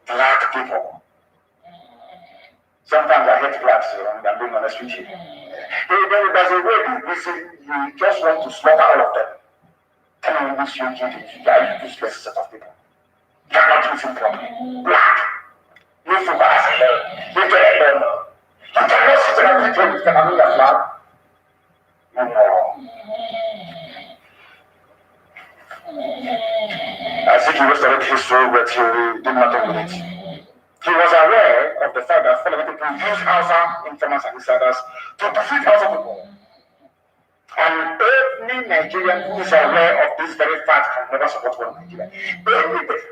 Black people. Sometimes I hate blacks, I'm being honest with you. There's a way you just want to slaughter all of them. Tell me this you are useless set of people. You are not using properly. Black. You feel bad alone. You get alone. You cannot sit around and with Canada flag. I think he was studying history, but he did nothing with it. He was aware of the fact that Fulani people use Hausa informants and insiders to defeat Hausa people. And every Nigerian who is aware of this very fact can never support one Nigeria.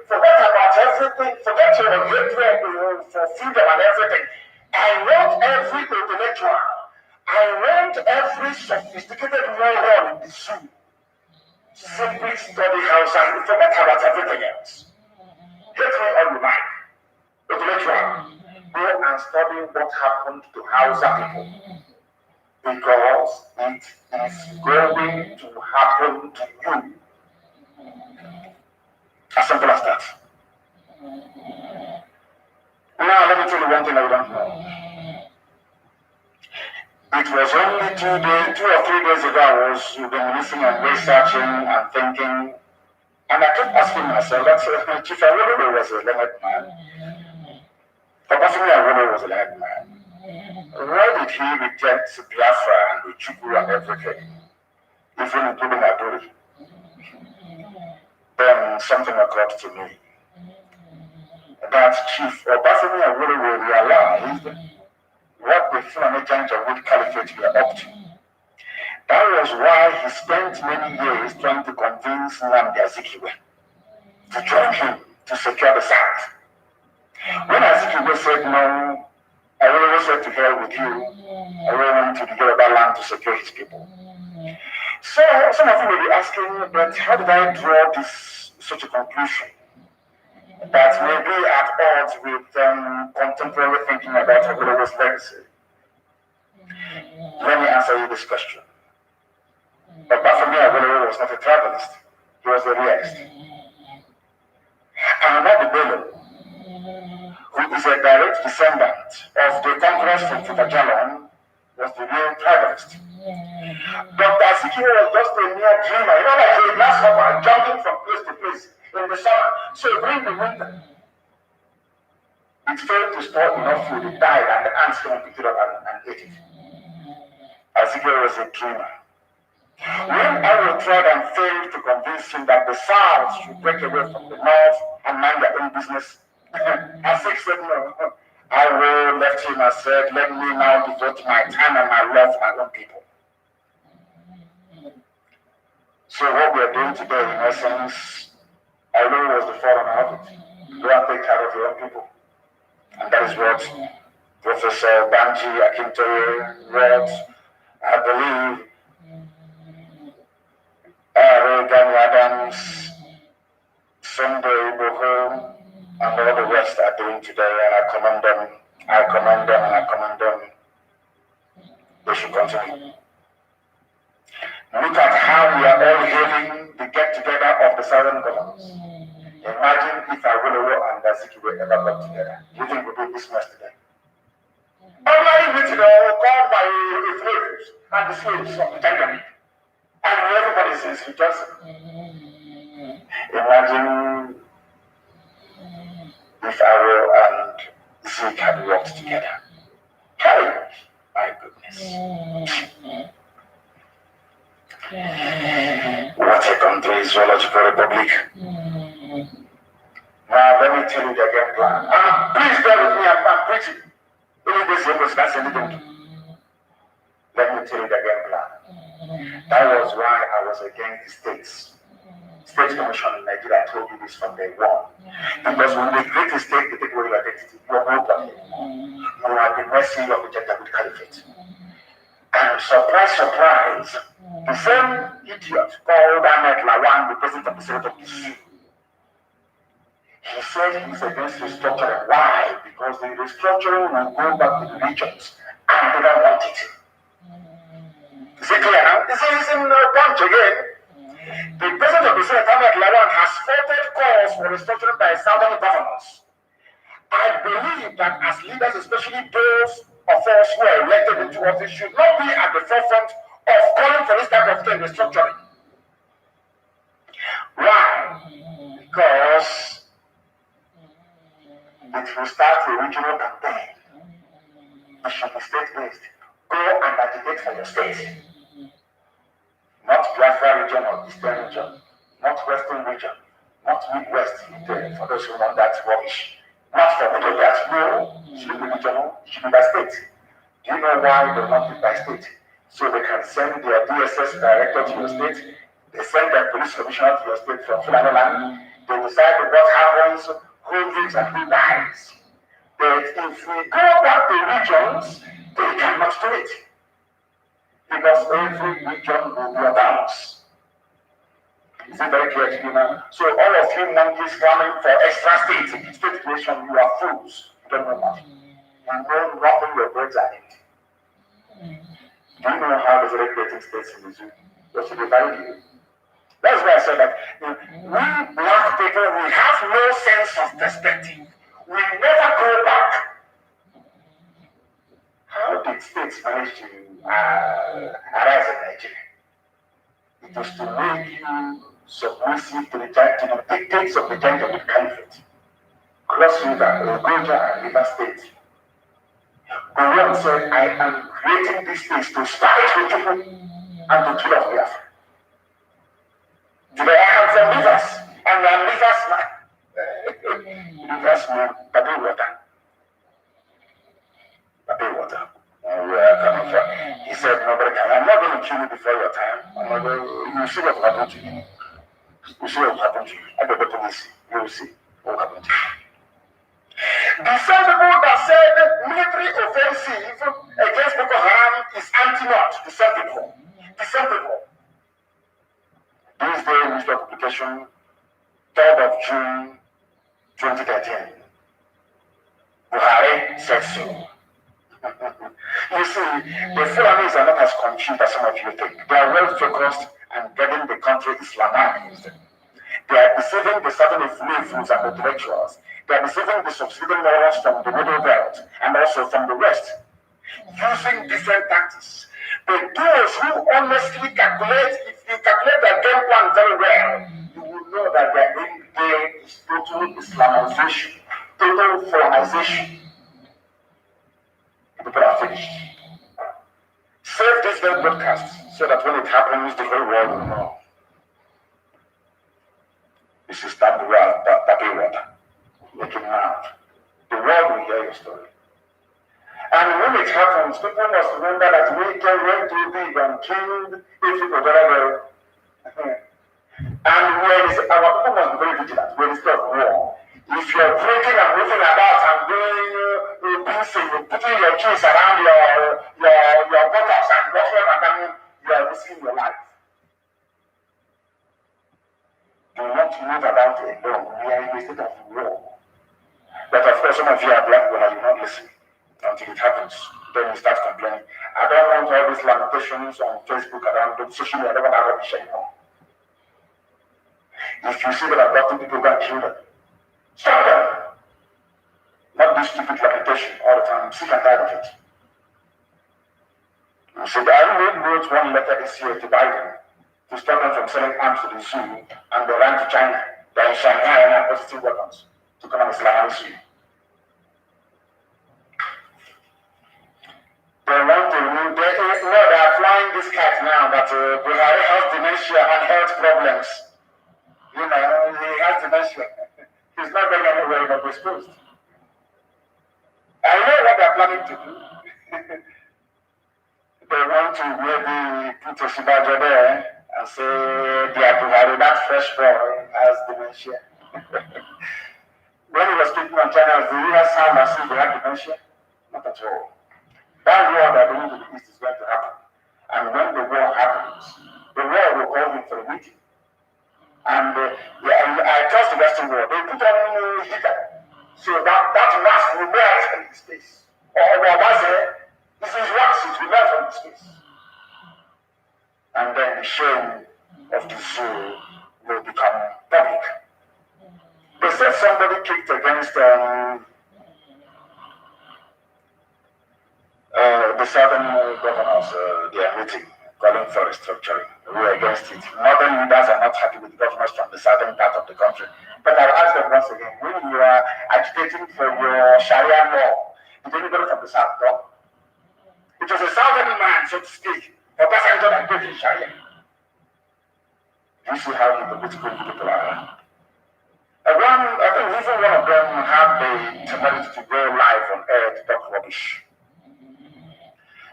Forget about everything, forget your hatred for freedom and everything. I want every intellectual, I want every sophisticated moron in the zoo simply study Hausa and forget about everything else. Hate me all you like. Intellectual, go and study what happened to Hausa people. Because it is going to happen to you. As simple as that. Now, let me tell you one thing I don't know. It was only 2 or 3 days ago I was listening and researching and thinking, and I kept asking myself, that Chief Awolowo was a learned man. Papa Femi Awolowo was a learned man. Why did he reject Biafra and Ojukwu and everything, even including Adori? Then something occurred to me. That Chief Obafemi Awolowo realized what the Fulani Janjaweed Caliphate were up to. That was why he spent many years trying to convince Nnamdi Azikiwe to join him to secure the South. When Azikiwe said no, I really said to hell with you. I really want to get Yoruba land to secure his people. So some of you may be asking, but how did I draw such a conclusion that may be at odds with contemporary thinking about Awolowo's legacy? Let me answer you this question. Apart from me, Awolowo was not a tribalist. He was a realist. And Nnamdi Bello, who is a direct descendant of the conquerors from Futajalon, was the real tribalist. Dr. Azikiwe was just a mere dreamer. You know, like a grasshopper jumping from place to place in the summer. So during the winter, it failed to store enough food. It died, and the ants came and picked it up and ate it. Azikiwe was a dreamer. When I tried and failed to convince him that the South should break away from the North and mind their own business, Azik said no. I left him and said, let me now devote my time and my love to my own people. So what we are doing today, in essence, I know was the forerunner of it. Go and take care of your own people. And that is what Professor Banji Akintoye wrote, I believe, Gani Adams, Sunday Boho, and all the rest are doing today, and I commend them. I commend them, and I commend them. They should continue. Look at how we are all hailing the get-together of the Southern governors. Imagine if Awolowo and Azikiwe ever got together. Do you think we'll be this mess today? Ordinary meeting called by the slaves and the slaves of the Tanganyika. And everybody says rejoicing. Imagine if Arrow and Zeke had worked together. Hey, my goodness. What a country, Zoological Republic. Now, let me tell you the game plan. Please bear with me, I'm preaching. Even this young person can't say anything. Let me tell you the game plan. That was why I was against the states. State Commission in Nigeria, I told you this from day one. Because when they create a state, they take away your identity. You are nobody. You are the mercy of the Jacobite Caliphate. And surprise, surprise, the same idiot called Ahmed Lawan, the president of the Senate of the Zoo, he said he's against restructuring. Why? Because the restructuring will go back to the regions and they don't want it. Is it clear now? This is in punch again. The president of the Senate, Ahmed Lawan, has faulted calls for restructuring by southern governors. I believe that as leaders, especially those of us who are elected into office, should not be at the forefront of calling for this type of thing, restructuring. Why? Because it will start a regional campaign. It should be state-based. Go and agitate for your state. Not Biafra region or Eastern region, not Western region, not Midwest, for those who want that rubbish. Not for middle belt. No, it should be regional, it should be by state. Do you know why they want it by state? So they can send their DSS director to your state, they send their police commissioner to your state from Fulani land, they decide what happens, who lives and who dies. But if we go back to regions, they cannot do it. Because every region will be a balance. Is it very clear to you now? So all of you monkeys clamoring for extra states, state creation, you are fools. You don't know nothing. You know nothing your brains are in. Do you know how the creating states in the zoo? Just to divide you. That's why I said that we black people, we have no sense of perspective. We never go back. How did states manage to arise in Nigeria? It was to make you submissive to the dictates of the Jacobite Caliphate. Cross River, Ogoja, and River State. Gowon said, I am creating these states to spite the people and to kill off Biafra. Today I am from rivers, and I am rivers man, Baby water. Baby water. Where I come from. He said, nobody can. I'm not going to kill you before your time. You see what happened to you. You see what happened to you. I bet the police. You will see what happened to you. The same people that said military offensive against Boko Haram is anti-not. The same people. The same people. This day, Minister of Publication, 3rd of June 2013. Buhari said so. You see, the Fulanis are not as confused as some of you think. They are well focused and getting the country Islamized. They are deceiving the certain influences and intellectuals. They are deceiving the subsiding morals from the middle belt and also from the west, using different tactics. But those who honestly calculate, if you calculate their game plan very well, you will know that their end game is total Islamization, total foreignization. People are finished. Save this very broadcast so that when it happens, the whole world will know. This is not the world, but Baby water. Make it loud. The world will hear your story. And when it happens, people must remember that we went too big and killed Egypt or and our people must be very vigilant when it's not war. If you're drinking and moving about and doing pincing, putting your keys around your buttocks and walking and you are risking your life. Do not move about alone. We are in a state of war. But of course, some of you are black when you not listen until it happens. Then you start complaining. I don't want all these lamentations on Facebook around social media. I don't want that rubbish anymore. If you see that abducting people, go and kill them. Stop them. Not this stupid lamentation all the time. I'm sick and tired of it. You see, I only wrote one letter this year to Biden to stop them from selling arms to the zoo, and they ran to China. They're in Shanghai and have positive weapons. to come and Islamize you. They want to remove, they are flying this cat now that Buhari has dementia and health problems. You know, he has dementia. He's not going anywhere but exposed. I know what they're planning to do. They want to maybe put a Shibajo there and say they are Buhari, that fresh boy has dementia. When he was speaking on channels, did you sound as if they had dementia? Not at all. That war that the Middle East is going to happen. And when the war happens, the war will call him for a meeting. And I trust the Western world. They put on heater. So that mask will melt from his face. Or was it? This is wax, it will melt from his face. And then the shame of the zoo will become public. They said somebody kicked against the southern governors, they are meeting, calling for restructuring. We are against it. Northern leaders are not happy with the governors from the southern part of the country. But I'll ask them once again, when you are agitating for your Sharia law, did anybody from the south go? It was a southern man, so to speak, but that's how I gave you Sharia. You see how hypocritical people are. I think even one of them had the temerity to go live on air to talk rubbish.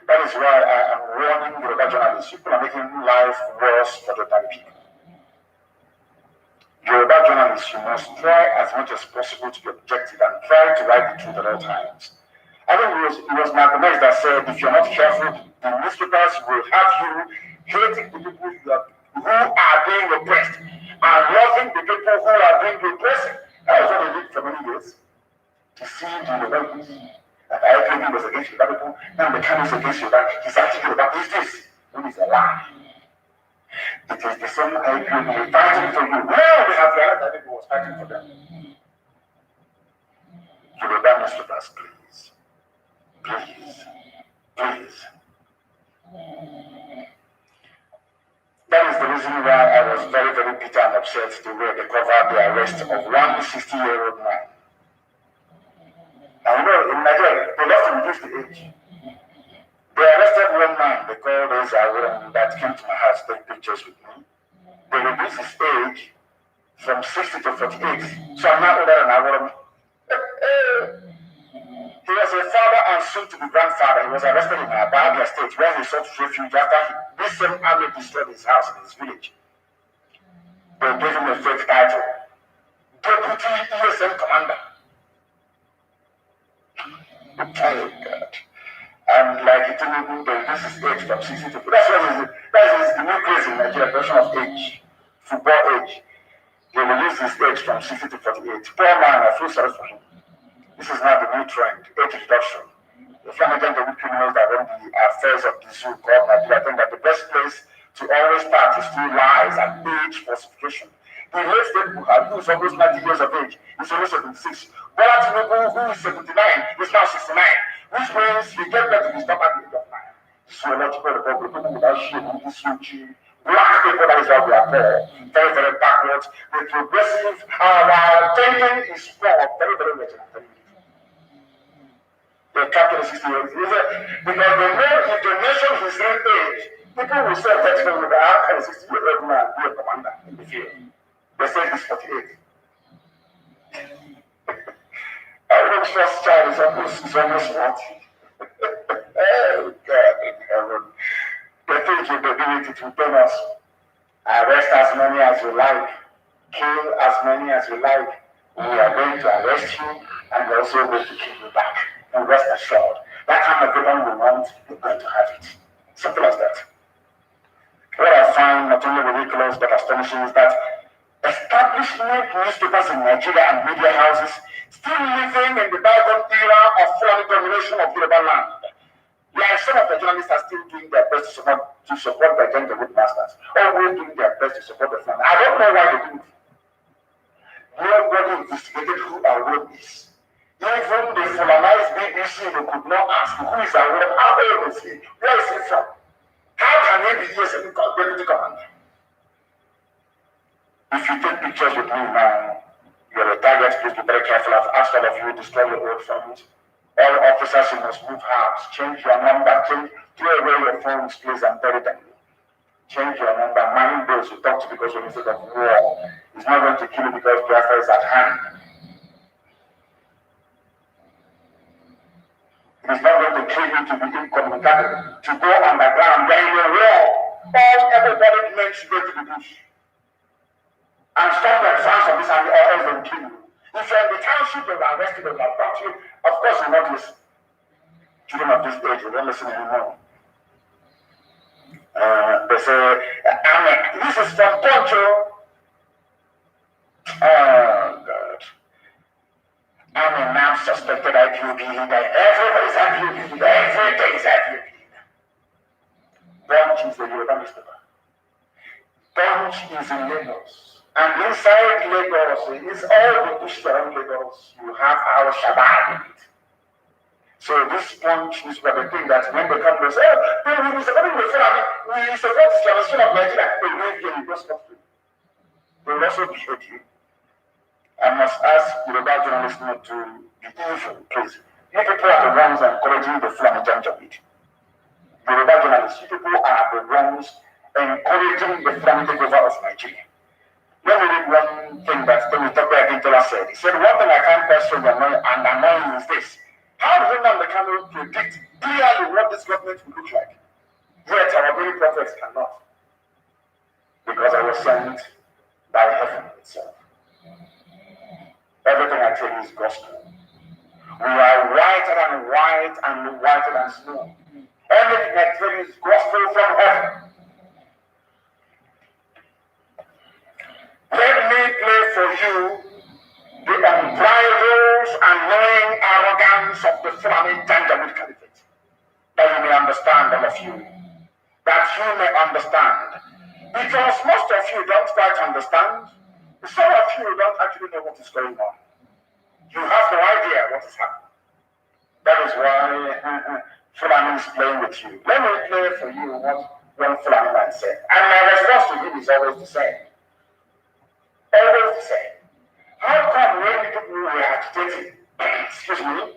That is why I am warning Yoruba journalists. People are making life worse for the Yoruba people. Yoruba journalists, you must try as much as possible to be objective and try to write the truth at all times. I think it was Malcolm X that said, if you're not careful, the newspapers will have you hating the people who are being oppressed and loving the people who are being oppressed. That was what they did for many years. To see the Yoruba people. That IPOB was against Yoruba people, now the Kanu is against Yoruba. He's actually Yoruba. Who is this? Who is a lie? It is the same IPOB fighting for you. Now they have realized that people was fighting for them. Yoruba newspapers, please. Please. Please. That is the reason why I was very, very bitter and upset the way they covered the arrest of one 60-year-old man. And you know, in Nigeria, they love to reduce the age. They arrested one man, they called us a woman that came to my house to take pictures with me. They reduced his age from 60 to 48. So I'm not older than I was. He was a father and soon to be grandfather. He was arrested in Abia State where he sought refuge after this same army destroyed his house in his village. They gave him a fake title, Deputy ESM Commander. Oh God. And like it will be this is age from 60 to that is the new craze in Nigeria, version of age, football age. They will use this age from 60 to 48. Poor man, I feel sorry for him. This is now the new trend, age reduction. If you're not going to be criminals that run the affairs of the zoo called Nigeria, I think that the best place to always start is through lies and age falsification. The late state Buhari, who is almost 90 years of age, is only 76. Bola Tinubu, who is 79, is now 69, which means he gave birth to his daughter at the age of 9. Zoological republic, people without shame, this huge black people, that is how we are poor, very, very backwards. The progressive, our thinking is poor, very, very rich. The capital 68 because they know if they mention his real age, people will say that how can a 60-year-old man be a commander in the field? They say he's 48. Our first child is almost 40. Oh God in heaven. They think with the ability to tell us, arrest as many as you like, kill as many as you like. We are going to arrest you and we're also going to kill you back. And rest assured, that kind of freedom we want, you're going to have it. Simple as that. What I find not only ridiculous but astonishing is that establishment newspapers in Nigeria and media houses still living in the bygone era of foreign domination of Yoruba land. Yeah, some of the journalists are still doing their best to support the agenda with masters. Always doing their best to support the fund. I don't know why they do it. Nobody investigated who our road is. Even the colonized BBC, they could not ask who is our road, how old is he, where is he from? How can he be here as a deputy commander? If you take pictures with me now, You're a target, please be very careful. I've asked all of you to destroy your old phones. All officers, you must move house. Change your number. Throw away your phones, please, and bury them. Change your number. Mind those you talk to because you're instead of war. It's not going to kill you because Biafra is at hand. It is not going to kill you to be incommunicable. To go underground when you're war. Everybody meant to go to the bush. And stop the advance of this army or else they will kill you. If you're in the township, they will arrest you, they will abduct you. Of course, you will not listen. Children of this age, you don't listen anymore. They say, this is from Poncho. Oh, God. I'm a now suspected IPOB leader. Everybody's IPOB leader. Every day is IPOB leader. Punch is the Yoruba newspaper. Punch is in Lagos. And inside Lagos is all the bush around Lagos. You have our Shabbat in it. So this Punch newspaper thing that when they come, they say, oh, we support the Fulani, we support the Islamization of Nigeria. They leave you, you go stop you. They will also behead you. I must ask Yoruba journalists not to be evil, please. You people are the ones encouraging the Fulani Janjaweed. Yoruba journalists, you people are the ones encouraging the Fulani takeover of Nigeria. Let me read one thing that Tony Tope said. He said, one thing I can't question and annoying is this. How does Nnamdi Kanu predict clearly what this government will look like? Yet our very prophets cannot. Because I was sent by heaven itself. Everything I tell you is gospel. We are whiter than white and whiter than snow. Everything I tell you is gospel from heaven. Let me play for you the unbridled and knowing arrogance of the Fulani Janjaweed Caliphate. That you may understand, all of you. That you may understand. Because most of you don't quite understand. Some of you don't actually know what is going on. You have no idea what is happening. That is why Fulani is playing with you. Let me play for you what one Fulani man said. And my response to him is always the same. Always the same. How come when people were agitating, excuse me,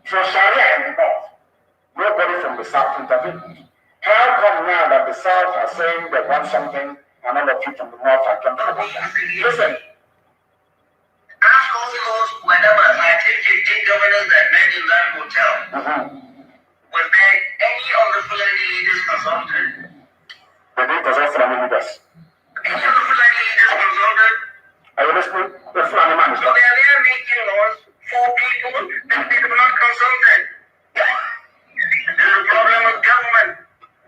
for Sharia in the north, nobody from the south intervened? How come now that the south are saying they want something and all of you from the north are jumping about that? Listen. Ask all those whatever scientific governors that met in that hotel. Was there any of the Fulani leaders consulted? They didn't consult Fulani leaders. Any of the Fulani leaders consulted? Are you listening? The Fulani man is So they are there making laws for people that people not consulted. There's a problem with government.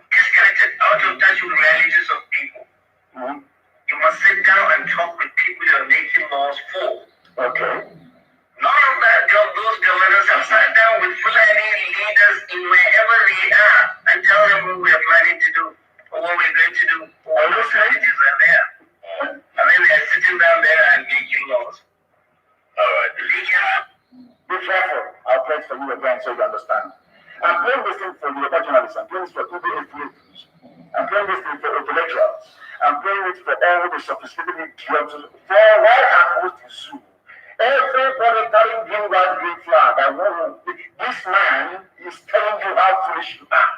Disconnected out of touch with realities of people. You must sit down and talk with people you are making laws for. Okay. None of that those governors have sat down with Fulani leaders in wherever they are and tell them what we are planning to do or what we're going to do. All those strategies are there. And then they are sitting down there and making laws. Alright. Be careful. I'll play it for you again so you understand. I'm playing this thing for Yoruba journalists. I'm playing this for EBA creators. I'm playing this thing for intellectuals. I'm playing it for all the sophisticated idiots. For why I'm supposed to sue. Everybody carrying green flag. This man is telling you how foolish you are.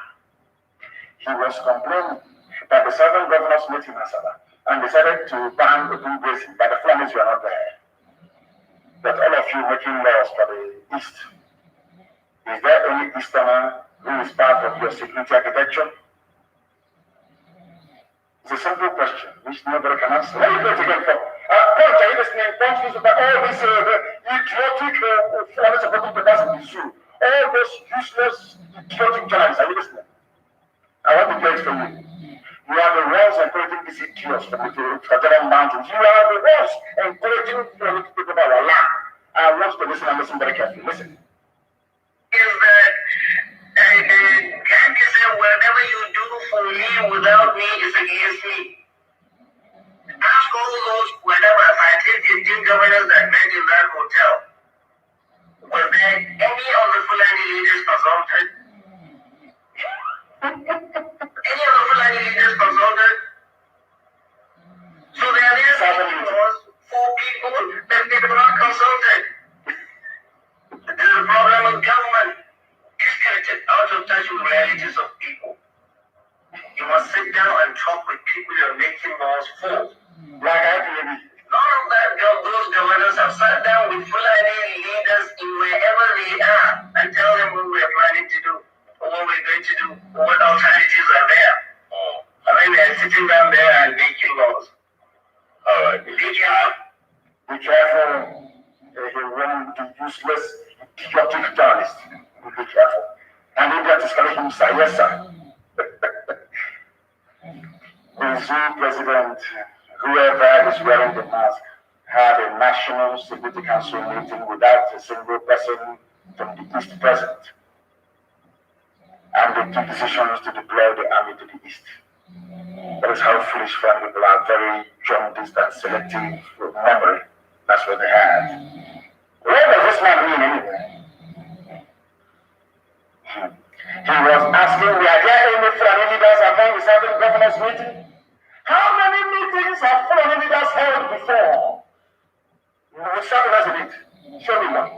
He was complaining that the southern governors met in Asaba and decided to ban open grazing, but the Fulanis were not there. But all of you making laws for the East. Is there any Easterner who is part of your security architecture? It's a simple question which nobody can answer. Let me play it again for Punch, are you listening? Punch is about all these idiotic Fulani supporting papers in the zoo. All those useless, idiotic journalists, are you listening? I want to play it for you. You are the ones encouraging these idiots from the Federal Mountains. You are the ones encouraging Fulani to take over our land. I want you to listen and listen very carefully. Listen. Is that can't you say whatever you do for me without me is against me? Ask all those whatever scientific governors that met in that hotel. Was there any of the Fulani leaders consulted? Any of the Fulani leaders consulted? So they are there making laws for people that they do not to realities of people. You must sit down and talk with people you're making laws for. Like I do. None of that, those governors have sat down with Fulani leaders in wherever they are and tell them what we're planning to do, or what we're going to do, or what alternatives are there. And then they're sitting down there and making laws. All right. Be careful. Be careful. When the useless, idiotic journalist. Be careful. And if that is calling him sir, yes sir. The Zoo president, whoever is wearing the mask, had a National Security Council meeting without a single person from the East present. And they took decisions to deploy the army to the East. That is how foolish foreign people are, very jaundiced and selective memory. That's what they have. What does this man mean anyway? He was asking, were there any Fulani leaders among the Southern Governors meeting? How many meetings have Fulani leaders held before? With Southerners in it? Show me one.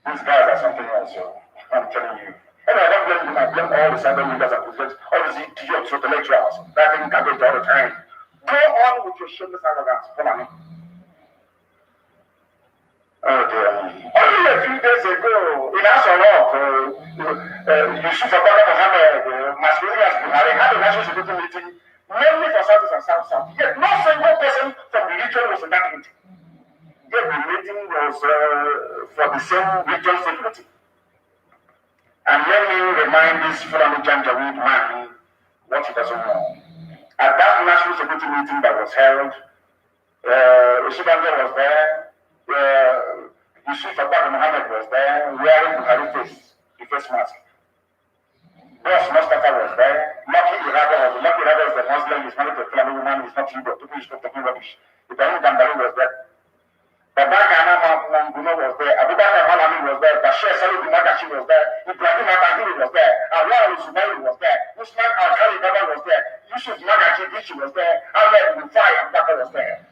These guys are something else, so I'm telling you. And I don't blame them, I blame all the Southern leaders and presidents, all these idiots with the lecturers, that thing garbage all the time. Go on with your shameless arrogance, Fulani. Oh dear me. Only a few days ago, in Asolok, Yusuf Abaka Mohammed, Masquerade Buhari had a national security meeting, mainly for South and South. Yet no single person from the region was in that meeting. Yet the meeting was for the same region security. And let me remind this Fulani Janjaweed man what he doesn't know. At that national security meeting that was held, Oshibanja was there. Yusuf Abaka Mohammed was there wearing Buhari the face mask. Boss Mustafa was there. Lucky Irada is the Muslim, he's married to a Fulani woman, he's not Igbo. People used to talking rubbish. Ibrahim Gambari was there. Babaka Manguno was there. Abubakar Malami was there. Bashir Salu Magashi was there. Ibrahim Abahiri was there. Awal Sumaili was there. Usman Al-Khali Baba was there. Yusuf Magashi Bichi was there. Ahmed Rufai Abubakar was there.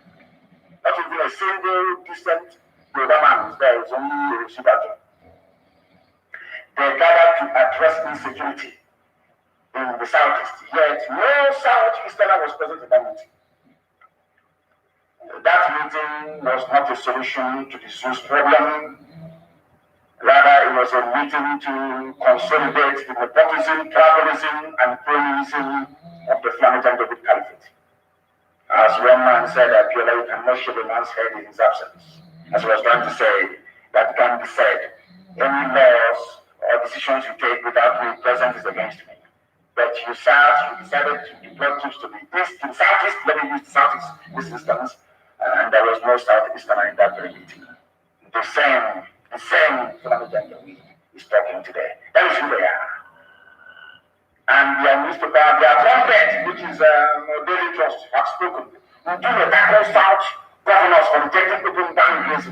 Not even a single decent Yoruba man was there. It was only Shibajo. They gathered to address insecurity in the southeast. Yet no southeasterner was present in that meeting. That meeting was not a solution to the Zoo's problem. Rather, it was a meeting to consolidate the nepotism, tribalism, and cronyism of the Fulani Janjaweed Caliphate. As one man said, Abiola, you cannot shave a man's head in his absence. As I was trying to say, that can be said. Any laws or decisions you take without me present is against me. But you decided to deploy troops to the east, to the southeast, let me use the southeast this instance, and there was no southeasterner in that very meeting. The same Fulani Janjaweed is talking today. That is who they are. And their newspaper, their trumpet, which is Daily Trust, have spoken. We do the tackle South governors for rejecting open boundaries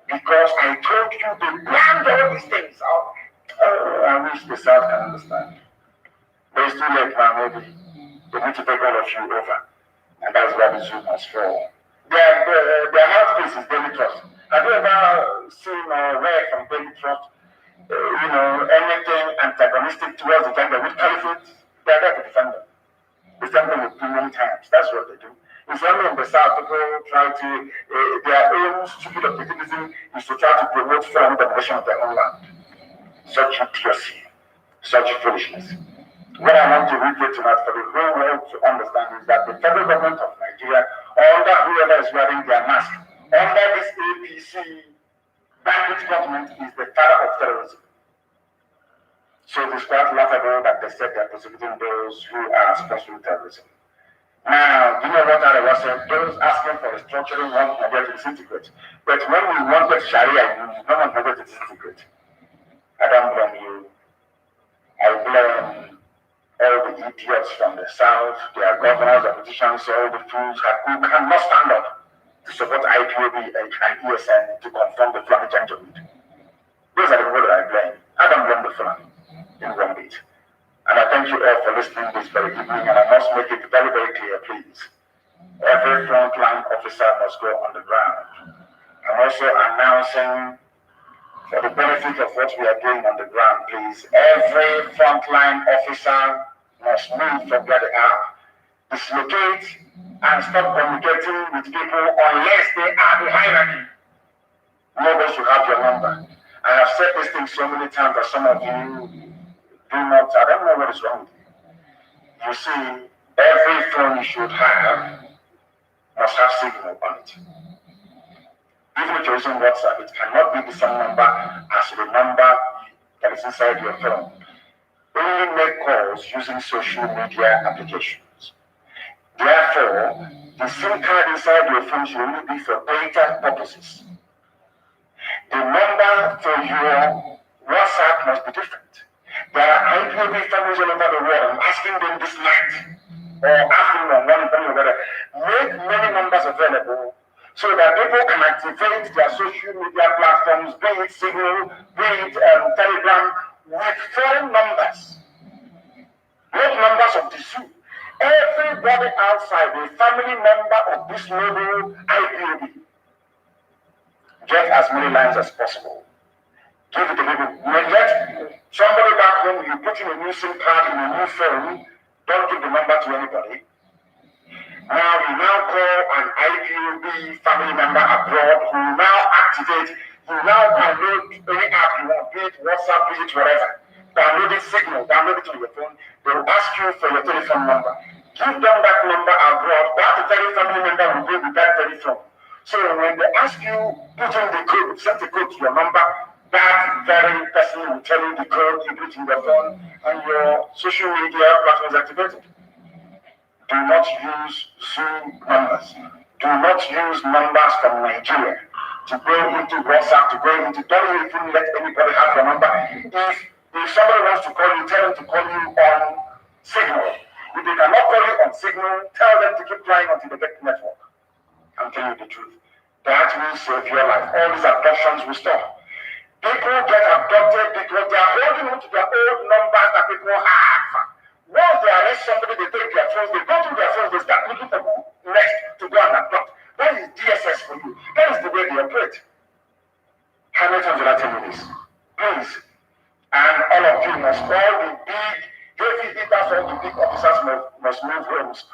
because I told you they planned all these things. I wish the South can understand. But it's too late now, maybe. They need to take all of you over. And that's why the Zoo must fall. Their mouthpiece is Daily Trust. Have you ever seen or read from Daily Trust anything antagonistic towards the Janjaweed Caliphate? They are there to defend them. They defend them with many times. That's what they do. It's only in the South people try to, their own stupid opportunism is to try to promote foreign domination of their own land. Such idiocy, such foolishness. What I want to repeat tonight for the whole world to understand is that the federal government of Nigeria, under whoever is wearing their mask, under this APC bandit government, is the father of terrorism. So it is quite laughable that they said they are prosecuting those who are sponsoring terrorism. Now, you know what I was saying? Those asking for restructuring want Nigeria to disintegrate. But when we wanted Sharia, you don't want Nigeria to disintegrate. I don't blame you. I blame all the idiots from the South, their governors, their politicians, all the fools who cannot stand up to support IPOB and ESN to confront the Fulani Janjaweed. Those are the people that I blame. I don't blame the Fulani in one bit. And I thank you all for listening this very evening, and I must make it very, very clear, please. Every frontline officer must go on the ground. I'm also announcing For the benefit of what we are doing on the ground, please, every frontline officer must move from where they are, dislocate, and stop communicating with people unless they are the hierarchy. Nobody should have your number. I have said this thing so many times that some of you do not, I don't know what is wrong with you. You see, every phone you should have must have signal on it. Even if you're using WhatsApp, it cannot be the same number as the number that is inside your phone. Only make calls using social media applications. Therefore, the SIM card inside your phone should only be for data purposes. The number for your WhatsApp must be different. There are IPOB families all over the world. I'm asking them this night or afternoon, one family or whatever. Make many numbers available so that people can activate their social media platforms, be it Signal, be it Telegram, with foreign numbers, not numbers of the zoo. Everybody outside, a family member of this noble IPOB, get as many lines as possible. Give it to people. Let somebody back home, you put in a new SIM card in a new phone, don't give the number to anybody. Now you now call an IPOB family member abroad who will now activate, you now download any app you want, be it WhatsApp, be it whatever. Download it, Signal, download it on your phone. They will ask you for your telephone number. Give them that number abroad. That very family member will go with that very phone. So when they ask you, put in the code, send the code to your number, that very person will tell you the code, you put in your phone, and your social media platform is activated. Do not use Zoom numbers. Do not use numbers from Nigeria to go into WhatsApp, to go into, don't even let anybody have your number. If somebody wants to call you, tell them to call you on Signal. If they cannot call you on Signal, tell them to keep trying until they get the network. I'm telling you the truth. That will save your life. All these abductions will stop. People get abducted because they are holding on to their old numbers that people have. Once they arrest somebody, they take their phones, they go through their phones, they start looking for who next to go and abduct. That is DSS for you. That is the way they operate. How many times did I tell you this? Please. And all of you must, all the big, heavy hitters, all the big officers must move homes.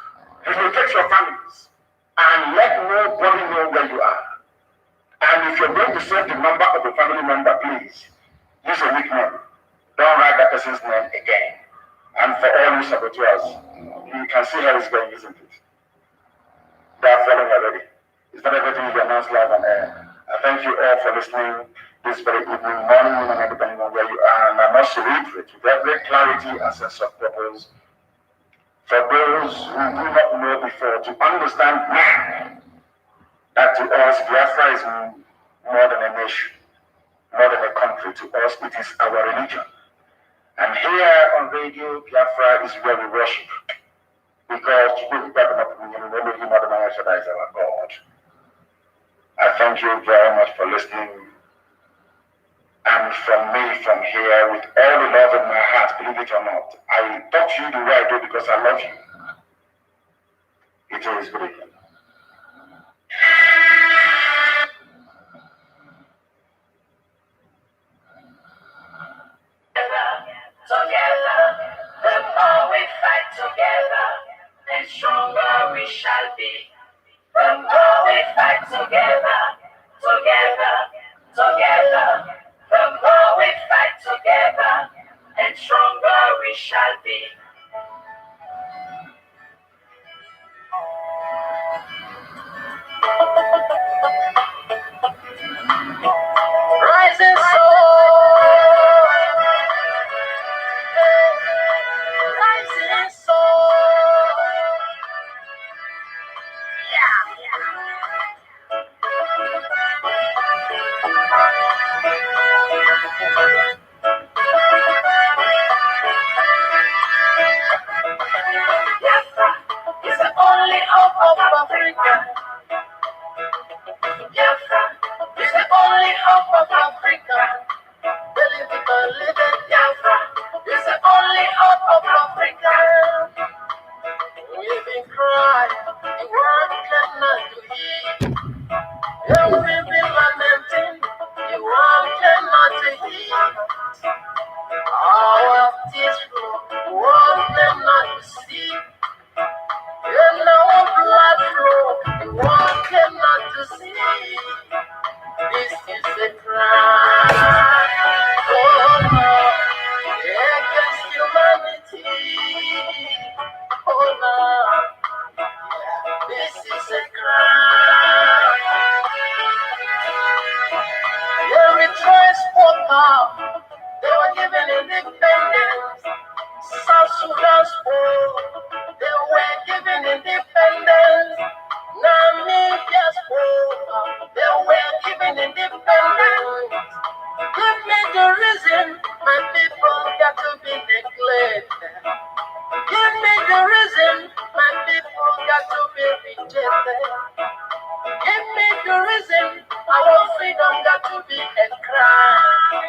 Relocate your families. And let nobody know where you are. And if you're going to save the number of a family member, please use a nickname. Don't write that person's name again. And for all you saboteurs, you can see how it's going, isn't it? They are following already. It's not everything you announce live on air. I thank you all for listening this very evening, morning, and depending on where you are. And I must reiterate with every clarity and sense of purpose, for those who do not know before, to understand now that to us, Biafra is more than a nation, more than a country. To us, it is our religion. And here on radio, Biafra is where we worship. Because today we got up in the name of Nnamdi is our God. I thank you very much for listening. And from me, from here, with all the love in my heart, believe it or not, I talk to you the way I do because I love you. It is brilliant. Together, the more we fight together, the stronger we shall be. The more we fight together, together, together, the more we fight together, and stronger we shall be. against humanity. Oh no, this is a crime. Eritreans spoke up. They were given independence. South Sudan spoke. They were given independence. Namibia spoke up. They were given independence. Give me the reason my people got to be neglected. Give me the reason my people got to be rejected. Give me the reason our freedom got to be a crime.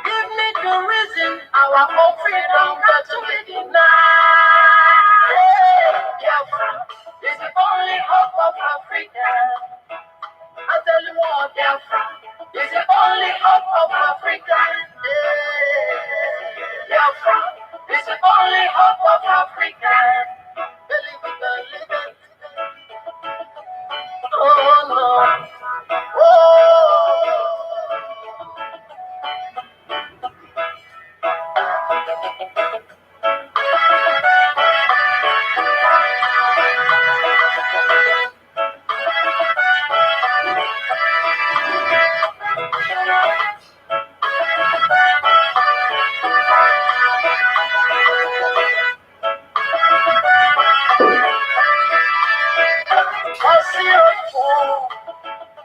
Give me the reason our own freedom got to be denied. Hey, Biafra is the only hope of Africa. I tell you what, Biafra is the only hope of Africa. Hey, Biafra is the only hope of Africa. Believe it, believe it. Oh no. Oh.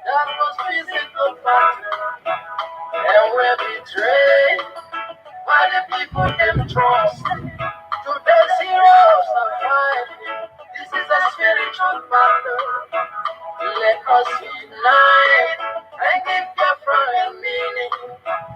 That was physical battle, and we're betrayed by the people.